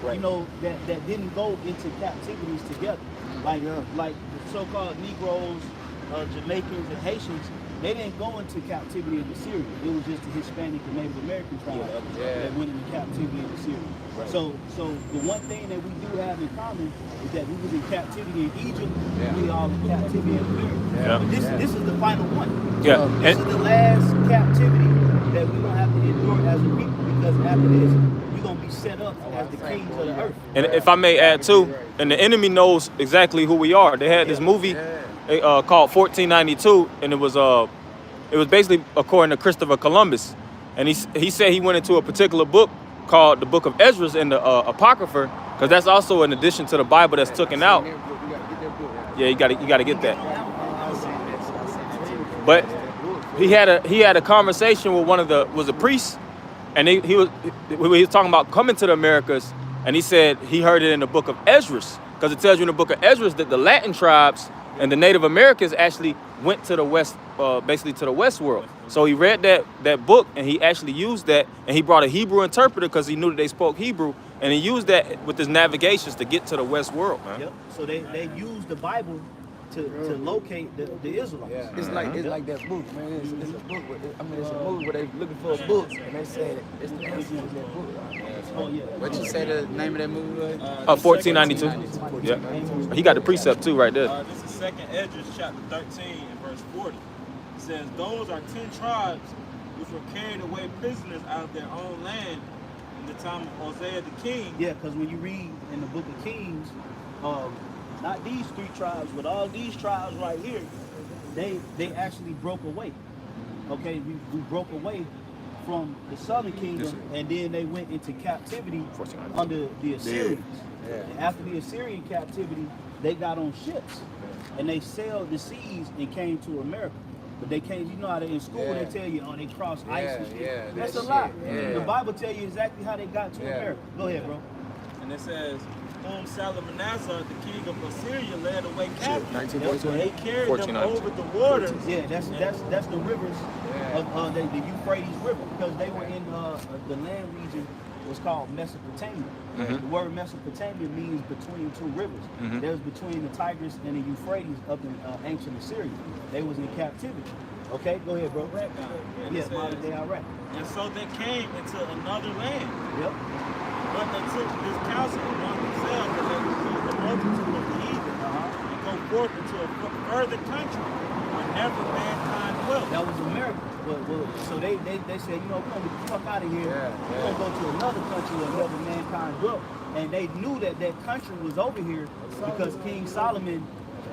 you know, that didn't go into captivities together, like the so-called Negroes, Jamaicans, and Haitians. They didn't go into captivity in Syria. It was just the Hispanic and Native American tribes that went into captivity in Syria. Right. So the one thing that we do have in common is that we was in captivity in Egypt. We all in captivity in America. But this is the final one. This is the last captivity that we're gonna have to endure as a people, because after this, we're gonna be set up as the kings of the earth. And if I may add too, and the enemy knows exactly who we are. They had this movie called 1492, and it was basically according to Christopher Columbus, and he said he went into a particular book called the Book of Ezra in the Apocrypha, because that's also an addition to the Bible that's taken out. Yeah, you gotta get that. But he had a conversation with one of the priests, and he was talking about coming to the Americas, and he said he heard it in the Book of Ezra, because it tells you in the Book of Ezra that the Latin tribes and the Native Americans actually went to the west, basically to the West world. So he read that book, and he actually used that, and he brought a Hebrew interpreter because he knew that they spoke Hebrew, and he used that with his navigations to get to the West world, man. Yep. So they used the Bible to locate the Israelites. Yeah. It's like that book, man. It's a book. It's a movie where they looking for a book, and they said it's the answer in that book. Oh yeah. What you say the name of that movie was? 1492. Yeah. He got the precept too right there. This is 2nd Esdras chapter 13 and verse 40. It says, those are 10 tribes which were carried away prisoners out of their own land in the time of Hosea the king. Yeah, because when you read in the book of Kings, not these 3 tribes, but all these tribes right here, they actually broke away. Okay, we broke away from the southern kingdom, and then they went into captivity under the Assyrians. And after the Assyrian captivity, they got on ships, and they sailed the seas and came to America. But they came, you know how they in school, they tell you, they crossed ice and shit. That's a lie. The Bible tell you exactly how they got to America. Go ahead, bro. And it says, whom Salmanassar, the king of Assyria, led away captive. They carried them over the waters. Yeah, that's the rivers of the Euphrates River, because they were in the land region was called Mesopotamia. The word Mesopotamia means between 2 rivers. There's between the Tigris and the Euphrates up in ancient Assyria. They was in captivity. Okay, go ahead, bro. Yeah, modern day Iraq. And so they came into another land. Yep. But they took this counsel among themselves, that they would kill the multitude of the heathen and go forth into a further country where never mankind dwelt. That was America. So they said, you know, we're gonna get the fuck out of here. We're gonna go to another country where never mankind dwelt. And they knew that country was over here because King Solomon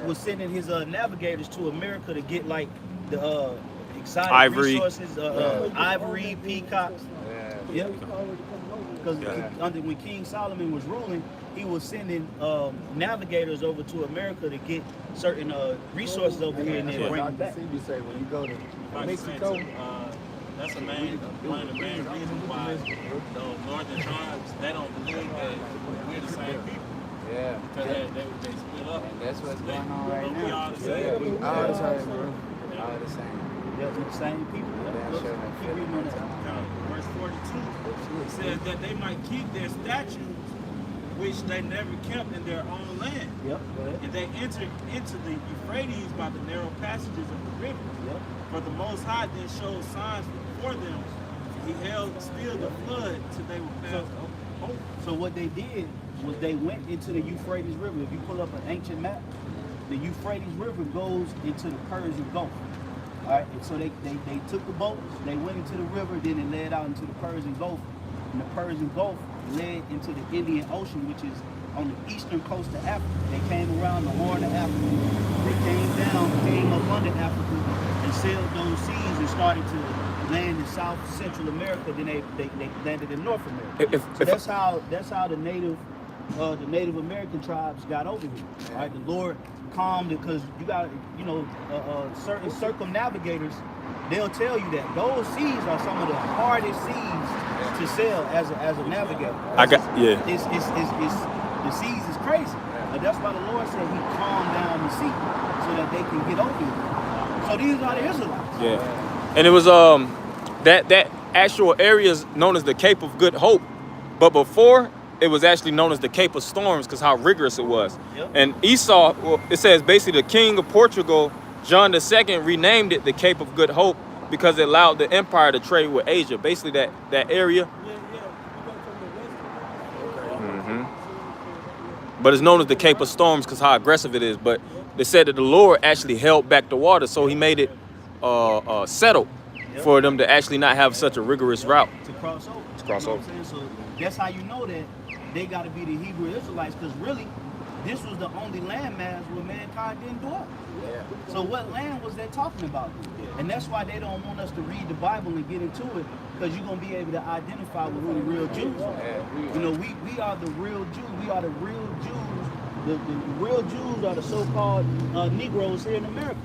was sending his navigators to America to get like the exotic resources, ivory, peacocks. Yep. Because when King Solomon was ruling, he was sending navigators over to America to get certain resources over here and then bring them back. You say when you go to Mexico, that's one of the main reasons why the northern tribes, they don't believe that we're the same people. Yeah. Because they split up. And that's what's going on right now. We all the same. we all the same, bro. All the same. Yeah, we're the same people. Keep reading on that. Verse 42 says that they might keep their statutes, which they never kept in their own land. Yep, go ahead. And they entered into the Euphrates by the narrow passages of the river. Yep. For the Most High then showed signs before them. He held still the flood till they were passed over. So what they did was they went into the Euphrates River. If you pull up an ancient map, the Euphrates River goes into the Persian Gulf. All right, and so they took the boats, they went into the river, then they led out into the Persian Gulf. And the Persian Gulf led into the Indian Ocean, which is on the eastern coast of Africa. They came around the Horn of Africa. They came up under Africa and sailed those seas and started to land in South Central America. Then they landed in North America. That's how the Native American tribes got over here. All right, the Lord calmed it, because you got certain circumnavigators. They'll tell you that those seas are some of the hardest seas to sail as a navigator. The seas is crazy. That's why the Lord said He calmed down the sea so that they can get over here. So these are the Israelites. Yeah. And it was that actual area is known as the Cape of Good Hope. But before, it was actually known as the Cape of Storms because how rigorous it was. Yep. And Esau, well, it says basically the king of Portugal, John II, renamed it the Cape of Good Hope because it allowed the empire to trade with Asia. Basically that area. But it's known as the Cape of Storms because how aggressive it is. But they said that the Lord actually held back the water, so he made it settled for them to actually not have such a rigorous route. To cross over. To cross over. You know what I'm saying? So that's how you know that they got to be the Hebrew Israelites, because really, this was the only landmass where mankind didn't dwell. Yeah. So what land was they talking about? And that's why they don't want us to read the Bible and get into it, because you're going to be able to identify with who the real Jews are. You know, we are the real Jews. We are the real Jews. The real Jews are the so-called Negroes here in America.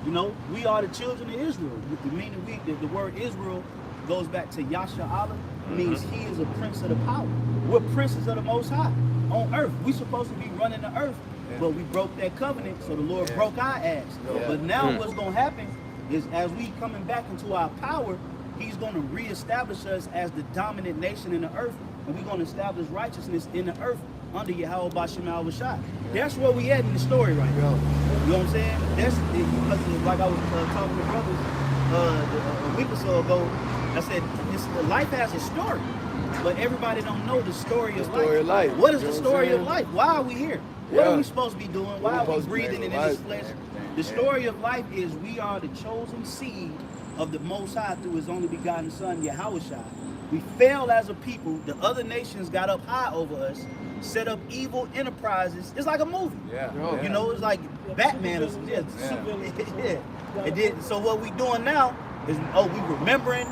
You know, we are the children of Israel. Meaning the word Israel goes back to Yasha Allah, means he is a prince of the power. We're princes of the Most High on earth. We're supposed to be running the earth, but we broke that covenant, so the Lord broke our ass. But now what's going to happen is, as we coming back into our power, he's going to reestablish us as the dominant nation in the earth, and we're going to establish righteousness in the earth under Yahweh Bashim al-Washai. That's where we at in the story right now. You know what I'm saying? That's because, like I was talking to brothers a week or so ago, I said, life has a story, but everybody don't know the story of life. What is the story of life? Why are we here? What are we supposed to be doing? Why are we breathing in this flesh? The story of life is we are the chosen seed of the Most High through his only begotten Son, Yahushua. We failed as a people. The other nations got up high over us, set up evil enterprises. It's like a movie. You know, it's like Batman or something. It did. So what we doing now is, we remembering.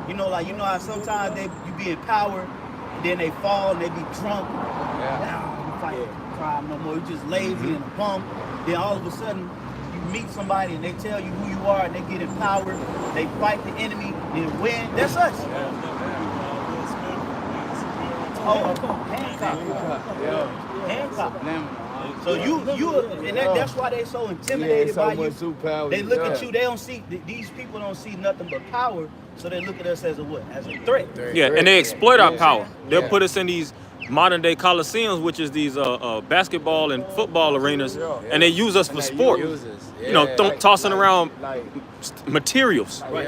You know how sometimes you be in power, and then they fall and they be drunk. Now you fight crime no more. You just lazy and a bum. Then all of a sudden you meet somebody and they tell you who you are and they get empowered. They fight the enemy and win. That's us. Hancock. So that's why they so intimidated by you. They look at you. They don't see these people don't see nothing but power. So they look at us as a what? As a threat. Yeah, and they exploit our power. They'll put us in these modern day coliseums, which is these basketball and football arenas, and they use us for sport. You know, tossing around materials. When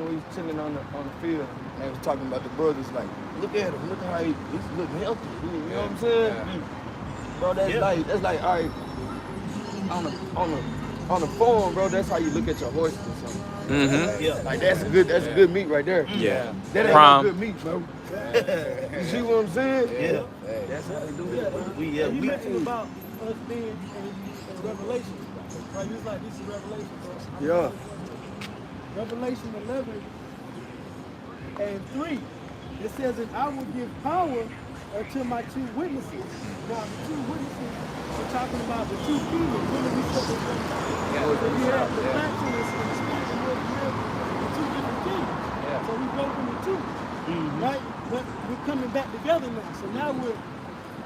we was chilling on the field, they was talking about the brothers, like, look at him, look at how he's looking healthy. You know what I'm saying? Bro, that's like, all right, on the farm, bro, that's how you look at your horses or something. Like that's good meat right there. That ain't no good meat, bro. You see what I'm saying? That's how they do it. You mentioned about us being in Revelation, right? You was like, this is Revelation, bro. Revelation 11 and 3. It says, and I will give power unto my two witnesses. Now, the two witnesses, we're talking about the two kingdoms. When did we set this up? So you have the naturalist and the spiritual, you have the two different kingdoms. So we broke into two, right? But we're coming back together now. So now we're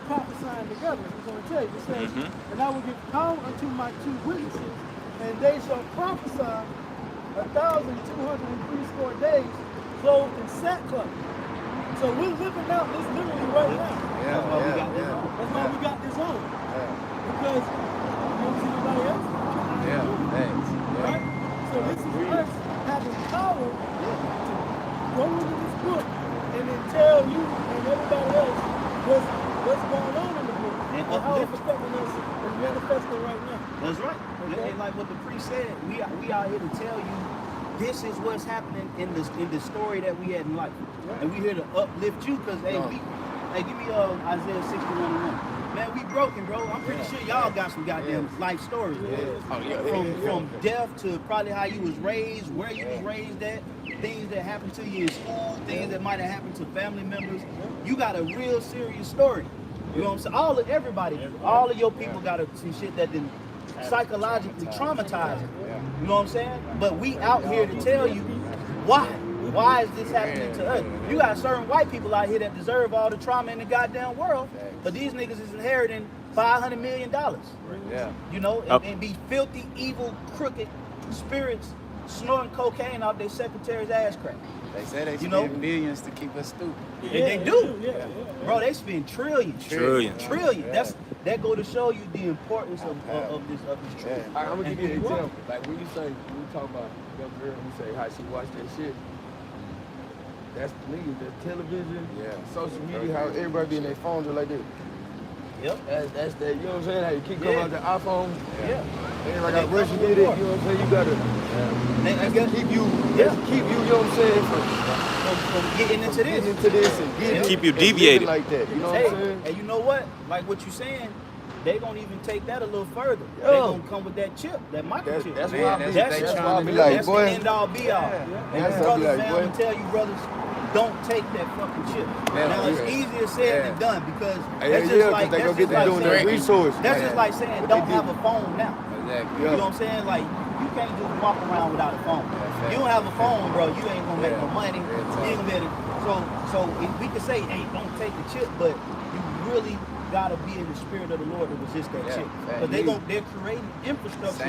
prophesying together. It's going to tell you. It says, and I will give power unto my two witnesses, and they shall prophesy 1,260 days, clothed in sackcloth. So we're living out this literally right now. That's why we got this on. Because you don't see nobody else. Right? So this is us having power to go into this book and then tell you and everybody else what's going on in the book and how it's affecting us and manifesting right now. That's right. Okay. And like what the priest said, we are here to tell you this is what's happening in the story that we had in life. And we here to uplift you because, hey, give me Isaiah 61:1. Man, we broken, bro. I'm pretty sure y'all got some goddamn life stories. From death to probably how you was raised, where you was raised at, things that happened to you in school, things that might have happened to family members. You got a real serious story. You know what I'm saying? Everybody, all of your people got some shit that didn't psychologically traumatize them. You know what I'm saying? But we out here to tell you why. Why is this happening to us? You got certain white people out here that deserve all the trauma in the goddamn world, but these niggas is inheriting $500 million. Yeah. You know, and be filthy, evil, crooked spirits snorting cocaine out their secretary's ass crack. They say they You know? spend billions to keep us stupid. And they do. Bro, they spend trillions. Trillions. Trillions. That go to show you the importance of this truth. All right, I'm gonna give you an example. Like when you talk about young girl, you say how she watched that shit. That's niggas, that's television, social media, how everybody be in their phones just like this. Yep. That's that, you know what I'm saying? How you keep coming out the iPhone. Yeah. Everybody got brush you did it, you know what I'm saying? You gotta keep you, you know what I'm saying, From getting into this. And getting Keep you and deviated. living like that, you know what I'm saying? And you know what? Like what you saying, they gonna even take that a little further. They gonna come with that chip, that microchip. That's Man, why I be like, that's boy. the end all be all. And That's you why I be brothers, like, man, boy. I'm gonna tell you, brothers, don't take that fucking chip. Man, Now it's easier said than done because that's just like they gonna get to that's doing just their like resource. saying, that's just like saying don't have a phone now. Exactly. You know what I'm saying? Like you can't just walk around without a phone. You don't have a phone, bro. You ain't gonna make no money. You ain't gonna be able to, so if we can say, hey, don't take the chip, but you really gotta be in the spirit of the Lord to resist that chip. Because they're creating infrastructure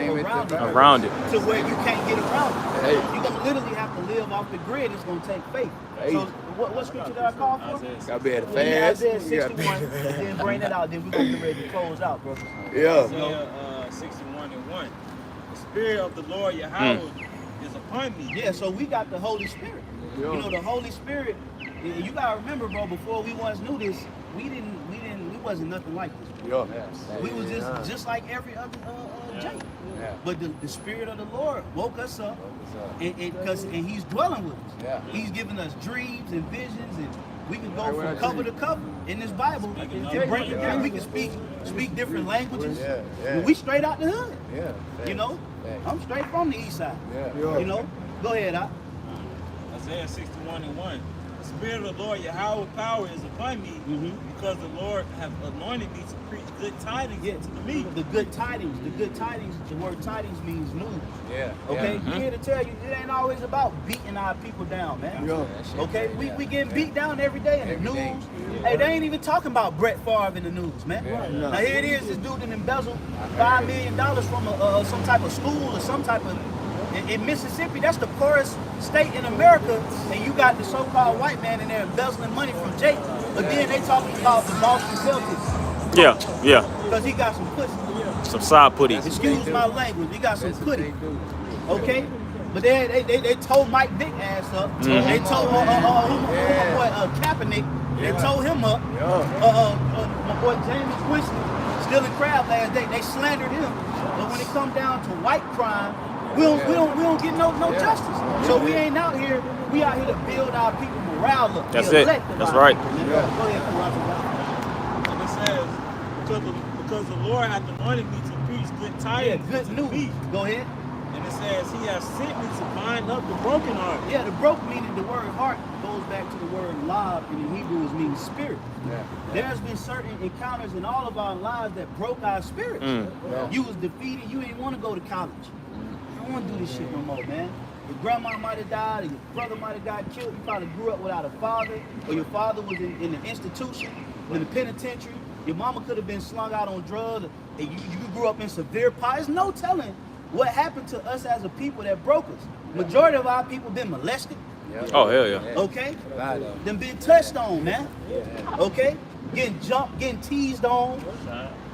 around it to where you can't get around it. You're gonna literally have to live off the grid. It's gonna take faith. So what scripture did I call for? Gotta be at the fast. Isaiah 61, and then bring that out. Then we're gonna get ready to close out, bro. Isaiah 61:1. The Spirit of the Lord Yahweh is upon me. Yeah, so we got the Holy Spirit. You know, the Holy Spirit. You gotta remember, bro. Before we once knew this, we wasn't nothing like this. We was just like every other Jake. But the Spirit of the Lord woke us up, and He's dwelling with us. He's giving us dreams and visions, and we can go from cover to cover in this Bible and break it down. We can speak different languages. We straight out the hood. You know, I'm straight from the east side. You know, go ahead, Isaiah 61:1. The Spirit of the Lord Yahweh power is upon me because the Lord have anointed me to preach good tidings to the meek. The good tidings, the word tidings means news. Okay, I'm here to tell you, it ain't always about beating our people down, man. Okay, we getting beat down every day in the news. Hey, they ain't even talking about Brett Favre in the news, man. Now here it is, this dude that embezzled $5 million from some type of school or some type of. In Mississippi, that's the poorest state in America, and you got the so-called white man in there embezzling money from Jake. But then they talking about the Boston Celtics. Yeah. Because he got some pussy. Some side putties. Excuse my language. He got some putty. Okay? But they told Mike Vick ass up. They told my boy Kaepernick. They told him up. My boy James Winston, stealing crab last day. They slandered him. But when it come down to white crime, we don't get no justice. So we ain't out here. We out here to build our people morale up. That's it. That's right. Go ahead, And it says, because the Lord hath anointed me to preach good tidings. good to the news. meek. Go ahead. And it says, He has sent me to bind up the broken heart. Yeah, the broke meaning the word heart goes back to the word lav, and in Hebrew it means spirit. There's been certain encounters in all of our lives that broke our spirits. You was defeated. You didn't want to go to college. I don't want to do this shit no more, man. Your grandma might have died, or your brother might have got killed. You probably grew up without a father, or your father was in the institution, in the penitentiary. Your mama could have been slung out on drugs, and you grew up in severe poverty. There's no telling what happened to us as a people that broke us. Majority of our people been molested. Oh, hell yeah. Okay? Them been touched on, man. Okay? Getting jumped, getting teased on.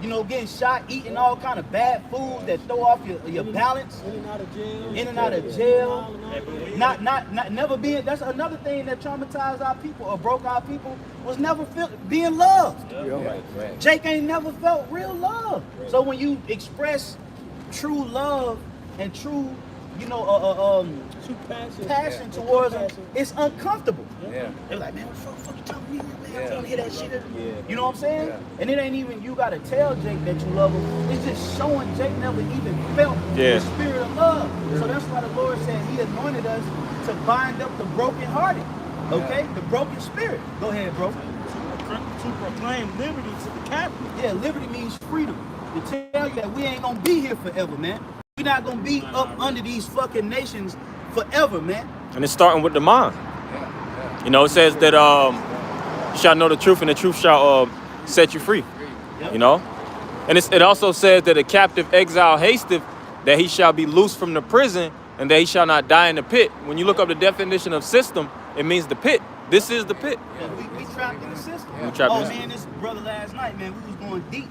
You know, getting shot, eating all kind of bad food that throw off your balance. In and out of jail. Not never being. That's another thing that traumatized our people or broke our people was never being loved. Jake ain't never felt real love. So when you express true love and true, you know, True passion towards them, it's uncomfortable. They're like, man, what the fuck you talking to me, man? I don't want to hear that shit. You know what I'm saying? And it ain't even you gotta tell Jake that you love him. It's just showing Jake never even felt the spirit of love. So that's why the Lord said He anointed us to bind up the brokenhearted. Okay, the broken spirit. Go ahead, bro. To proclaim liberty to the captive. Yeah, liberty means freedom. To tell you that we ain't gonna be here forever, man. We're not gonna be up under these fucking nations forever, man. And it's starting with the mind. You know, it says that you shall know the truth, and the truth shall set you free. You know, And it also says that a captive exile hasteth, that he shall be loosed from the prison, and that he shall not die in the pit. When you look up the definition of system, it means the pit. This is the pit. Yeah, we trapped in the system. We trapped in the man, this brother last night, man, we was going deep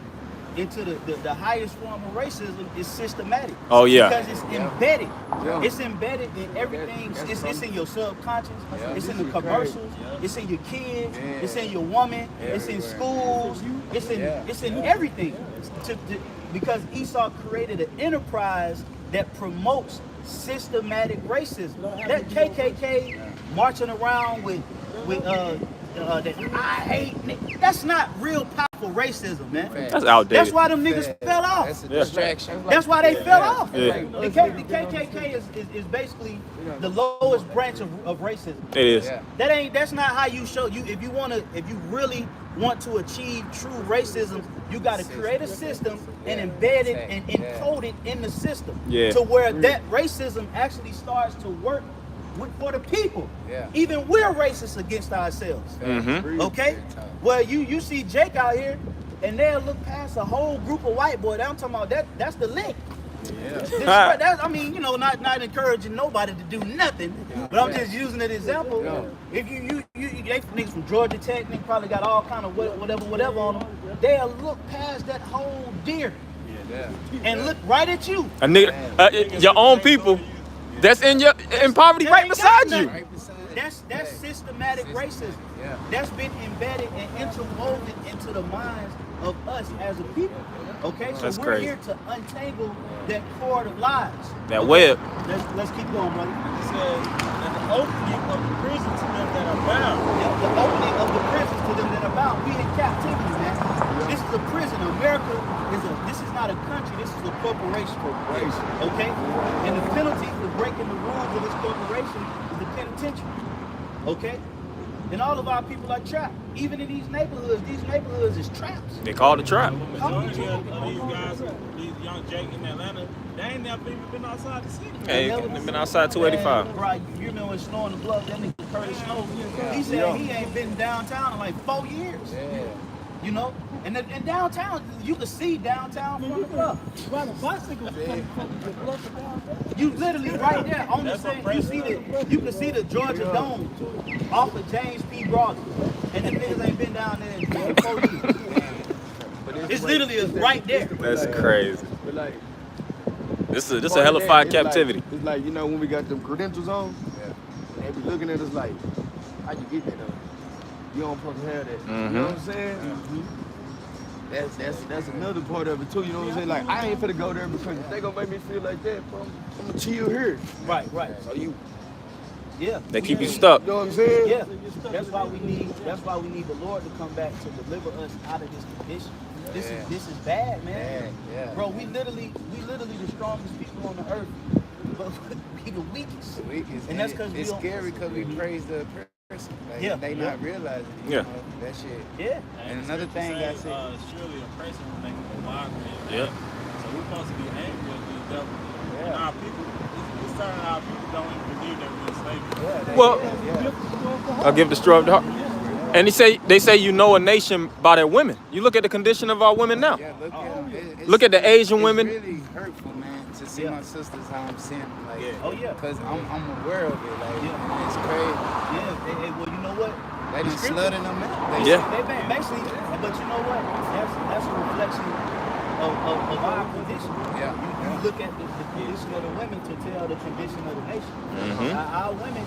into the highest form of racism is systematic. Oh, yeah. Because it's embedded. Yeah. It's embedded in everything. It's in your subconscious. It's in the commercials. It's in your kids. It's in your woman. It's in schools. It's in everything. Because Esau created an enterprise that promotes systematic racism. That KKK marching around with that I hate. That's not real powerful racism, man. That's outdated. That's why them niggas fell off. That's a distraction. That's why they fell off. Yeah. The KKK is basically the lowest branch of racism. It is. Yeah. That's not how you show you if you really want to achieve true racism, you got to create a system and embed it and encode it in the system to where that racism actually starts to work for the people. Yeah. Even we're racist against ourselves. Okay? Well, you see Jake out here, and they'll look past a whole group of white boys. I'm talking about that's the link. I mean, not encouraging nobody to do nothing, but I'm just using an example. If you they niggas from Georgia Tech, they probably got all kind of whatever on them. They'll look past that whole deer and look right at you. A nigga, your own people. That's in poverty right beside you. That's systematic racism. That's been embedded and interwoven into the minds of us as a people. Okay, so That's we're crazy. here to untangle that cord of lies. That web. Let's keep going, brother. It says, and the opening of the prison to them that are bound. The opening of the prisons to them that are bound. We in captivity, man. This is a prison. America this is not a country. This is a corporation. Okay, and the penalty for breaking the rules of this corporation is the penitentiary. Okay. And all of our people are trapped. Even in these neighborhoods is traps. They call it a trap. Majority of these guys, these young Jake in Atlanta, they ain't never even been outside the city. Hey, they've been outside 285. Right, you remember when Snow in the Bluff, that nigga Curtis Snow, he said he ain't been downtown in like 4 years. You know? And downtown, you can see downtown from the bluff. Ride a bicycle from the bluff to downtown. You literally right there on the same, you can see the Georgia Dome off of James P. Broadway. And them niggas ain't been down there in 4 years. It's literally right there. That's crazy. But like, This a hellified it's captivity. Like, it's like, when we got them credentials on, they be looking at us like, how you get that up? You don't supposed to have that. You know what I'm saying? That's another part of it too. You know what I'm saying? Like, I ain't finna go there because if they gonna make me feel like that, bro, I'm gonna chill here. Right. So you, They keep you stuck. you know what I'm saying? Yeah, that's why we need the Lord to come back to deliver us out of this condition. This is bad, man. Bro, we literally the strongest people on the earth, but we the weakest. And that's because it's scary because we praise the person. Like, they not realizing that shit. Yeah. And another thing I said, surely a person will make a mockery. Yeah. So we're supposed to be angry at these devils. And our people, it's turning our people don't even believe that we're enslaved. Well, I'll give the straw of the heart. And they say you know a nation by their women. You look at the condition of our women now. yeah, Look at the Asian women. It's really hurtful, man, to see my sisters how I'm seeing them. Like, Oh yeah. because I'm aware of it. Like, and it's crazy. Yeah. Well, you know what? They done slutting them out. Yeah. They basically, but you know what? That's a reflection of our condition. Yeah. You look at the condition of the women to tell the condition of the nation. Our women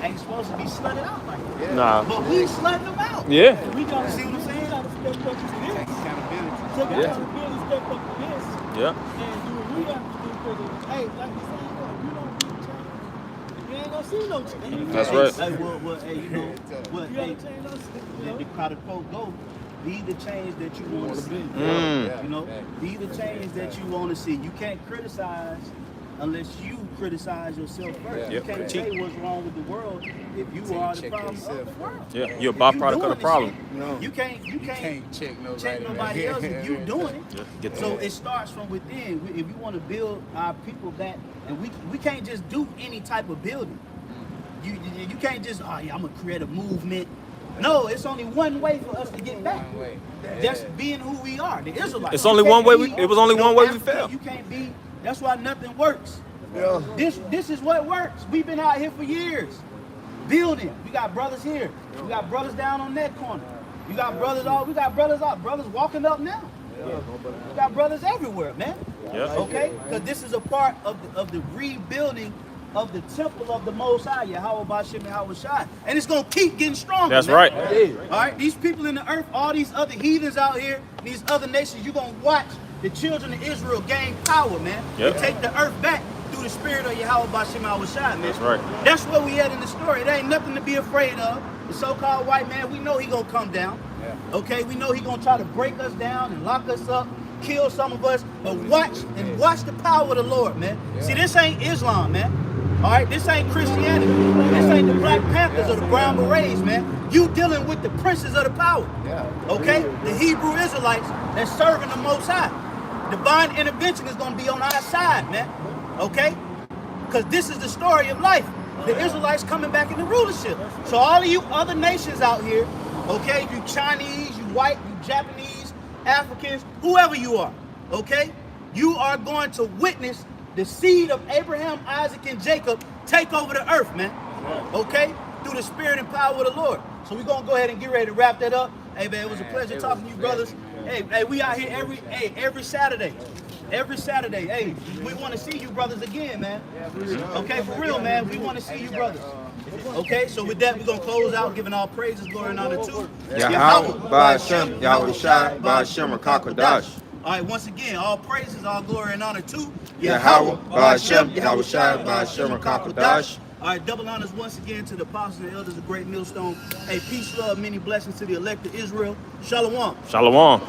ain't supposed to be slutted out like that. Yeah. Nah. But we slutting them out. Yeah. We gotta See what I'm saying? gotta step up to this. Take accountability. Take accountability, step up to this. Yeah. And do what we got to do because, hey, like you said, you don't do change. You ain't gonna see no change. That's right. Hey, well, hey, you know, You gotta change those. how the quote go, be the change that you want to see. You know, be the change that you want to see. You can't criticize unless you criticize yourself first. You can't say what's wrong with the world if you are the problem of the world. Yeah. You're a byproduct of the problem. You can't check nobody else if you doing it. Yeah. Get So the it starts from within. If you want to build our people back, and we can't just do any type of building. You can't just I'm gonna create a movement No, it's only one way for us to get back. Just being who we are, the Israelites. It's only one way. It was only one way we fell. You can't be. That's why nothing works. Yeah. This is what works. We've been out here for years, building. We got brothers here. We got brothers down on that corner. We got brothers all. We got brothers out. Brothers walking up now. We got brothers everywhere, man. Yeah. Okay, because this is a part of the rebuilding of the temple of the Most High, Yahweh Ba'Shem Yahweh Shai. And it's going to keep getting stronger. That's man. right. All right, these people in the earth, all these other heathens out here, these other nations, you're going to watch the children of Israel gain power, man. Yep. And take the earth back through the spirit of Yahweh Ba'Shem Yahweh Shai, man. That's right. That's where we at in the story. There ain't nothing to be afraid of. The so-called white man, we know he going to come down. Okay, we know he going to try to break us down and lock us up, kill some of us, but watch the power of the Lord, man. See, this ain't Islam, man. All right, this ain't Christianity. This ain't the Black Panthers or the Brown Berets, man. You dealing with the princes of the power. Okay, the Hebrew Israelites that's serving the Most High. Divine intervention is going to be on our side, man. Okay, because this is the story of life. The Israelites coming back into rulership. So all of you other nations out here, okay, you Chinese, you white, you Japanese, Africans, whoever you are, okay, you are going to witness the seed of Abraham, Isaac, and Jacob take over the earth, man. Okay, through the spirit and power of the Lord. So we're gonna go ahead and get ready to wrap that up. Hey man, it was a pleasure talking to you brothers. Hey, we out here every Saturday. Every Saturday. Hey, we want to see you brothers again, man. Okay, for real, man. We want to see you brothers. Okay, so with that, we're going to close out giving all praises, glory, and honor to Yahweh, Ba'Shem, Yahweh Shai, Ba'Shem, Rakakadash. All right, once again, all praises, all glory, and honor to Yahweh, Ba'Shem, Yahweh Shai, Ba'Shem, Rakakadash. All right, double honors once again to the apostles and elders of Great Millstone. Hey, peace, love, many blessings to the elect of Israel. Shalom. Shalom.